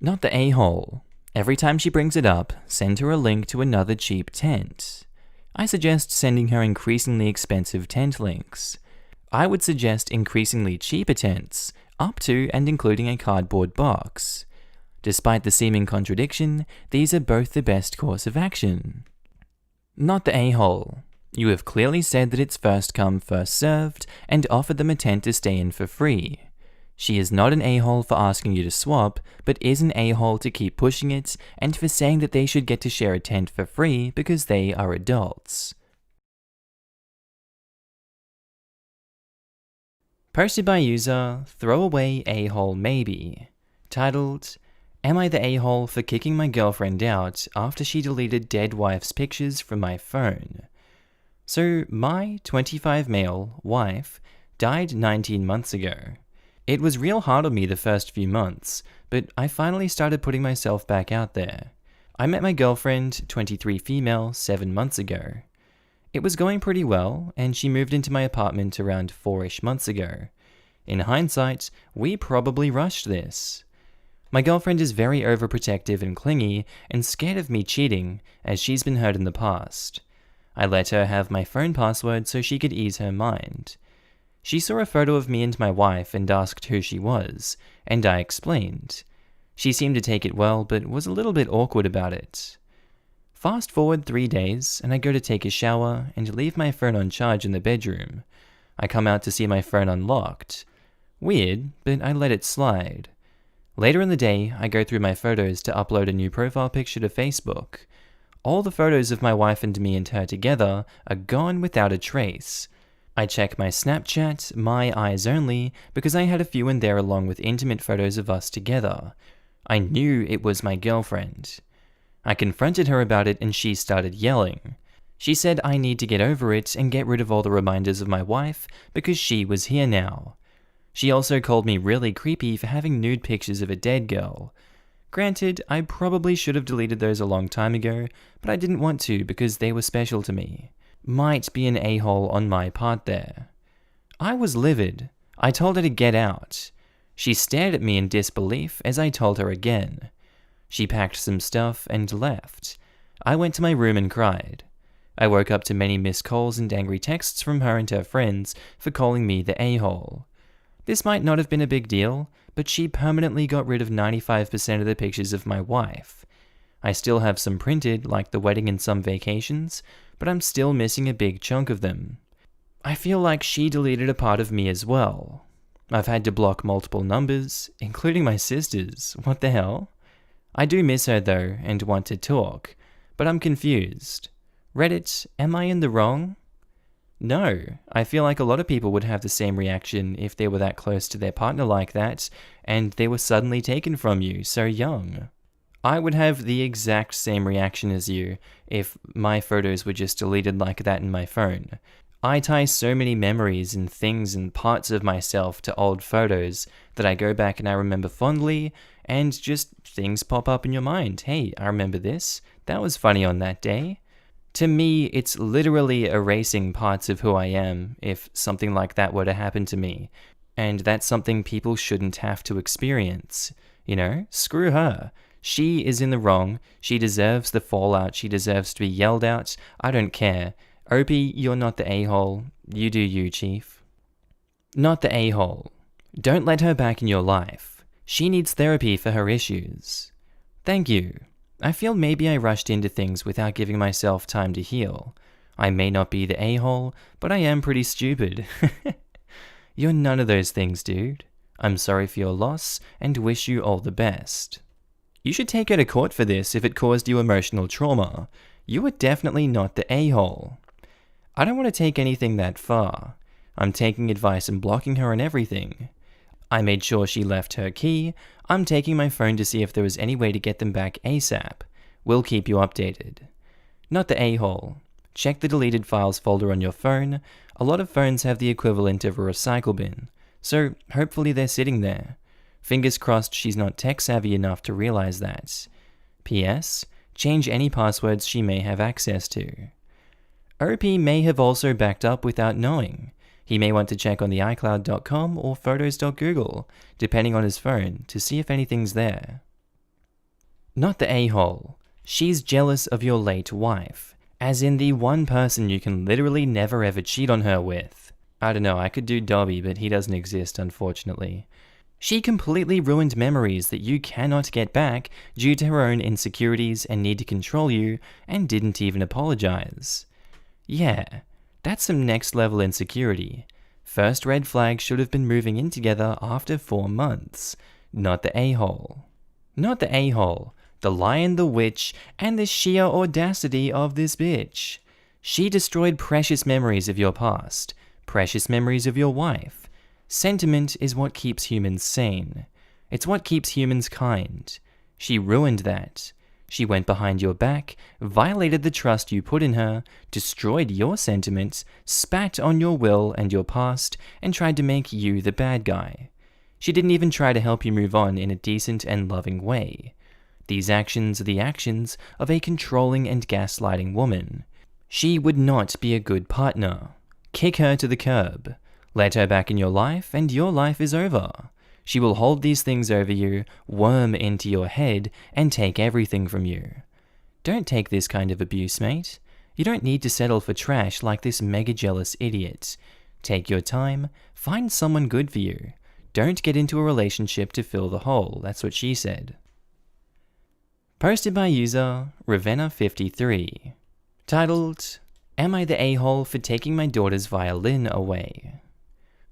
Not the a-hole. Every time she brings it up, send her a link to another cheap tent. I suggest sending her increasingly expensive tent links. I would suggest increasingly cheaper tents, up to and including a cardboard box. Despite the seeming contradiction, these are both the best course of action. Not the a-hole. You have clearly said that it's first come, first served, and offered them a tent to stay in for free. She is not an a-hole for asking you to swap, but is an a-hole to keep pushing it, and for saying that they should get to share a tent for free because they are adults. Posted by user Throwaway A-hole Maybe, titled, Am I the a-hole for kicking my girlfriend out after she deleted dead wife's pictures from my phone? So, my 25 male wife died 19 months ago. It was real hard on me the first few months, but I finally started putting myself back out there. I met my girlfriend, 23 female, 7 months ago. It was going pretty well, and she moved into my apartment around 4-ish months ago. In hindsight, we probably rushed this. My girlfriend is very overprotective and clingy, and scared of me cheating, as she's been hurt in the past. I let her have my phone password so she could ease her mind. She saw a photo of me and my wife and asked who she was, and I explained. She seemed to take it well, but was a little bit awkward about it. Fast forward 3 days, and I go to take a shower and leave my phone on charge in the bedroom. I come out to see my phone unlocked. Weird, but I let it slide. Later in the day, I go through my photos to upload a new profile picture to Facebook. All the photos of my wife and me and her together are gone without a trace. I check my Snapchat, my eyes only, because I had a few in there along with intimate photos of us together. I knew it was my girlfriend. I confronted her about it and she started yelling. She said I need to get over it and get rid of all the reminders of my wife because she was here now. She also called me really creepy for having nude pictures of a dead girl. Granted, I probably should have deleted those a long time ago, but I didn't want to because they were special to me. Might be an a-hole on my part there. I was livid. I told her to get out. She stared at me in disbelief as I told her again. She packed some stuff and left. I went to my room and cried. I woke up to many missed calls and angry texts from her and her friends for calling me the a-hole. This might not have been a big deal, but she permanently got rid of 95% of the pictures of my wife. I still have some printed, like the wedding and some vacations, but I'm still missing a big chunk of them. I feel like she deleted a part of me as well. I've had to block multiple numbers, including my sister's. What the hell? I do miss her though, and want to talk, but I'm confused. Reddit, am I in the wrong? No, I feel like a lot of people would have the same reaction if they were that close to their partner like that, and they were suddenly taken from you so young. I would have the exact same reaction as you if my photos were just deleted like that in my phone. I tie so many memories and things and parts of myself to old photos that I go back and I remember fondly, and just things pop up in your mind. Hey, I remember this. That was funny on that day. To me, it's literally erasing parts of who I am if something like that were to happen to me. And that's something people shouldn't have to experience. You know, screw her. She is in the wrong. She deserves the fallout. She deserves to be yelled at. I don't care. Opie, you're not the a-hole. You do you, Chief. Not the a-hole. Don't let her back in your life. She needs therapy for her issues. Thank you. I feel maybe I rushed into things without giving myself time to heal. I may not be the a-hole, but I am pretty stupid. You're none of those things, dude. I'm sorry for your loss and wish you all the best. You should take her to court for this if it caused you emotional trauma. You are definitely not the a-hole. I don't want to take anything that far. I'm taking advice and blocking her on everything. I made sure she left her key. I'm taking my phone to see if there was any way to get them back ASAP. We'll keep you updated. Not the a-hole. Check the deleted files folder on your phone. A lot of phones have the equivalent of a recycle bin, so hopefully they're sitting there. Fingers crossed she's not tech savvy enough to realize that. P.S. Change any passwords she may have access to. OP may have also backed up without knowing. He may want to check on the iCloud.com or photos.google, depending on his phone, to see if anything's there. Not the a-hole. She's jealous of your late wife, as in the one person you can literally never ever cheat on her with. I don't know, I could do Dobby, but he doesn't exist, unfortunately. She completely ruined memories that you cannot get back due to her own insecurities and need to control you, and didn't even apologize. Yeah. That's some next level insecurity. First red flag should have been moving in together after 4 months. Not the a-hole. Not the a-hole. The lion, the witch, and the sheer audacity of this bitch. She destroyed precious memories of your past. Precious memories of your wife. Sentiment is what keeps humans sane. It's what keeps humans kind. She ruined that. She went behind your back, violated the trust you put in her, destroyed your sentiments, spat on your will and your past, and tried to make you the bad guy. She didn't even try to help you move on in a decent and loving way. These actions are the actions of a controlling and gaslighting woman. She would not be a good partner. Kick her to the curb. Let her back in your life, and your life is over. She will hold these things over you, worm into your head, and take everything from you. Don't take this kind of abuse, mate. You don't need to settle for trash like this mega jealous idiot. Take your time, find someone good for you. Don't get into a relationship to fill the hole, that's what she said. Posted by user Ravenna53. Titled, Am I the a-hole for taking my daughter's violin away?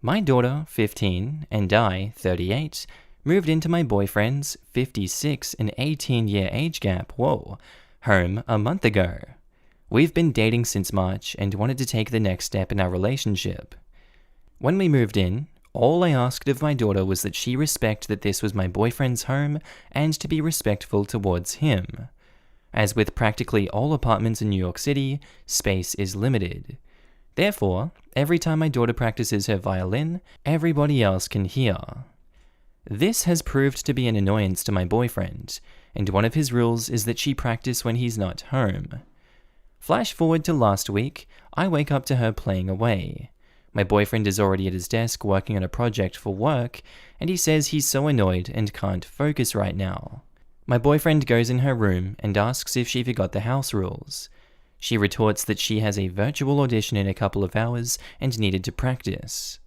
My daughter, 15, and I, 38, moved into my boyfriend's 56 and 18-year age gap, home a month ago. We've been dating since March and wanted to take the next step in our relationship. When we moved in, all I asked of my daughter was that she respect that this was my boyfriend's home and to be respectful towards him. As with practically all apartments in New York City, space is limited. Therefore, every time my daughter practices her violin, everybody else can hear. This has proved to be an annoyance to my boyfriend, and one of his rules is that she practice when he's not home. Flash forward to last week, I wake up to her playing away. My boyfriend is already at his desk working on a project for work, and he says he's so annoyed and can't focus right now. My boyfriend goes in her room and asks if she forgot the house rules. She retorts that she has a virtual audition in a couple of hours and needed to practice.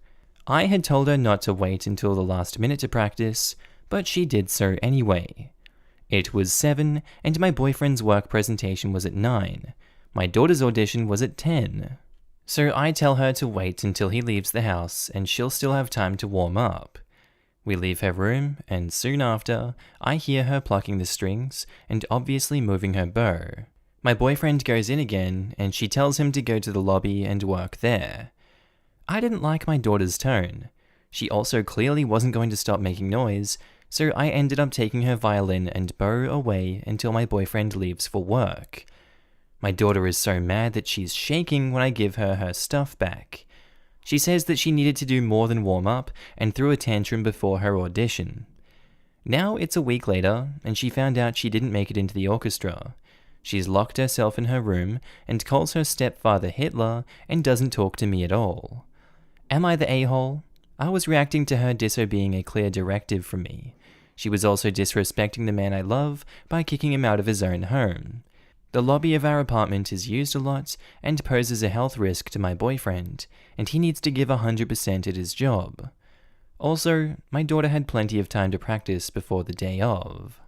I had told her not to wait until the last minute to practice, but she did so anyway. It was 7, and my boyfriend's work presentation was at 9. My daughter's audition was at 10. So I tell her to wait until he leaves the house and she'll still have time to warm up. We leave her room, and soon after, I hear her plucking the strings and obviously moving her bow. My boyfriend goes in again, and she tells him to go to the lobby and work there. I didn't like my daughter's tone. She also clearly wasn't going to stop making noise, so I ended up taking her violin and bow away until my boyfriend leaves for work. My daughter is so mad that she's shaking when I give her her stuff back. She says that she needed to do more than warm up and threw a tantrum before her audition. Now it's a week later, and she found out she didn't make it into the orchestra. She's locked herself in her room and calls her stepfather Hitler and doesn't talk to me at all. Am I the a-hole? I was reacting to her disobeying a clear directive from me. She was also disrespecting the man I love by kicking him out of his own home. The lobby of our apartment is used a lot and poses a health risk to my boyfriend, and he needs to give 100% at his job. Also, my daughter had plenty of time to practice before the day of.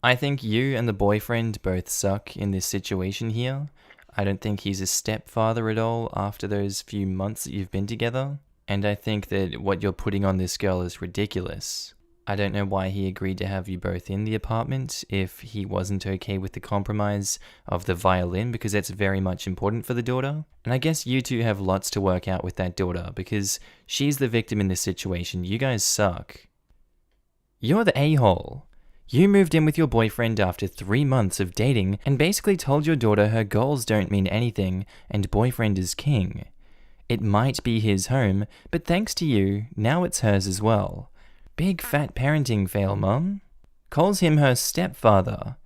I think you and the boyfriend both suck in this situation here. I don't think he's a stepfather at all after those few months that you've been together, and I think that what you're putting on this girl is ridiculous. I don't know why he agreed to have you both in the apartment if he wasn't okay with the compromise of the violin, because that's very much important for the daughter. And I guess you two have lots to work out with that daughter because she's the victim in this situation. You guys suck. You're the a-hole. You moved in with your boyfriend after 3 months of dating and basically told your daughter her goals don't mean anything and boyfriend is king. It might be his home, but thanks to you, now it's hers as well. Big fat parenting fail, Mum. Calls him her stepfather.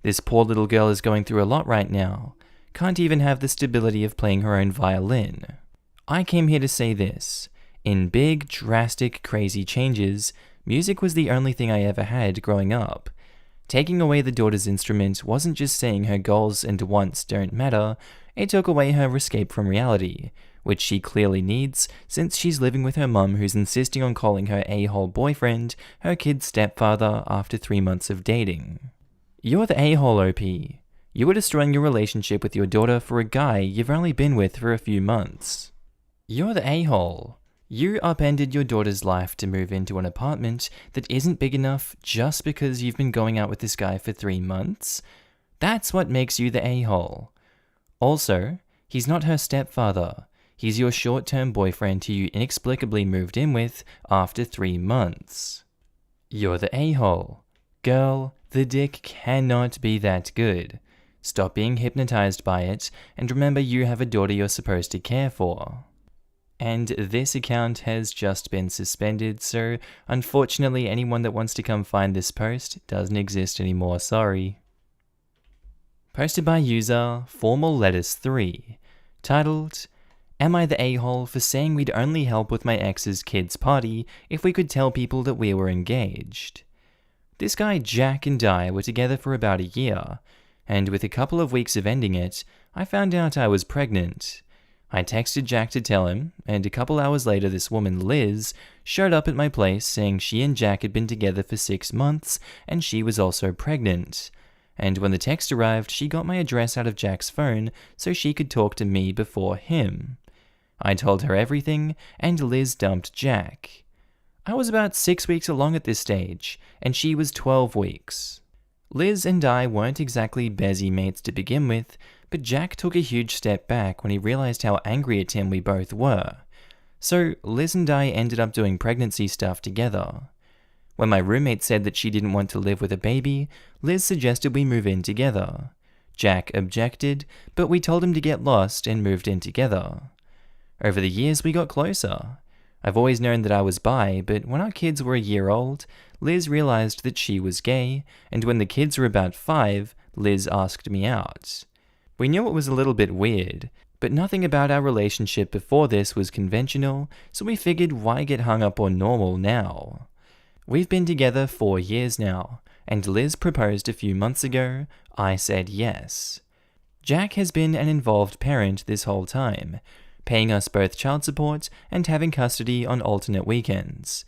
This poor little girl is going through a lot right now. Can't even have the stability of playing her own violin. I came here to say this. In big, drastic, crazy changes, music was the only thing I ever had growing up. Taking away the daughter's instrument wasn't just saying her goals and wants don't matter, it took away her escape from reality, which she clearly needs since she's living with her mum who's insisting on calling her a-hole boyfriend her kid's stepfather after 3 months of dating. You're the a-hole, OP. You were destroying your relationship with your daughter for a guy you've only been with for a few months. You're the a-hole. You upended your daughter's life to move into an apartment that isn't big enough just because you've been going out with this guy for 3 months. That's what makes you the a-hole. Also, he's not her stepfather. He's your short-term boyfriend who you inexplicably moved in with after 3 months. You're the a-hole. Girl, the dick cannot be that good. Stop being hypnotized by it, and remember you have a daughter you're supposed to care for. And this account has just been suspended, so unfortunately anyone that wants to come find this post doesn't exist anymore, sorry. Posted by user FormalLettuce3, titled, Am I the a-hole for saying we'd only help with my ex's kid's party if we could tell people that we were engaged? This guy Jack and I were together for about a year, and with a couple of weeks of ending it, I found out I was pregnant. I texted Jack to tell him, and a couple hours later this woman Liz showed up at my place saying she and Jack had been together for 6 months and she was also pregnant. And when the text arrived, she got my address out of Jack's phone so she could talk to me before him. I told her everything, and Liz dumped Jack. I was about 6 weeks along at this stage, and she was 12 weeks. Liz and I weren't exactly busy mates to begin with, but Jack took a huge step back when he realized how angry at him we both were. So Liz and I ended up doing pregnancy stuff together. When my roommate said that she didn't want to live with a baby, Liz suggested we move in together. Jack objected, but we told him to get lost and moved in together. Over the years we got closer. I've always known that I was bi, but when our kids were a year old, Liz realized that she was gay, and when the kids were about 5, Liz asked me out. We knew it was a little bit weird, but nothing about our relationship before this was conventional, so we figured why get hung up on normal now. We've been together 4 years now, and Liz proposed a few months ago. I said yes. Jack has been an involved parent this whole time, paying us both child support and having custody on alternate weekends.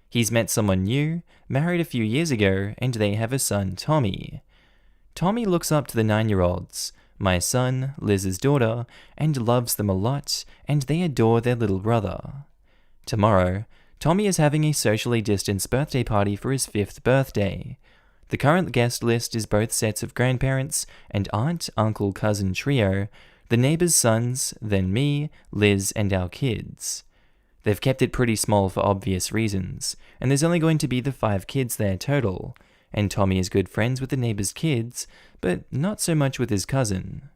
He's met someone new, married a few years ago, and they have a son, Tommy. Tommy looks up to the 9-year-olds, my son, Liz's daughter, and loves them a lot, and they adore their little brother. Tomorrow, Tommy is having a socially distanced birthday party for his 5th birthday. The current guest list is both sets of grandparents and aunt, uncle, cousin trio, the neighbors' sons, then me, Liz, and our kids. They've kept it pretty small for obvious reasons, and there's only going to be the 5 kids there total, and Tommy is good friends with the neighbors' kids, but not so much with his cousin.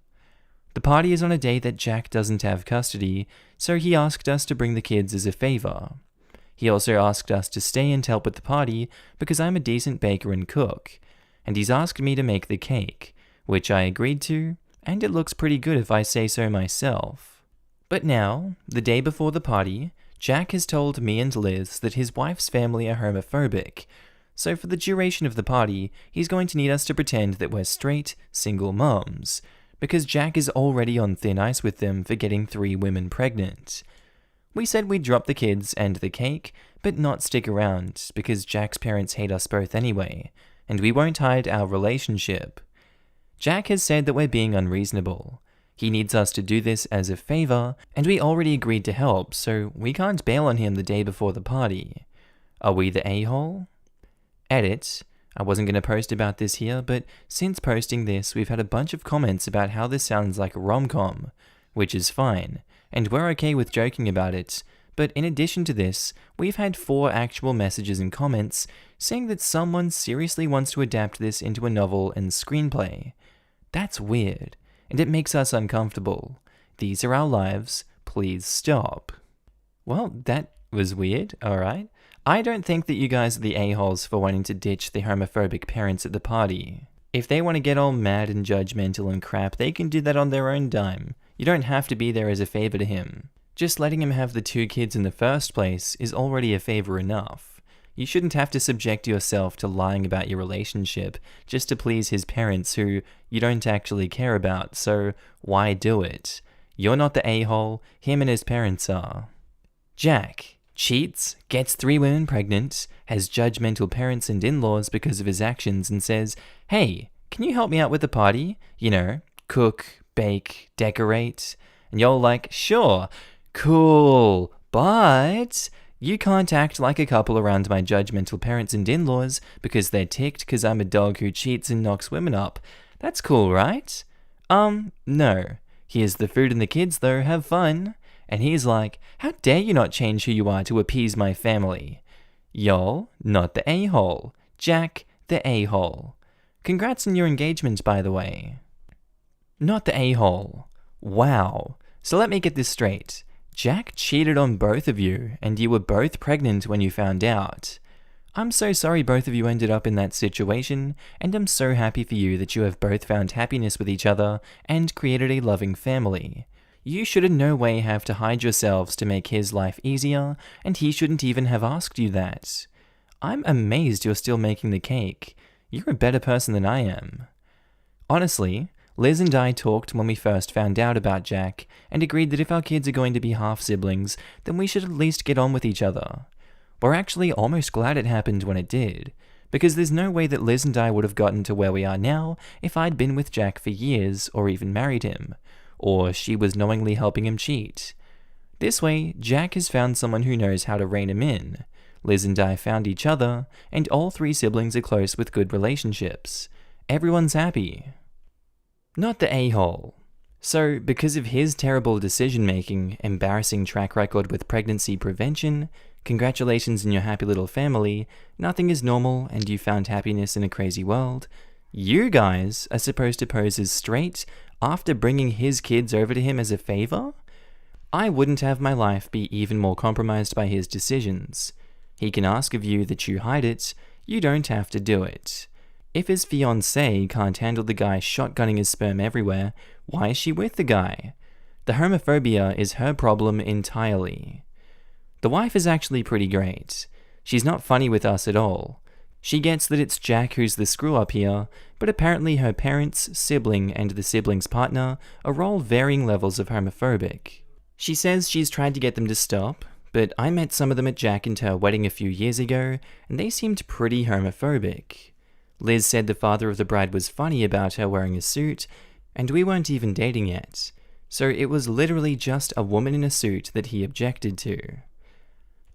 The party is on a day that Jack doesn't have custody, so he asked us to bring the kids as a favor. He also asked us to stay and help with the party because I'm a decent baker and cook, and he's asked me to make the cake, which I agreed to, and it looks pretty good if I say so myself. But now, the day before the party, Jack has told me and Liz that his wife's family are homophobic, so for the duration of the party, he's going to need us to pretend that we're straight, single moms, because Jack is already on thin ice with them for getting 3 women pregnant. We said we'd drop the kids and the cake, but not stick around, because Jack's parents hate us both anyway, and we won't hide our relationship. Jack has said that we're being unreasonable. He needs us to do this as a favor, and we already agreed to help, so we can't bail on him the day before the party. Are we the a-hole? Edit. I wasn't going to post about this here, but since posting this, we've had a bunch of comments about how this sounds like a rom-com, which is fine, and we're okay with joking about it, but in addition to this, we've had 4 actual messages and comments saying that someone seriously wants to adapt this into a novel and screenplay. That's weird, and it makes us uncomfortable. These are our lives, please stop. Well, that was weird, alright. I don't think that you guys are the a-holes for wanting to ditch the homophobic parents at the party. If they want to get all mad and judgmental and crap, they can do that on their own dime. You don't have to be there as a favor to him. Just letting him have the 2 kids in the first place is already a favor enough. You shouldn't have to subject yourself to lying about your relationship just to please his parents who you don't actually care about, so why do it? You're not the a-hole, him and his parents are. Jack cheats, gets 3 women pregnant, has judgmental parents and in-laws because of his actions, and says, "Hey, can you help me out with the party? You know, cook, bake, decorate." And you're like, "Sure, cool, but you can't act like a couple around my judgmental parents and in-laws because they're ticked because I'm a dog who cheats and knocks women up. That's cool, right? No. Here's the food and the kids though, have fun." And he's like, "How dare you not change who you are to appease my family?" Y'all, not the a-hole. Jack, the a-hole. Congrats on your engagement, by the way. Not the a-hole. Wow. So let me get this straight. Jack cheated on both of you, and you were both pregnant when you found out. I'm so sorry both of you ended up in that situation, and I'm so happy for you that you have both found happiness with each other and created a loving family. You should in no way have to hide yourselves to make his life easier, and he shouldn't even have asked you that. I'm amazed you're still making the cake. You're a better person than I am. Honestly, Liz and I talked when we first found out about Jack, and agreed that if our kids are going to be half-siblings, then we should at least get on with each other. We're actually almost glad it happened when it did, because there's no way that Liz and I would have gotten to where we are now if I'd been with Jack for years or even married him, or she was knowingly helping him cheat. This way, Jack has found someone who knows how to rein him in. Liz and I found each other, and all 3 siblings are close with good relationships. Everyone's happy. Not the a-hole. So, because of his terrible decision-making, embarrassing track record with pregnancy prevention, congratulations on your happy little family, nothing is normal and you found happiness in a crazy world, you guys are supposed to pose as straight after bringing his kids over to him as a favor? I wouldn't have my life be even more compromised by his decisions. He can ask of you that you hide it, you don't have to do it. If his fiancée can't handle the guy shotgunning his sperm everywhere, why is she with the guy? The homophobia is her problem entirely. The wife is actually pretty great. She's not funny with us at all. She gets that it's Jack who's the screw-up here, but apparently her parents, sibling, and the sibling's partner are all varying levels of homophobic. She says she's tried to get them to stop, but I met some of them at Jack and her wedding a few years ago, and they seemed pretty homophobic. Liz said the father of the bride was funny about her wearing a suit, and we weren't even dating yet, so it was literally just a woman in a suit that he objected to.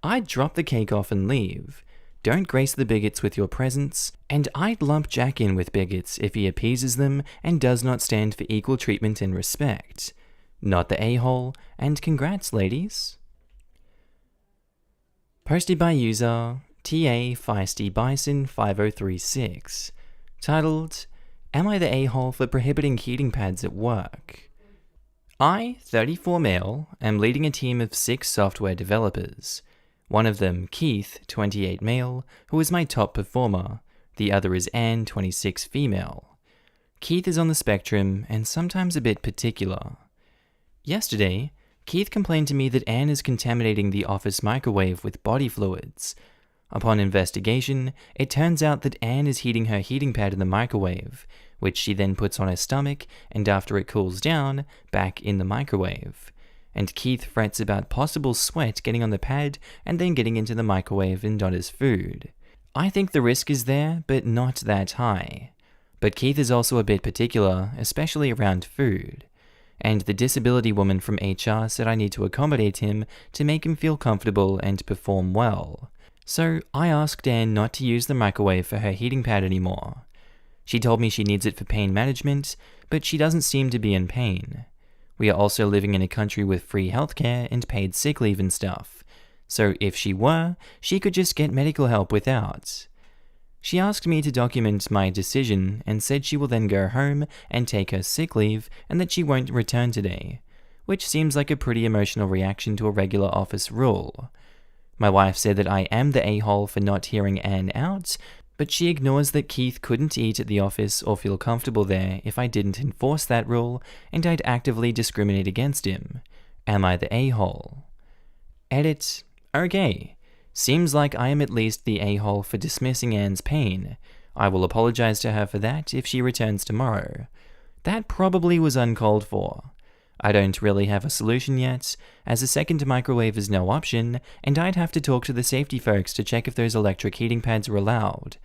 I'd drop the cake off and leave. Don't grace the bigots with your presence, and I'd lump Jack in with bigots if he appeases them and does not stand for equal treatment and respect. Not the a-hole, and congrats, ladies. Posted by user TA Feisty Bison 5036, titled, Am I the a-hole for prohibiting heating pads at work? I, 34 male, am leading a team of 6 software developers. One of them, Keith, 28 male, who is my top performer. The other is Anne, 26 female. Keith is on the spectrum and sometimes a bit particular. Yesterday, Keith complained to me that Anne is contaminating the office microwave with body fluids. Upon investigation, it turns out that Anne is heating her heating pad in the microwave, which she then puts on her stomach, and after it cools down, back in the microwave. And Keith frets about possible sweat getting on the pad and then getting into the microwave and not his food. I think the risk is there, but not that high. But Keith is also a bit particular, especially around food. And the disability woman from HR said I need to accommodate him to make him feel comfortable and perform well. So I asked Anne not to use the microwave for her heating pad anymore. She told me she needs it for pain management, but she doesn't seem to be in pain. We are also living in a country with free healthcare and paid sick leave and stuff, so if she were, she could just get medical help without. She asked me to document my decision and said she will then go home and take her sick leave and that she won't return today, which seems like a pretty emotional reaction to a regular office rule. My wife said that I am the a-hole for not hearing Anne out, but she ignores that Keith couldn't eat at the office or feel comfortable there if I didn't enforce that rule, and I'd actively discriminate against him. Am I the a-hole? Edit. Okay. Seems like I am at least the a-hole for dismissing Anne's pain. I will apologize to her for that if she returns tomorrow. That probably was uncalled for. I don't really have a solution yet, as a second microwave is no option, and I'd have to talk to the safety folks to check if those electric heating pads are allowed.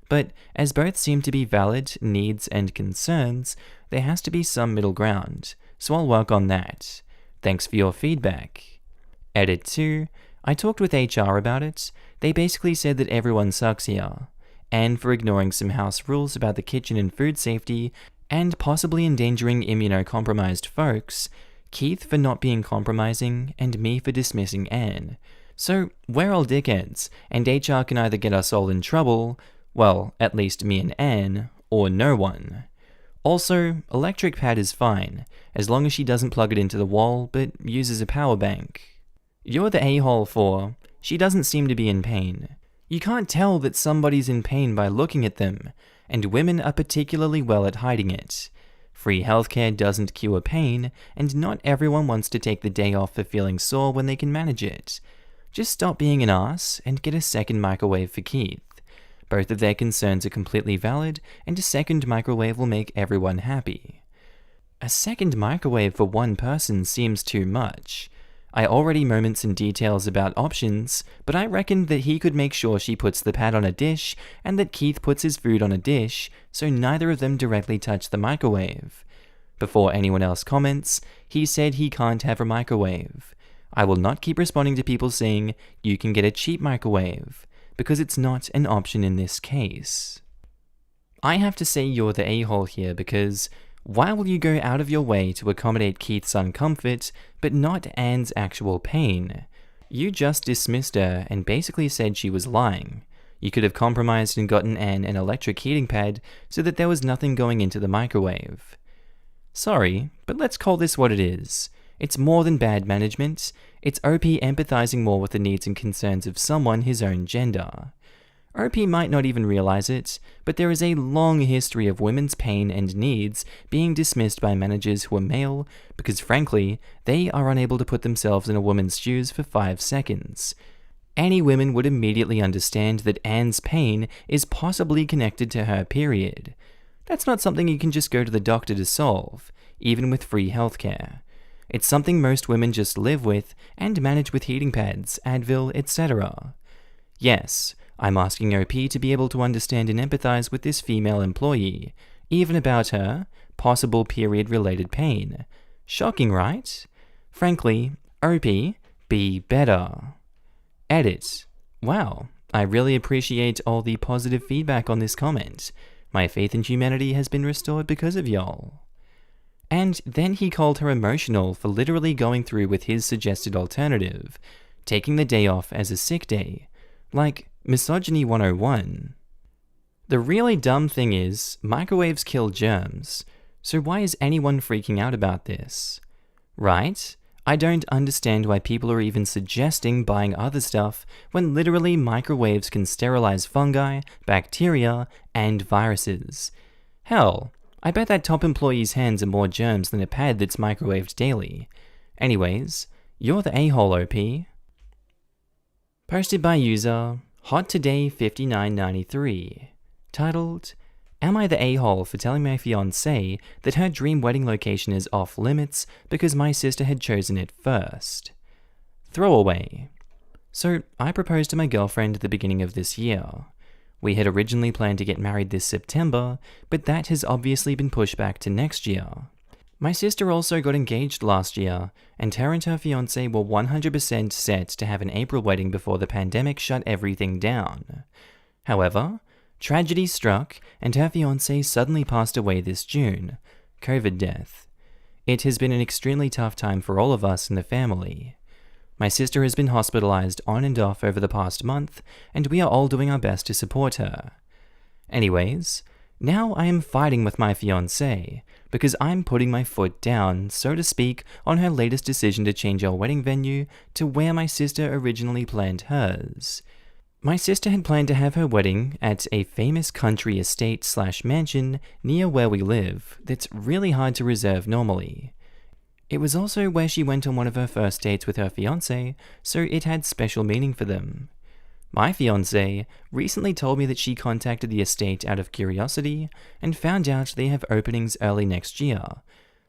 But as both seem to be valid needs and concerns, there has to be some middle ground, so I'll work on that. Thanks for your feedback. Edit 2. I talked with HR about it. They basically said that everyone sucks here, and for ignoring some house rules about the kitchen and food safety, and possibly endangering immunocompromised folks, Keith for not being compromising, and me for dismissing Anne. So we're all dickheads, and HR can either get us all in trouble, well, at least me and Anne, or no one. Also, electric pad is fine, as long as she doesn't plug it into the wall, but uses a power bank. You're the a-hole for, she doesn't seem to be in pain. You can't tell that somebody's in pain by looking at them, and women are particularly well at hiding it. Free healthcare doesn't cure pain, and not everyone wants to take the day off for feeling sore when they can manage it. Just stop being an ass and get a second microwave for Keith. Both of their concerns are completely valid, and a second microwave will make everyone happy. A second microwave for one person seems too much. I already moments and details about options, but I reckon that he could make sure she puts the pad on a dish and that Keith puts his food on a dish, so neither of them directly touch the microwave. Before anyone else comments, he said he can't have a microwave. I will not keep responding to people saying you can get a cheap microwave, because it's not an option in this case. I have to say you're the a-hole here because why will you go out of your way to accommodate Keith's uncomfort, but not Anne's actual pain? You just dismissed her and basically said she was lying. You could have compromised and gotten Anne an electric heating pad so that there was nothing going into the microwave. Sorry, but let's call this what it is. It's more than bad management. It's OP empathizing more with the needs and concerns of someone his own gender. OP might not even realize it, but there is a long history of women's pain and needs being dismissed by managers who are male because, frankly, they are unable to put themselves in a woman's shoes for 5 seconds. Any women would immediately understand that Anne's pain is possibly connected to her period. That's not something you can just go to the doctor to solve, even with free healthcare. It's something most women just live with and manage with heating pads, Advil, etc. Yes, I'm asking OP to be able to understand and empathize with this female employee, even about her possible period-related pain. Shocking, right? Frankly, OP, be better. Edit. Wow, I really appreciate all the positive feedback on this comment. My faith in humanity has been restored because of y'all. And then he called her emotional for literally going through with his suggested alternative, taking the day off as a sick day. Like, Misogyny 101. The really dumb thing is, microwaves kill germs, so why is anyone freaking out about this? Right? I don't understand why people are even suggesting buying other stuff when literally microwaves can sterilize fungi, bacteria, and viruses. Hell, I bet that top employee's hands are more germs than a pad that's microwaved daily. Anyways, you're the a-hole, OP. Posted by user Hot Today 5993, titled, Am I the a-hole for telling my fiancée that her dream wedding location is off limits because my sister had chosen it first? Throwaway. So, I proposed to my girlfriend at the beginning of this year. We had originally planned to get married this September, but that has obviously been pushed back to next year. My sister also got engaged last year, and her fiancé were 100% set to have an April wedding before the pandemic shut everything down. However, tragedy struck, and her fiancé suddenly passed away this June, COVID death. It has been an extremely tough time for all of us in the family. My sister has been hospitalized on and off over the past month, and we are all doing our best to support her. Anyways, now I am fighting with my fiancé, because I'm putting my foot down, so to speak, on her latest decision to change our wedding venue to where my sister originally planned hers. My sister had planned to have her wedding at a famous country estate/mansion near where we live that's really hard to reserve normally. It was also where she went on one of her first dates with her fiancé, so it had special meaning for them. My fiancé recently told me that she contacted the estate out of curiosity and found out they have openings early next year,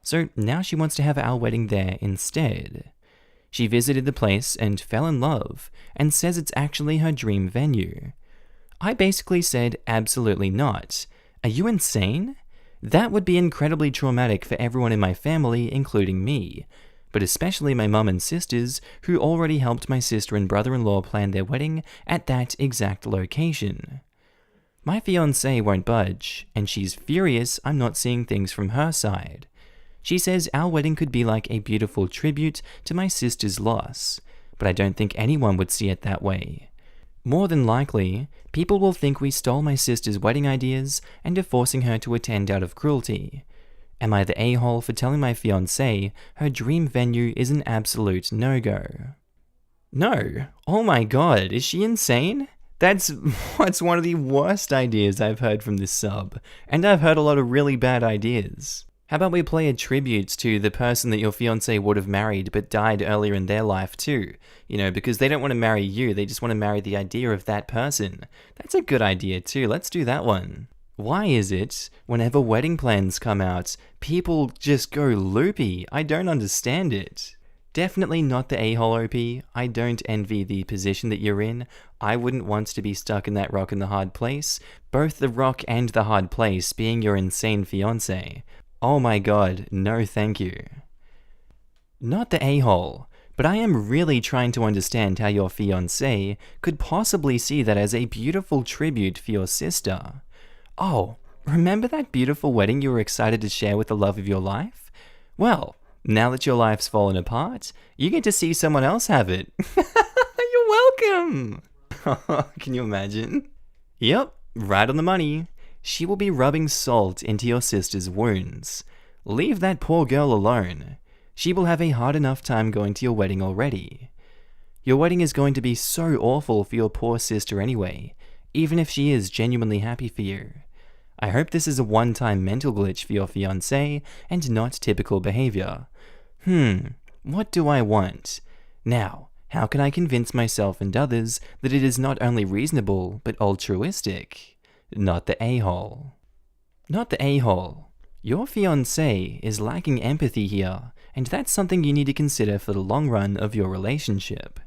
so now she wants to have our wedding there instead. She visited the place and fell in love and says it's actually her dream venue. I basically said absolutely not. Are you insane? That would be incredibly traumatic for everyone in my family, including me, but especially my mum and sisters, who already helped my sister and brother-in-law plan their wedding at that exact location. My fiancée won't budge, and she's furious I'm not seeing things from her side. She says our wedding could be like a beautiful tribute to my sister's loss, but I don't think anyone would see it that way. More than likely, people will think we stole my sister's wedding ideas and are forcing her to attend out of cruelty. Am I the a-hole for telling my fiancée her dream venue is an absolute no-go? No. Oh my god, is she insane? That's one of the worst ideas I've heard from this sub, and I've heard a lot of really bad ideas. How about we play a tribute to the person that your fiancé would have married but died earlier in their life too? Because they don't want to marry you, they just want to marry the idea of that person. That's a good idea too, let's do that one. Why is it, whenever wedding plans come out, people just go loopy? I don't understand it. Definitely not the a-hole, OP. I don't envy the position that you're in. I wouldn't want to be stuck in that rock and the hard place. Both the rock and the hard place being your insane fiancé. Oh my god, no thank you. Not the a-hole, but I am really trying to understand how your fiancé could possibly see that as a beautiful tribute for your sister. Oh, remember that beautiful wedding you were excited to share with the love of your life? Well, now that your life's fallen apart, you get to see someone else have it. You're welcome! Can you imagine? Yep, right on the money. She will be rubbing salt into your sister's wounds. Leave that poor girl alone. She will have a hard enough time going to your wedding already. Your wedding is going to be so awful for your poor sister anyway, even if she is genuinely happy for you. I hope this is a one-time mental glitch for your fiancé and not typical behavior. What do I want? Now, how can I convince myself and others that it is not only reasonable, but altruistic? Not the a-hole. Not the a-hole. Your fiancé is lacking empathy here, and that's something you need to consider for the long run of your relationship.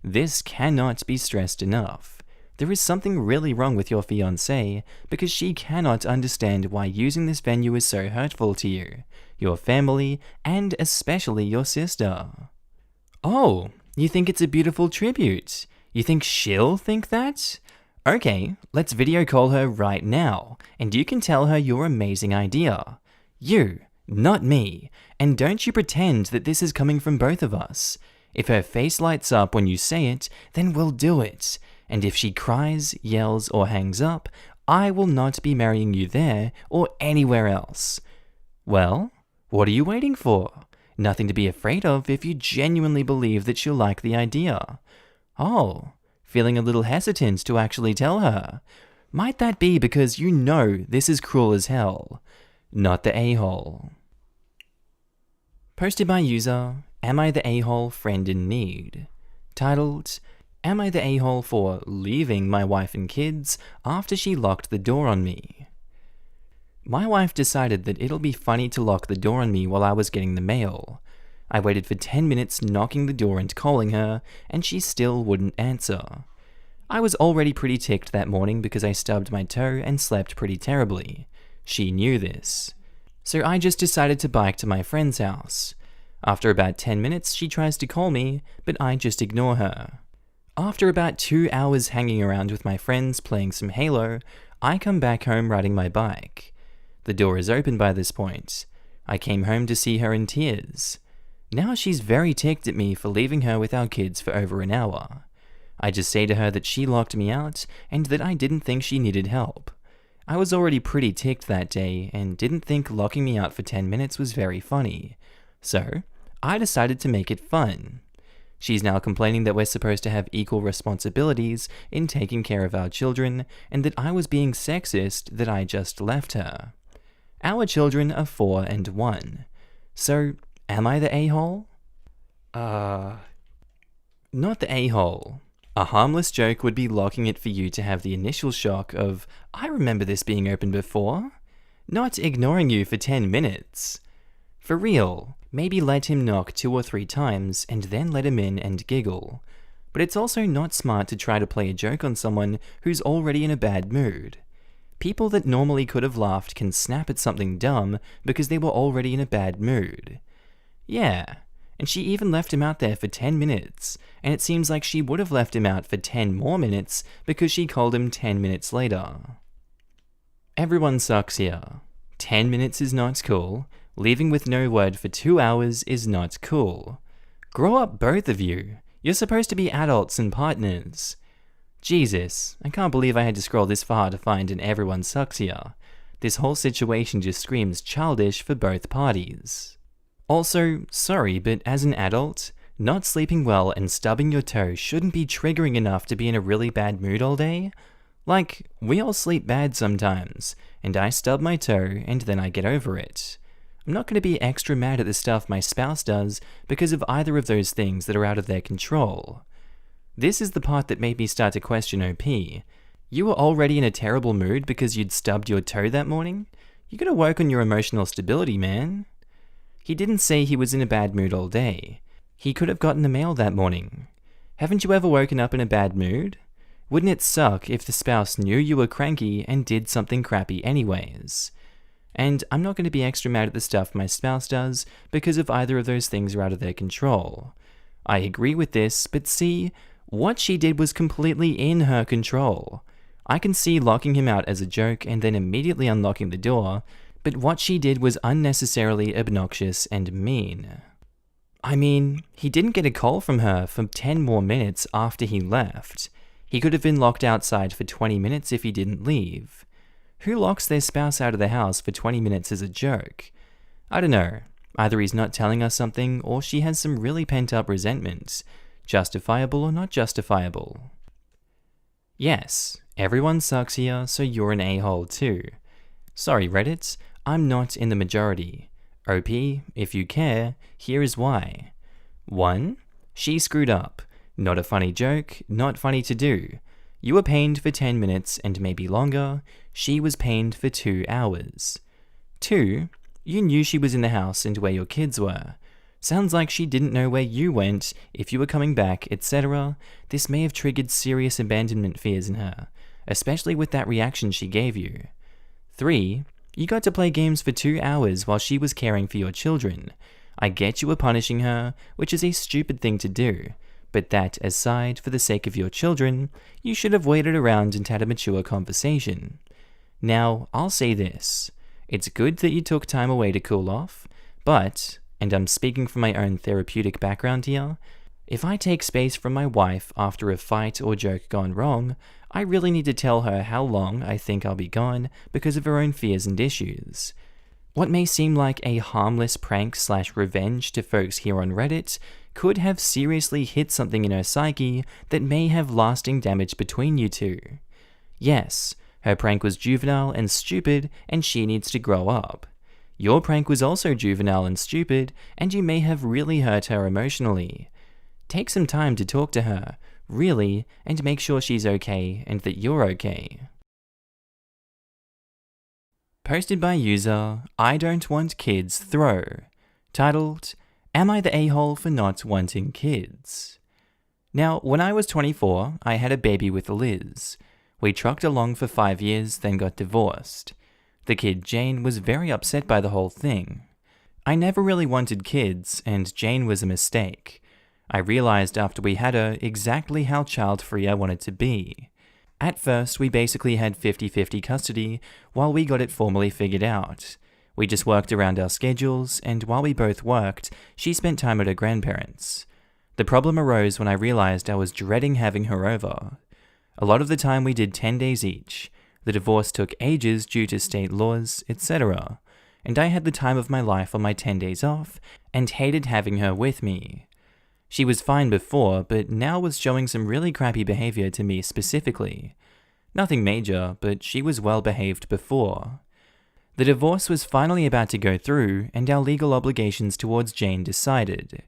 This cannot be stressed enough. There is something really wrong with your fiancé because she cannot understand why using this venue is so hurtful to you, your family, and especially your sister. Oh, you think it's a beautiful tribute? You think she'll think that? Okay, let's video call her right now, and you can tell her your amazing idea. You, not me, and don't you pretend that this is coming from both of us. If her face lights up when you say it, then we'll do it. And if she cries, yells, or hangs up, I will not be marrying you there or anywhere else. Well, what are you waiting for? Nothing to be afraid of if you genuinely believe that she'll like the idea. Oh, feeling a little hesitant to actually tell her. Might that be because you know this is cruel as hell? Not the a-hole. Posted by user, Am I the a-hole friend in need? Titled, Am I the a-hole for leaving my wife and kids after she locked the door on me? My wife decided that it'll be funny to lock the door on me while I was getting the mail. I waited for 10 minutes knocking the door and calling her, and she still wouldn't answer. I was already pretty ticked that morning because I stubbed my toe and slept pretty terribly. She knew this. So I just decided to bike to my friend's house. After about 10 minutes, she tries to call me, but I just ignore her. After about 2 hours hanging around with my friends playing some Halo, I come back home riding my bike. The door is open by this point. I came home to see her in tears. Now she's very ticked at me for leaving her with our kids for over an hour. I just say to her that she locked me out and that I didn't think she needed help. I was already pretty ticked that day and didn't think locking me out for 10 minutes was very funny. So, I decided to make it fun. She's now complaining that we're supposed to have equal responsibilities in taking care of our children and that I was being sexist that I just left her. Our children are 4 and 1. So, am I the a-hole? Not the a-hole. A harmless joke would be locking it for you to have the initial shock of, I remember this being open before. Not ignoring you for 10 minutes. For real, maybe let him knock 2 or 3 times and then let him in and giggle. But it's also not smart to try to play a joke on someone who's already in a bad mood. People that normally could have laughed can snap at something dumb because they were already in a bad mood. Yeah, and she even left him out there for 10 minutes, and it seems like she would have left him out for 10 more minutes because she called him 10 minutes later. Everyone sucks here. 10 minutes is not cool. Leaving with no word for 2 hours is not cool. Grow up, both of you. You're supposed to be adults and partners. Jesus, I can't believe I had to scroll this far to find an everyone sucks here. This whole situation just screams childish for both parties. Also, sorry, but as an adult, not sleeping well and stubbing your toe shouldn't be triggering enough to be in a really bad mood all day. Like, we all sleep bad sometimes, and I stub my toe and then I get over it. I'm not going to be extra mad at the stuff my spouse does because of either of those things that are out of their control. This is the part that made me start to question OP. You were already in a terrible mood because you'd stubbed your toe that morning? You gotta work on your emotional stability, man. He didn't say he was in a bad mood all day. He could have gotten the mail that morning. Haven't you ever woken up in a bad mood? Wouldn't it suck if the spouse knew you were cranky and did something crappy anyways? And I'm not going to be extra mad at the stuff my spouse does because of either of those things are out of their control. I agree with this, but see, what she did was completely in her control. I can see locking him out as a joke and then immediately unlocking the door, but what she did was unnecessarily obnoxious and mean. I mean, he didn't get a call from her for 10 more minutes after he left. He could have been locked outside for 20 minutes if he didn't leave. Who locks their spouse out of the house for 20 minutes as a joke? I don't know. Either he's not telling us something, or she has some really pent-up resentment. Justifiable or not justifiable? Yes, everyone sucks here, so you're an a-hole too. Sorry, Reddit, I'm not in the majority. OP, if you care, here is why. 1. She screwed up. Not a funny joke, not funny to do. You were pained for 10 minutes and maybe longer. She was pained for 2 hours. 2. You knew she was in the house and where your kids were. Sounds like she didn't know where you went, if you were coming back, etc. This may have triggered serious abandonment fears in her, especially with that reaction she gave you. 3. You got to play games for 2 hours while she was caring for your children. I get you were punishing her, which is a stupid thing to do. But that aside, for the sake of your children, you should have waited around and had a mature conversation. Now, I'll say this. It's good that you took time away to cool off, but, and I'm speaking from my own therapeutic background here, if I take space from my wife after a fight or joke gone wrong, I really need to tell her how long I think I'll be gone because of her own fears and issues. What may seem like a harmless prank/revenge to folks here on Reddit could have seriously hit something in her psyche that may have lasting damage between you two. Yes, her prank was juvenile and stupid, and she needs to grow up. Your prank was also juvenile and stupid, and you may have really hurt her emotionally. Take some time to talk to her, really, and make sure she's okay and that you're okay. Posted by user I Don't Want Kids Throw, titled, Am I the a-hole for not wanting kids? Now, when I was 24, I had a baby with Liz. We trucked along for 5 years, then got divorced. The kid Jane was very upset by the whole thing. I never really wanted kids, and Jane was a mistake. I realized after we had her exactly how child-free I wanted to be. At first, we basically had 50-50 custody while we got it formally figured out. We just worked around our schedules, and while we both worked, she spent time at her grandparents'. The problem arose when I realized I was dreading having her over. A lot of the time we did 10 days each. The divorce took ages due to state laws, etc. And I had the time of my life on my 10 days off, and hated having her with me. She was fine before, but now was showing some really crappy behavior to me specifically. Nothing major, but she was well behaved before. The divorce was finally about to go through, and our legal obligations towards Jane decided.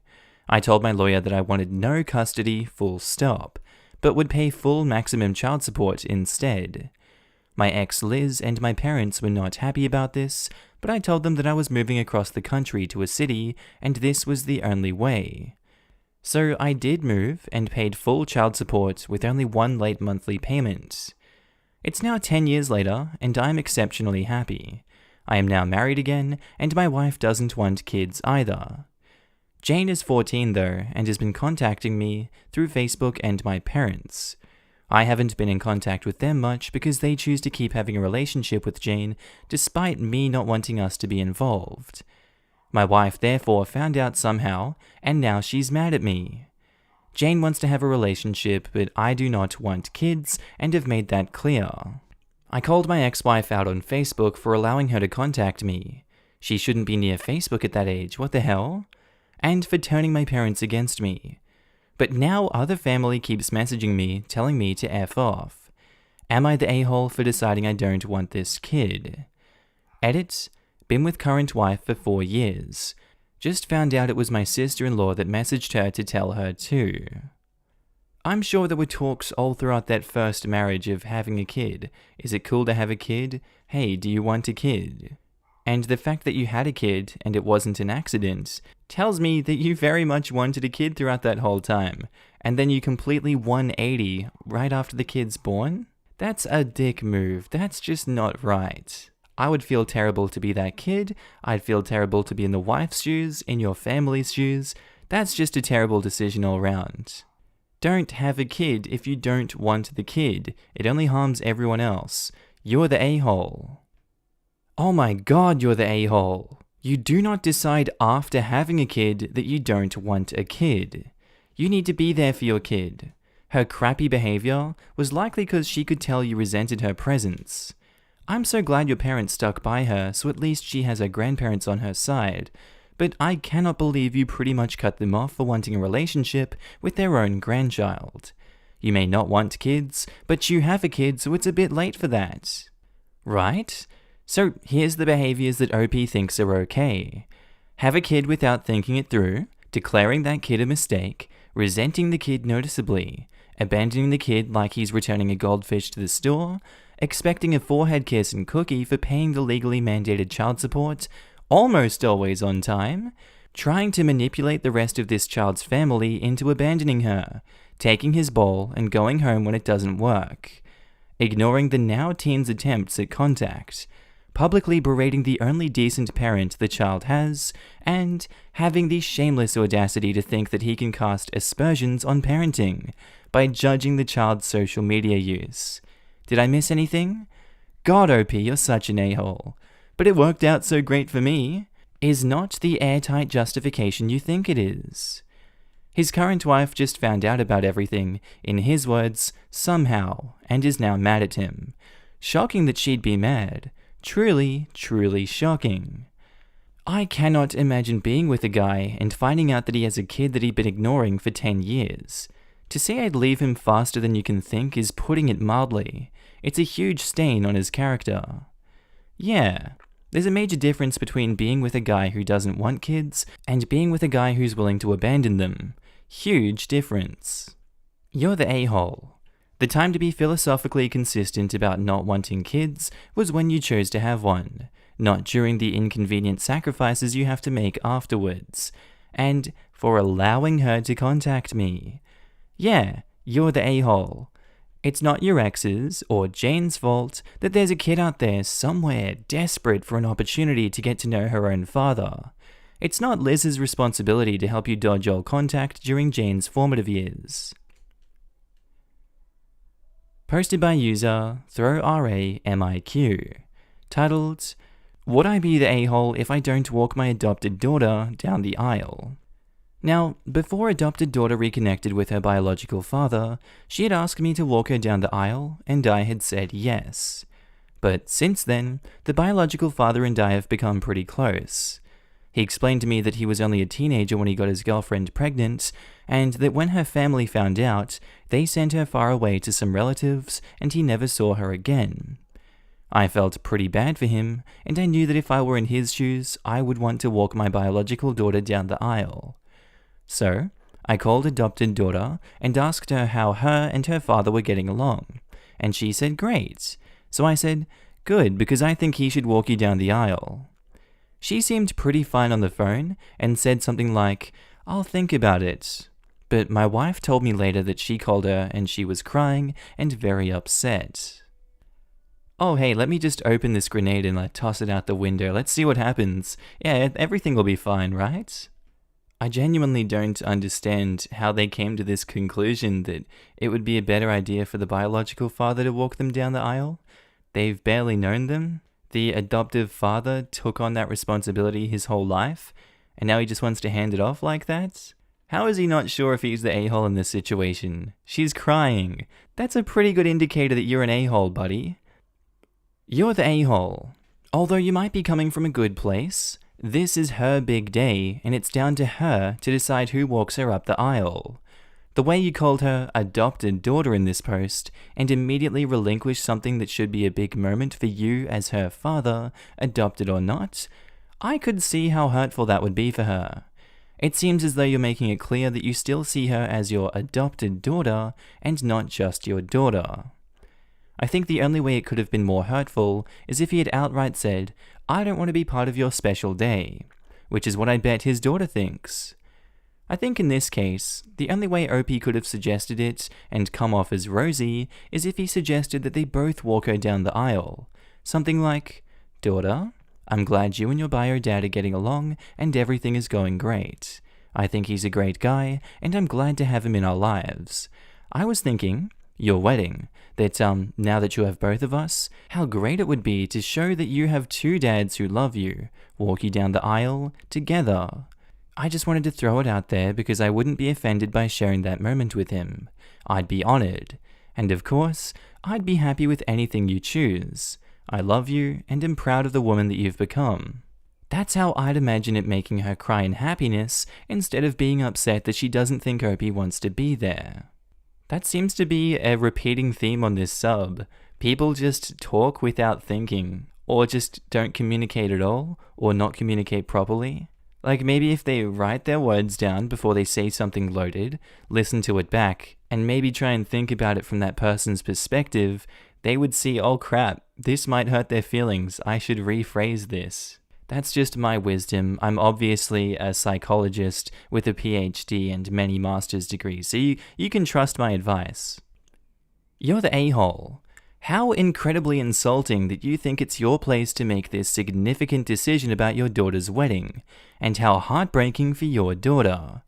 I told my lawyer that I wanted no custody, full stop, but would pay full maximum child support instead. My ex Liz and my parents were not happy about this, but I told them that I was moving across the country to a city, and this was the only way. So I did move and paid full child support with only one late monthly payment. It's now 10 years later, and I'm exceptionally happy. I am now married again, and my wife doesn't want kids either. Jane is 14 though, and has been contacting me through Facebook and my parents. I haven't been in contact with them much because they choose to keep having a relationship with Jane despite me not wanting us to be involved. My wife therefore found out somehow, and now she's mad at me. Jane wants to have a relationship, but I do not want kids, and have made that clear. I called my ex-wife out on Facebook for allowing her to contact me. She shouldn't be near Facebook at that age, what the hell? And for turning my parents against me. But now other family keeps messaging me, telling me to F off. Am I the a-hole for deciding I don't want this kid? Edit, been with current wife for 4 years. Just found out it was my sister-in-law that messaged her to tell her too. I'm sure there were talks all throughout that first marriage of having a kid. Is it cool to have a kid? Hey, do you want a kid? And the fact that you had a kid and it wasn't an accident tells me that you very much wanted a kid throughout that whole time, and then you completely 180 right after the kid's born? That's a dick move. That's just not right. I would feel terrible to be that kid. I'd feel terrible to be in the wife's shoes, in your family's shoes. That's just a terrible decision all round. Don't have a kid if you don't want the kid. It only harms everyone else. You're the a-hole. Oh my god, you're the a-hole. You do not decide after having a kid that you don't want a kid. You need to be there for your kid. Her crappy behavior was likely because she could tell you resented her presence. I'm so glad your parents stuck by her, so at least she has her grandparents on her side. But I cannot believe you pretty much cut them off for wanting a relationship with their own grandchild. You may not want kids, but you have a kid, so it's a bit late for that. Right? So here's the behaviors that OP thinks are okay. Have a kid without thinking it through, declaring that kid a mistake, resenting the kid noticeably, abandoning the kid like he's returning a goldfish to the store, expecting a forehead kiss and cookie for paying the legally mandated child support, almost always on time, trying to manipulate the rest of this child's family into abandoning her, taking his ball and going home when it doesn't work, ignoring the now teen's attempts at contact, publicly berating the only decent parent the child has, and having the shameless audacity to think that he can cast aspersions on parenting by judging the child's social media use. Did I miss anything? God, OP, you're such an a-hole. But it worked out so great for me. Is not the airtight justification you think it is. His current wife just found out about everything, in his words, somehow, and is now mad at him. Shocking that she'd be mad. Truly, truly shocking. I cannot imagine being with a guy and finding out that he has a kid that he'd been ignoring for 10 years. To say I'd leave him faster than you can think is putting it mildly. It's a huge stain on his character. Yeah, there's a major difference between being with a guy who doesn't want kids and being with a guy who's willing to abandon them. Huge difference. You're the a-hole. The time to be philosophically consistent about not wanting kids was when you chose to have one, not during the inconvenient sacrifices you have to make afterwards, and for allowing her to contact me. Yeah, you're the a-hole. It's not your ex's or Jane's fault that there's a kid out there somewhere desperate for an opportunity to get to know her own father. It's not Liz's responsibility to help you dodge all contact during Jane's formative years. Posted by user ThrowRAMIQ, titled, Would I be the a-hole if I don't walk my adopted daughter down the aisle? Now, before adopted daughter reconnected with her biological father, she had asked me to walk her down the aisle, and I had said yes. But since then, the biological father and I have become pretty close. He explained to me that he was only a teenager when he got his girlfriend pregnant, and that when her family found out, they sent her far away to some relatives, and he never saw her again. I felt pretty bad for him, and I knew that if I were in his shoes, I would want to walk my biological daughter down the aisle. So, I called adopted daughter and asked her how her and her father were getting along, and she said great. So I said, good, because I think he should walk you down the aisle. She seemed pretty fine on the phone and said something like, I'll think about it. But my wife told me later that she called her and she was crying and very upset. Oh hey, let me just open this grenade and toss it out the window. Let's see what happens. Yeah, everything will be fine, right? I genuinely don't understand how they came to this conclusion that it would be a better idea for the biological father to walk them down the aisle. They've barely known them. The adoptive father took on that responsibility his whole life, and now he just wants to hand it off like that? How is he not sure if he's the a-hole in this situation? She's crying. That's a pretty good indicator that you're an a-hole, buddy. You're the a-hole. Although you might be coming from a good place, this is her big day, and it's down to her to decide who walks her up the aisle. The way you called her adopted daughter in this post, and immediately relinquished something that should be a big moment for you as her father, adopted or not, I could see how hurtful that would be for her. It seems as though you're making it clear that you still see her as your adopted daughter, and not just your daughter. I think the only way it could have been more hurtful is if he had outright said, I don't want to be part of your special day, which is what I bet his daughter thinks. I think in this case, the only way OP could have suggested it and come off as rosy is if he suggested that they both walk her down the aisle. Something like, Daughter, I'm glad you and your bio dad are getting along and everything is going great. I think he's a great guy, and I'm glad to have him in our lives. I was thinking, your wedding, that now that you have both of us, how great it would be to show that you have two dads who love you, walk you down the aisle together. I just wanted to throw it out there because I wouldn't be offended by sharing that moment with him. I'd be honored. And of course, I'd be happy with anything you choose. I love you and am proud of the woman that you've become. That's how I'd imagine it making her cry in happiness instead of being upset that she doesn't think Opie wants to be there. That seems to be a repeating theme on this sub. People just talk without thinking, or just don't communicate at all, or not communicate properly. Like maybe if they write their words down before they say something loaded, listen to it back, and maybe try and think about it from that person's perspective, they would see, oh crap, this might hurt their feelings, I should rephrase this. That's just my wisdom. I'm obviously a psychologist with a PhD and many master's degrees, so you can trust my advice. You're the a-hole. How incredibly insulting that you think it's your place to make this significant decision about your daughter's wedding, and how heartbreaking for your daughter.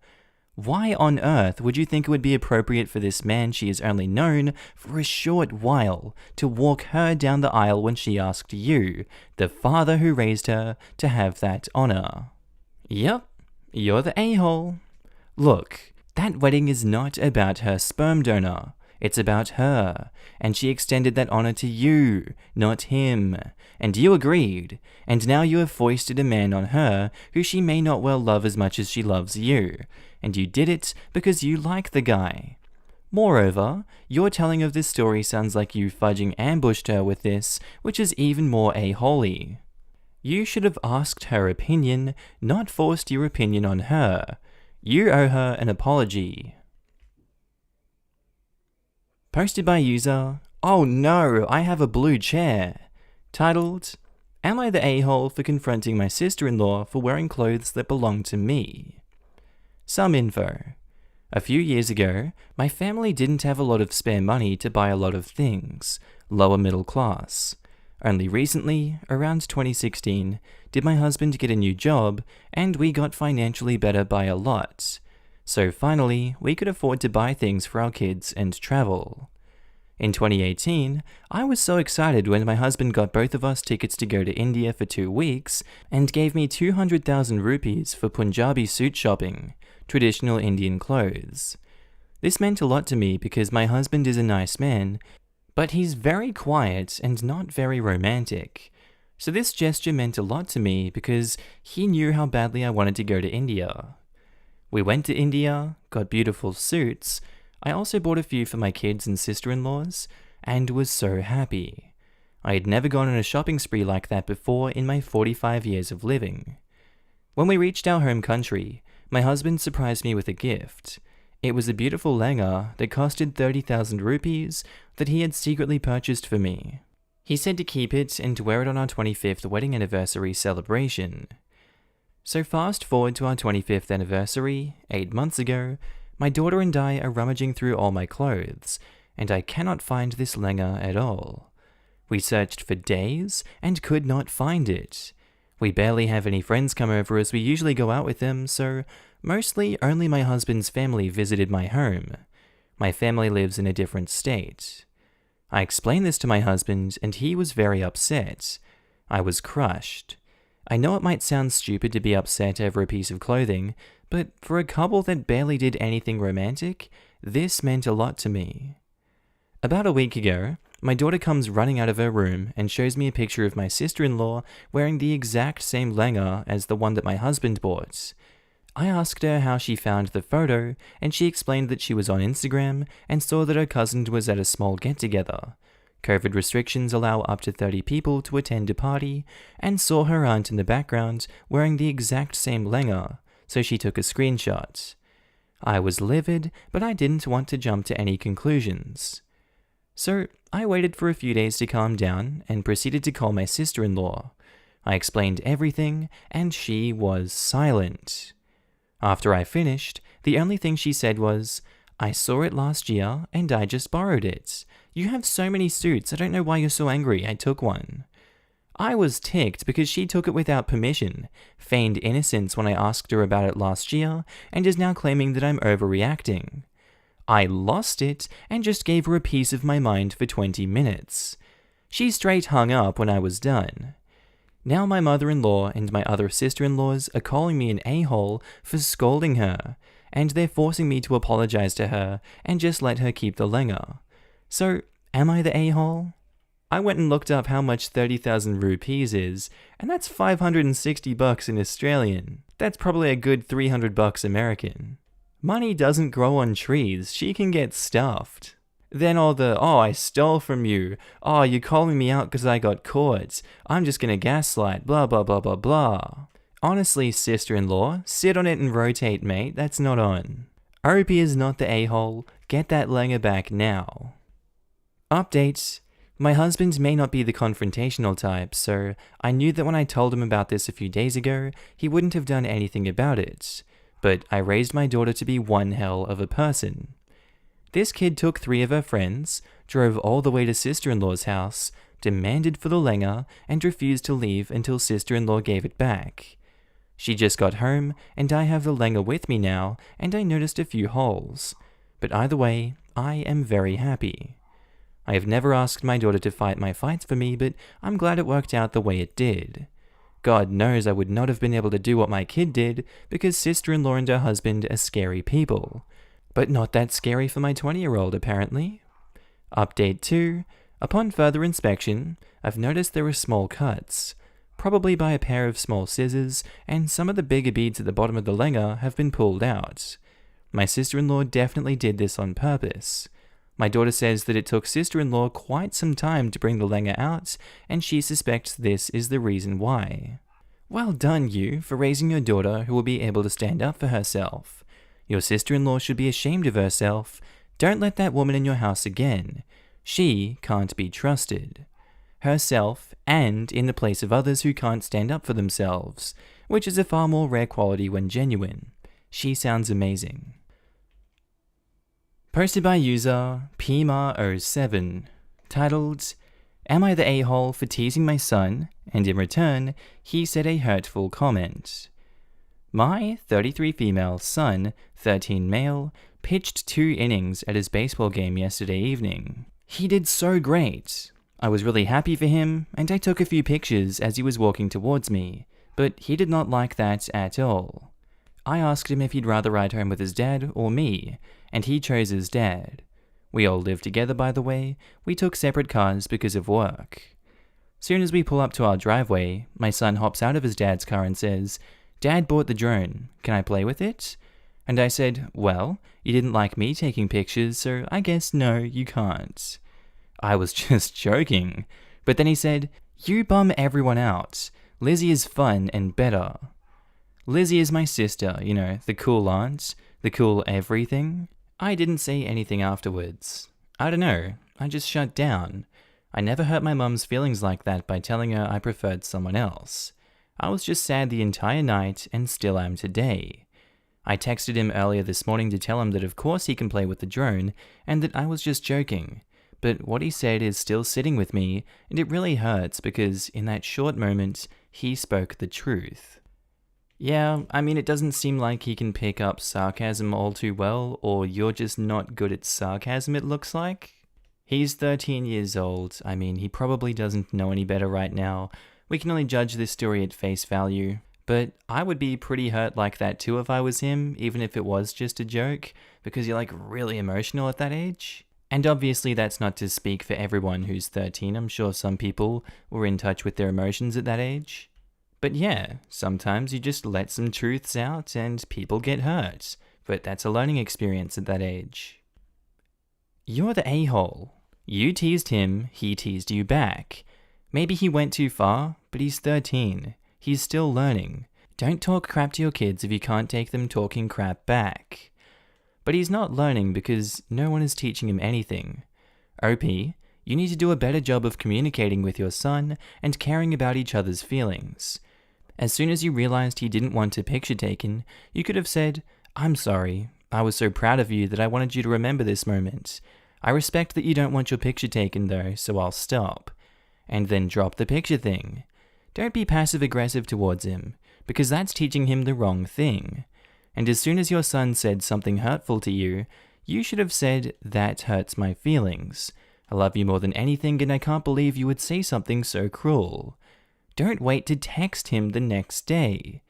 Why on earth would you think it would be appropriate for this man she has only known for a short while to walk her down the aisle when she asked you, the father who raised her, to have that honor? Yep, you're the a-hole. Look, that wedding is not about her sperm donor. It's about her, and she extended that honor to you, not him. And you agreed, and now you have foisted a man on her who she may not well love as much as she loves you, and you did it because you like the guy. Moreover, your telling of this story sounds like you fudging ambushed her with this, which is even more a-holy. You should have asked her opinion, not forced your opinion on her. You owe her an apology. Posted by user, oh no, I have a blue chair. Titled, Am I the a-hole for confronting my sister-in-law for wearing clothes that belong to me? Some info. A few years ago, my family didn't have a lot of spare money to buy a lot of things, lower middle class. Only recently, around 2016, did my husband get a new job, and we got financially better by a lot. So finally, we could afford to buy things for our kids and travel. In 2018, I was so excited when my husband got both of us tickets to go to India for 2 weeks and gave me 200,000 rupees for Punjabi suit shopping, traditional Indian clothes. This meant a lot to me because my husband is a nice man, but he's very quiet and not very romantic. So this gesture meant a lot to me because he knew how badly I wanted to go to India. We went to India, got beautiful suits. I also bought a few for my kids and sister-in-laws, and was so happy. I had never gone on a shopping spree like that before in my 45 years of living. When we reached our home country, my husband surprised me with a gift. It was a beautiful lehenga that costed 30,000 rupees that he had secretly purchased for me. He said to keep it and to wear it on our 25th wedding anniversary celebration. So fast forward to our 25th anniversary, 8 months ago, my daughter and I are rummaging through all my clothes, and I cannot find this lehenga at all. We searched for days and could not find it. We barely have any friends come over as we usually go out with them, so mostly only my husband's family visited my home. My family lives in a different state. I explained this to my husband, and he was very upset. I was crushed. I know it might sound stupid to be upset over a piece of clothing, but for a couple that barely did anything romantic, this meant a lot to me. About a week ago, my daughter comes running out of her room and shows me a picture of my sister-in-law wearing the exact same lehenga as the one that my husband bought. I asked her how she found the photo, and she explained that she was on Instagram and saw that her cousin was at a small get-together. COVID restrictions allow up to 30 people to attend a party, and saw her aunt in the background wearing the exact same lehenga, so she took a screenshot. I was livid, but I didn't want to jump to any conclusions. So I waited for a few days to calm down and proceeded to call my sister-in-law. I explained everything, and she was silent. After I finished, the only thing she said was, "I saw it last year, and I just borrowed it. You have so many suits, I don't know why you're so angry, I took one." I was ticked because she took it without permission, feigned innocence when I asked her about it last year, and is now claiming that I'm overreacting. I lost it and just gave her a piece of my mind for 20 minutes. She straight hung up when I was done. Now my mother-in-law and my other sister-in-laws are calling me an a-hole for scolding her, and they're forcing me to apologize to her and just let her keep the lenga. So, am I the a-hole? I went and looked up how much 30,000 rupees is, and that's $560 in Australian. That's probably a good $300 American. Money doesn't grow on trees, she can get stuffed. Then all the, oh, I stole from you, oh, you're calling me out because I got caught, I'm just gonna gaslight, blah blah blah blah blah. Honestly, sister-in-law, sit on it and rotate, mate, that's not on. OP is not the a-hole, get that lenga back now. Updates. My husband may not be the confrontational type, so I knew that when I told him about this a few days ago, he wouldn't have done anything about it. But I raised my daughter to be one hell of a person. This kid took 3 of her friends, drove all the way to sister-in-law's house, demanded for the lenga, and refused to leave until sister-in-law gave it back. She just got home, and I have the lenga with me now, and I noticed a few holes. But either way, I am very happy. I have never asked my daughter to fight my fights for me, but I'm glad it worked out the way it did. God knows I would not have been able to do what my kid did, because sister-in-law and her husband are scary people. But not that scary for my 20-year-old, apparently. Update 2. Upon further inspection, I've noticed there are small cuts, probably by a pair of small scissors, and some of the bigger beads at the bottom of the lenga have been pulled out. My sister-in-law definitely did this on purpose. My daughter says that it took sister-in-law quite some time to bring the lenga out, and she suspects this is the reason why. Well done, you, for raising your daughter who will be able to stand up for herself. Your sister-in-law should be ashamed of herself. Don't let that woman in your house again. She can't be trusted. Herself, and in the place of others who can't stand up for themselves, which is a far more rare quality when genuine. She sounds amazing. Posted by user PMAR07, titled, Am I the a-hole for teasing my son? And in return, he said a hurtful comment. My 33 female son, 13 male, pitched 2 innings at his baseball game yesterday evening. He did so great. I was really happy for him, and I took a few pictures as he was walking towards me, but he did not like that at all. I asked him if he'd rather ride home with his dad or me, and he chose his dad. We all live together, by the way. We took separate cars because of work. Soon as we pull up to our driveway, my son hops out of his dad's car and says, Dad bought the drone. Can I play with it? And I said, well, you didn't like me taking pictures, so I guess no, you can't. I was just joking. But then he said, you bum everyone out. Lizzie is fun and better. Lizzie is my sister, you know, the cool aunt, the cool everything. I didn't say anything afterwards. I don't know, I just shut down. I never hurt my mum's feelings like that by telling her I preferred someone else. I was just sad the entire night and still am today. I texted him earlier this morning to tell him that of course he can play with the drone and that I was just joking. But what he said is still sitting with me, and it really hurts because in that short moment, he spoke the truth. Yeah, I mean, it doesn't seem like he can pick up sarcasm all too well, or you're just not good at sarcasm, it looks like. He's 13 years old. I mean, he probably doesn't know any better right now. We can only judge this story at face value. But I would be pretty hurt like that too if I was him, even if it was just a joke, because you're like really emotional at that age. And obviously that's not to speak for everyone who's 13. I'm sure some people were in touch with their emotions at that age. But yeah, sometimes you just let some truths out and people get hurt. But that's a learning experience at that age. You're the a-hole. You teased him, he teased you back. Maybe he went too far, but he's 13. He's still learning. Don't talk crap to your kids if you can't take them talking crap back. But he's not learning because no one is teaching him anything. OP, you need to do a better job of communicating with your son and caring about each other's feelings. As soon as you realized he didn't want a picture taken, you could have said, I'm sorry. I was so proud of you that I wanted you to remember this moment. I respect that you don't want your picture taken though, so I'll stop. and then drop the picture thing. Don't be passive-aggressive towards him, because that's teaching him the wrong thing. And as soon as your son said something hurtful to you, you should have said, "That hurts my feelings. I love you more than anything, and I can't believe you would say something so cruel." Don't wait to text him the next day.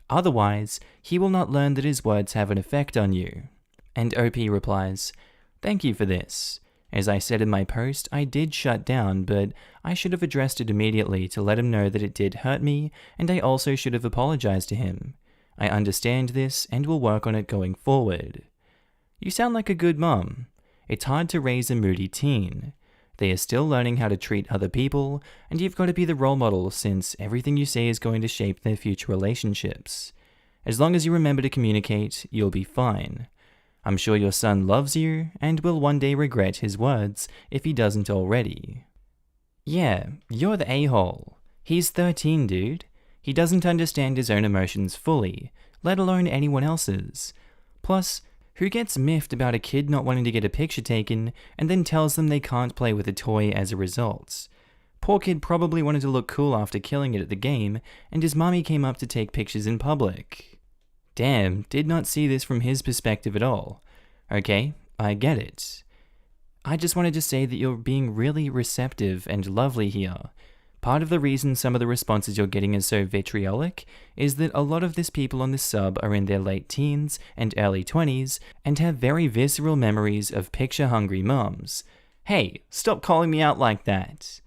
Otherwise, he will not learn that his words have an effect on you. And OP replies, "Thank you for this. As I said in my post, I did shut down, but I should have addressed it immediately to let him know that it did hurt me, and I also should have apologized to him. I understand this and will work on it going forward." You sound like a good mom. It's hard to raise a moody teen. They are still learning how to treat other people, and you've got to be the role model since everything you say is going to shape their future relationships. As long as you remember to communicate, you'll be fine. I'm sure your son loves you, and will one day regret his words if he doesn't already. Yeah, you're the a-hole. He's 13, dude. He doesn't understand his own emotions fully, let alone anyone else's. Plus, who gets miffed about a kid not wanting to get a picture taken and then tells them they can't play with a toy as a result? Poor kid probably wanted to look cool after killing it at the game, and his mommy came up to take pictures in public. Damn, did not see this from his perspective at all. Okay, I get it. I just wanted to say that you're being really receptive and lovely here. Part of the reason some of the responses you're getting is so vitriolic is that a lot of these people on this sub are in their late teens and early 20s and have very visceral memories of picture-hungry moms. Hey, stop calling me out like that.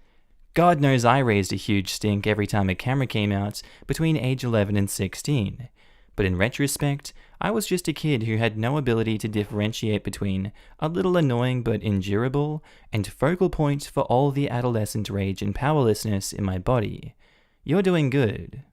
God knows I raised a huge stink every time a camera came out between age 11 and 16. But in retrospect, I was just a kid who had no ability to differentiate between a little annoying but endurable and focal point for all the adolescent rage and powerlessness in my body. You're doing good.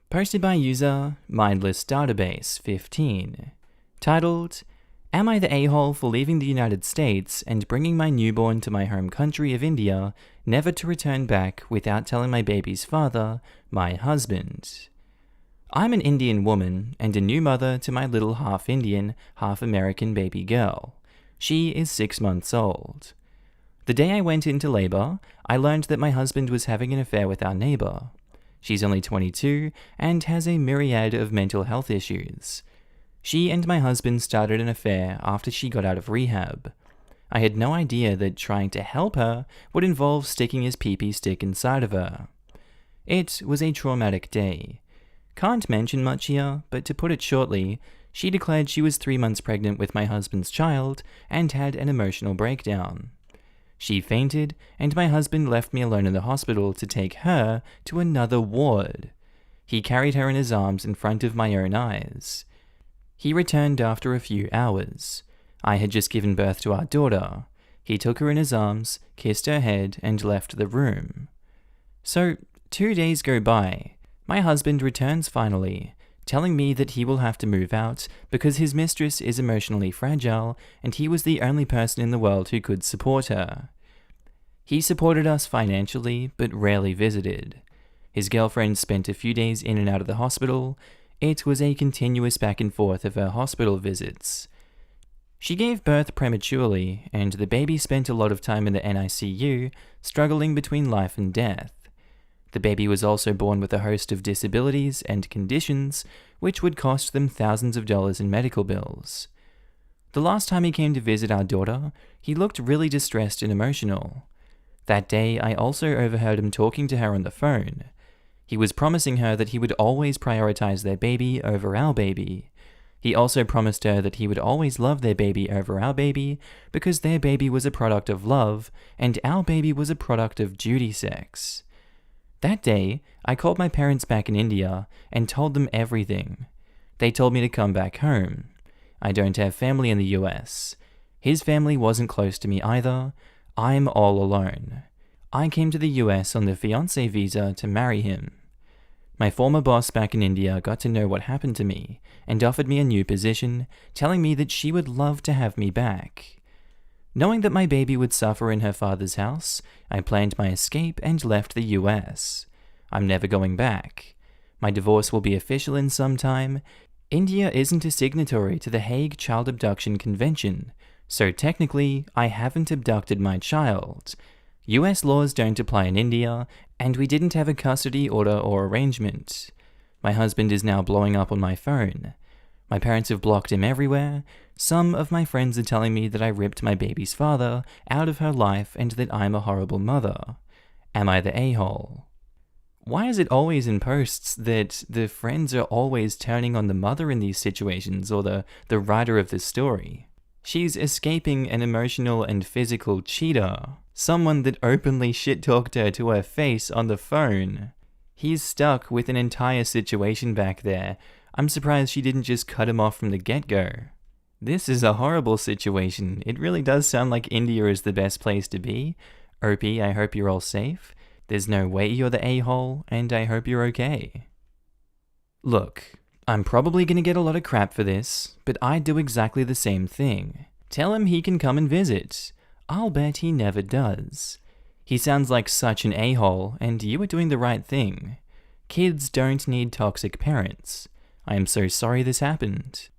Posted by user Mindless Database 15. Titled, "Am I the a-hole for leaving the United States and bringing my newborn to my home country of India, never to return back without telling my baby's father, my husband? I'm an Indian woman and a new mother to my little half-Indian, half-American baby girl. She is 6 months old. The day I went into labor, I learned that my husband was having an affair with our neighbor. She's only 22 and has a myriad of mental health issues. She and my husband started an affair after she got out of rehab. I had no idea that trying to help her would involve sticking his pee-pee stick inside of her. It was a traumatic day. Can't mention much here, but to put it shortly, she declared she was 3 months pregnant with my husband's child and had an emotional breakdown. She fainted, and my husband left me alone in the hospital to take her to another ward. He carried her in his arms in front of my own eyes. He returned after a few hours. I had just given birth to our daughter. He took her in his arms, kissed her head, and left the room. So, 2 days go by. My husband returns finally, telling me that he will have to move out because his mistress is emotionally fragile and he was the only person in the world who could support her. He supported us financially, but rarely visited. His girlfriend spent a few days in and out of the hospital. It was a continuous back and forth of her hospital visits. She gave birth prematurely, and the baby spent a lot of time in the NICU, struggling between life and death. The baby was also born with a host of disabilities and conditions, which would cost them thousands of dollars in medical bills. The last time he came to visit our daughter, he looked really distressed and emotional. That day, I also overheard him talking to her on the phone. He was promising her that he would always prioritize their baby over our baby. He also promised her that he would always love their baby over our baby because their baby was a product of love and our baby was a product of duty sex. That day, I called my parents back in India and told them everything. They told me to come back home. I don't have family in the US. His family wasn't close to me either. I'm all alone. I came to the US on the fiancé visa to marry him. My former boss back in India got to know what happened to me and offered me a new position, telling me that she would love to have me back. Knowing that my baby would suffer in her father's house, I planned my escape and left the US. I'm never going back. My divorce will be official in some time. India isn't a signatory to the Hague Child Abduction Convention, so technically I haven't abducted my child. US laws don't apply in India, and we didn't have a custody order or arrangement. My husband is now blowing up on my phone. My parents have blocked him everywhere. Some of my friends are telling me that I ripped my baby's father out of her life and that I'm a horrible mother. Am I the a-hole? Why is it always in posts that the friends are always turning on the mother in these situations, or the writer of the story? She's escaping an emotional and physical cheater, someone that openly shit-talked her to her face on the phone. He's stuck with an entire situation back there. I'm surprised she didn't just cut him off from the get-go. This is a horrible situation. It really does sound like India is the best place to be. Opie, I hope you're all safe. There's no way you're the a-hole, and I hope you're okay. Look, I'm probably gonna get a lot of crap for this, but I'd do exactly the same thing. Tell him he can come and visit. I'll bet he never does. He sounds like such an a-hole, and you are doing the right thing. Kids don't need toxic parents. I am so sorry this happened.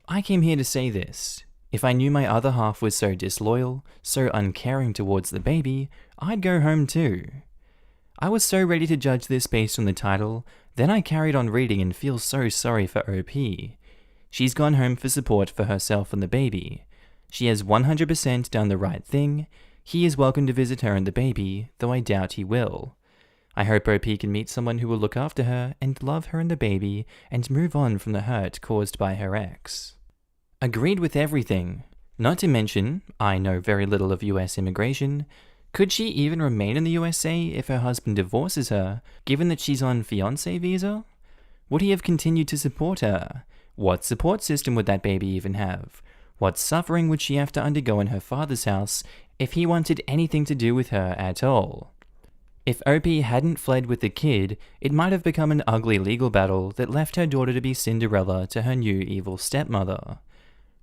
I came here to say this. If I knew my other half was so disloyal, so uncaring towards the baby, I'd go home too. I was so ready to judge this based on the title, then I carried on reading and feel so sorry for OP. She's gone home for support for herself and the baby. She has 100% done the right thing. He is welcome to visit her and the baby, though I doubt he will. I hope OP can meet someone who will look after her and love her and the baby and move on from the hurt caused by her ex. Agreed with everything. Not to mention, I know very little of US immigration. Could she even remain in the USA if her husband divorces her, given that she's on fiancé visa? Would he have continued to support her? What support system would that baby even have? What suffering would she have to undergo in her father's house if he wanted anything to do with her at all? If Opie hadn't fled with the kid, it might have become an ugly legal battle that left her daughter to be Cinderella to her new evil stepmother.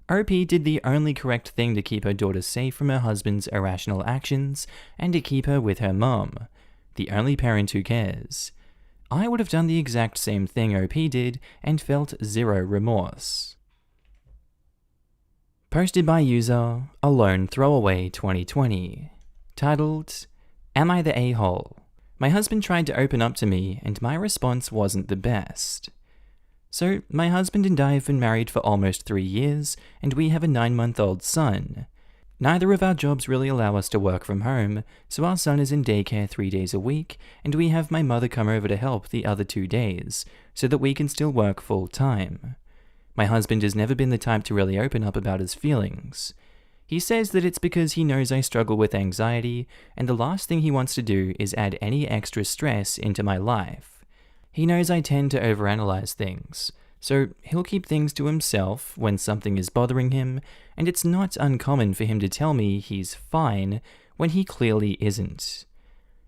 Opie did the only correct thing to keep her daughter safe from her husband's irrational actions and to keep her with her mum, the only parent who cares. I would have done the exact same thing OP did and felt zero remorse. Posted by user Alone Throwaway 2020, titled, Am I the a-hole? My husband tried to open up to me and my response wasn't the best. So, my husband and I have been married for almost 3 years, and we have a 9-month-old son. Neither of our jobs really allow us to work from home, so our son is in daycare 3 days a week, and we have my mother come over to help the other 2 days, so that we can still work full-time. My husband has never been the type to really open up about his feelings. He says that it's because he knows I struggle with anxiety, and the last thing he wants to do is add any extra stress into my life. He knows I tend to overanalyze things, so he'll keep things to himself when something is bothering him, and it's not uncommon for him to tell me he's fine when he clearly isn't.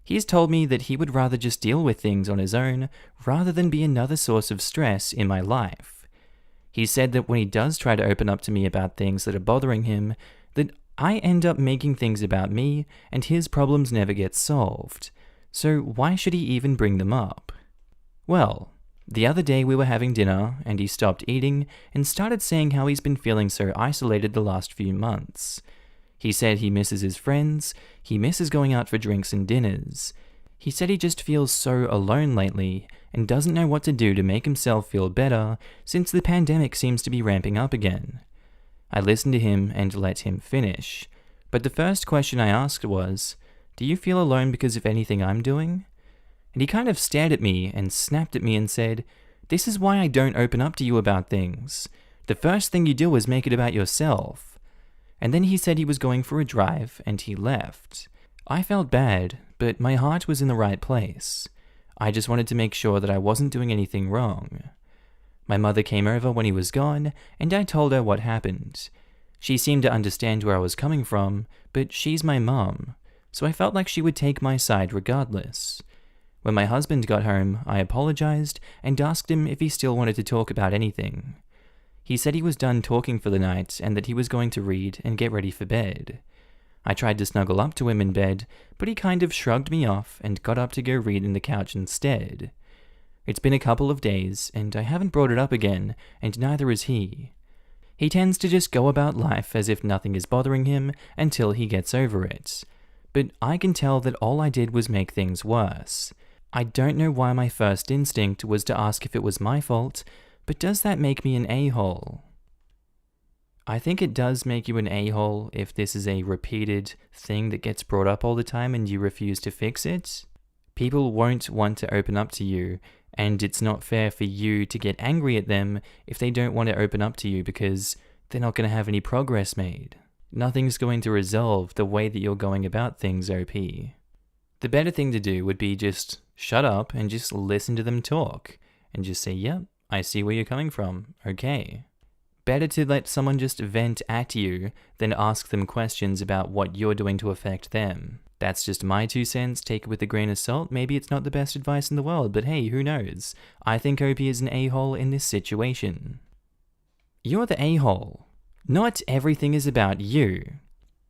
He's told me that he would rather just deal with things on his own rather than be another source of stress in my life. He said that when he does try to open up to me about things that are bothering him, that I end up making things about me and his problems never get solved. So why should he even bring them up? Well, the other day we were having dinner and he stopped eating and started saying how he's been feeling so isolated the last few months. He said he misses his friends, he misses going out for drinks and dinners. He said he just feels so alone lately and doesn't know what to do to make himself feel better since the pandemic seems to be ramping up again. I listened to him and let him finish, but the first question I asked was, "Do you feel alone because of anything I'm doing?" And he kind of stared at me and snapped at me and said, "This is why I don't open up to you about things. The first thing you do is make it about yourself." And then he said he was going for a drive and he left. I felt bad, but my heart was in the right place. I just wanted to make sure that I wasn't doing anything wrong. My mother came over when he was gone, and I told her what happened. She seemed to understand where I was coming from, but she's my mum, so I felt like she would take my side regardless. When my husband got home, I apologized and asked him if he still wanted to talk about anything. He said he was done talking for the night and that he was going to read and get ready for bed. I tried to snuggle up to him in bed, but he kind of shrugged me off and got up to go read on the couch instead. It's been a couple of days, and I haven't brought it up again, and neither has he. He tends to just go about life as if nothing is bothering him until he gets over it. but I can tell that all I did was make things worse. I don't know why my first instinct was to ask if it was my fault, but does that make me an a-hole? I think it does make you an a-hole if this is a repeated thing that gets brought up all the time and you refuse to fix it. People won't want to open up to you, and it's not fair for you to get angry at them if they don't want to open up to you because they're not going to have any progress made. Nothing's going to resolve the way that you're going about things, OP. The better thing to do would be just shut up and just listen to them talk, and just say, yep, I see where you're coming from, okay. Better to let someone just vent at you than ask them questions about what you're doing to affect them. That's just my 2 cents, take it with a grain of salt. Maybe it's not the best advice in the world, but hey, who knows? I think OP is an a-hole in this situation. You're the a-hole. Not everything is about you.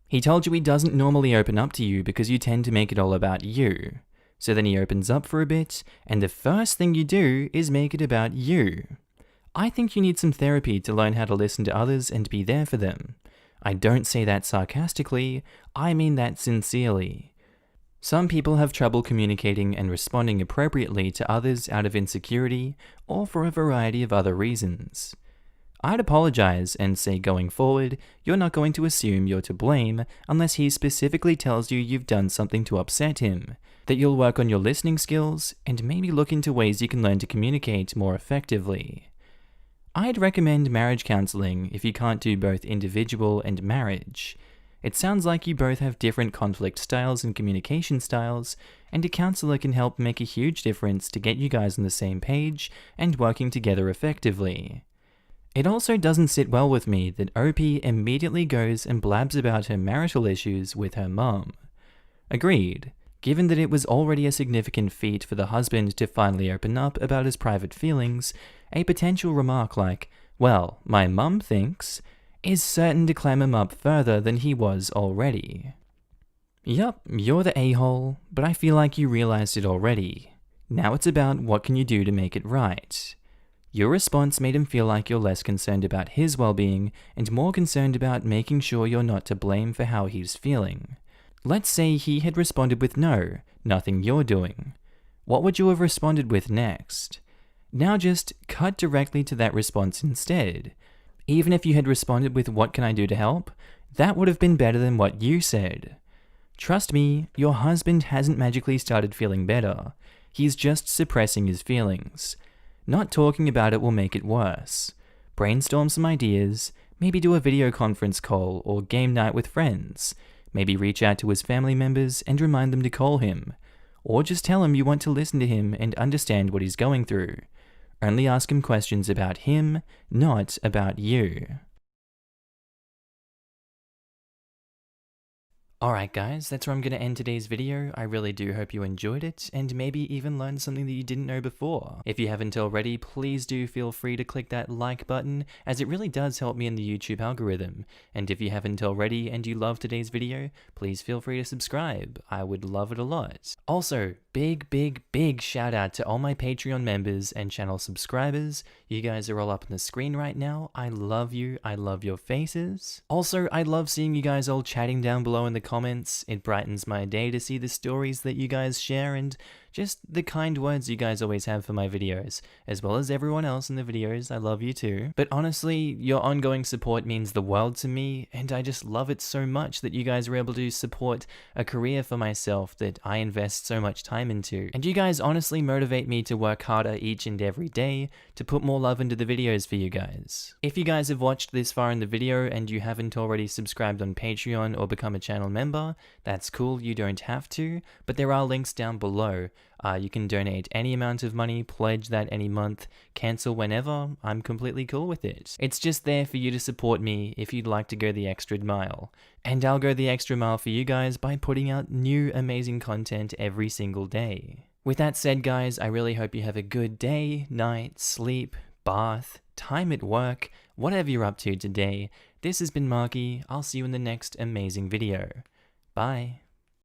He told you he doesn't normally open up to you because you tend to make it all about you. So then he opens up for a bit, and the first thing you do is make it about you. I think you need some therapy to learn how to listen to others and be there for them. I don't say that sarcastically, I mean that sincerely. Some people have trouble communicating and responding appropriately to others out of insecurity or for a variety of other reasons. I'd apologize and say going forward, you're not going to assume you're to blame unless he specifically tells you you've done something to upset him, that you'll work on your listening skills and maybe look into ways you can learn to communicate more effectively. I'd recommend marriage counseling if you can't do both individual and marriage. It sounds like you both have different conflict styles and communication styles, and a counselor can help make a huge difference to get you guys on the same page and working together effectively. It also doesn't sit well with me that OP immediately goes and blabs about her marital issues with her mum. Agreed. Given that it was already a significant feat for the husband to finally open up about his private feelings, a potential remark like, well, my mum thinks, is certain to clam him up further than he was already. Yup, you're the a-hole, but I feel like you realized it already. Now it's about what can you do to make it right. Your response made him feel like you're less concerned about his well-being and more concerned about making sure you're not to blame for how he's feeling. Let's say he had responded with no, nothing you're doing. What would you have responded with next? Now just cut directly to that response instead. Even if you had responded with what can I do to help, that would have been better than what you said. Trust me, your husband hasn't magically started feeling better. He's just suppressing his feelings. Not talking about it will make it worse. Brainstorm some ideas, maybe do a video conference call or game night with friends. Maybe reach out to his family members and remind them to call him. Or just tell him you want to listen to him and understand what he's going through. Only ask him questions about him, not about you. Alright guys, that's where I'm going to end today's video. I really do hope you enjoyed it, and maybe even learned something that you didn't know before. If you haven't already, please do feel free to click that like button, as it really does help me in the YouTube algorithm. And if you haven't already and you love today's video, please feel free to subscribe. I would love it a lot. Also, big shout out to all my Patreon members and channel subscribers. You guys are all up on the screen right now. I love you. I love your faces. Also, I love seeing you guys all chatting down below in the comments. It brightens my day to see the stories that you guys share and just the kind words you guys always have for my videos, as well as everyone else in the videos. I love you too. But honestly, your ongoing support means the world to me, and I just love it so much that you guys are able to support a career for myself that I invest so much time into. And you guys honestly motivate me to work harder each and every day to put more love into the videos for you guys. If you guys have watched this far in the video and you haven't already subscribed on Patreon or become a channel member, that's cool, you don't have to, but there are links down below. You can donate any amount of money, pledge that any month, cancel whenever. I'm completely cool with it. It's just there for you to support me if you'd like to go the extra mile. And I'll go the extra mile for you guys by putting out new amazing content every single day. With that said guys, I really hope you have a good day, night, sleep, bath, time at work, whatever you're up to today. This has been Markee. I'll see you in the next amazing video. Bye.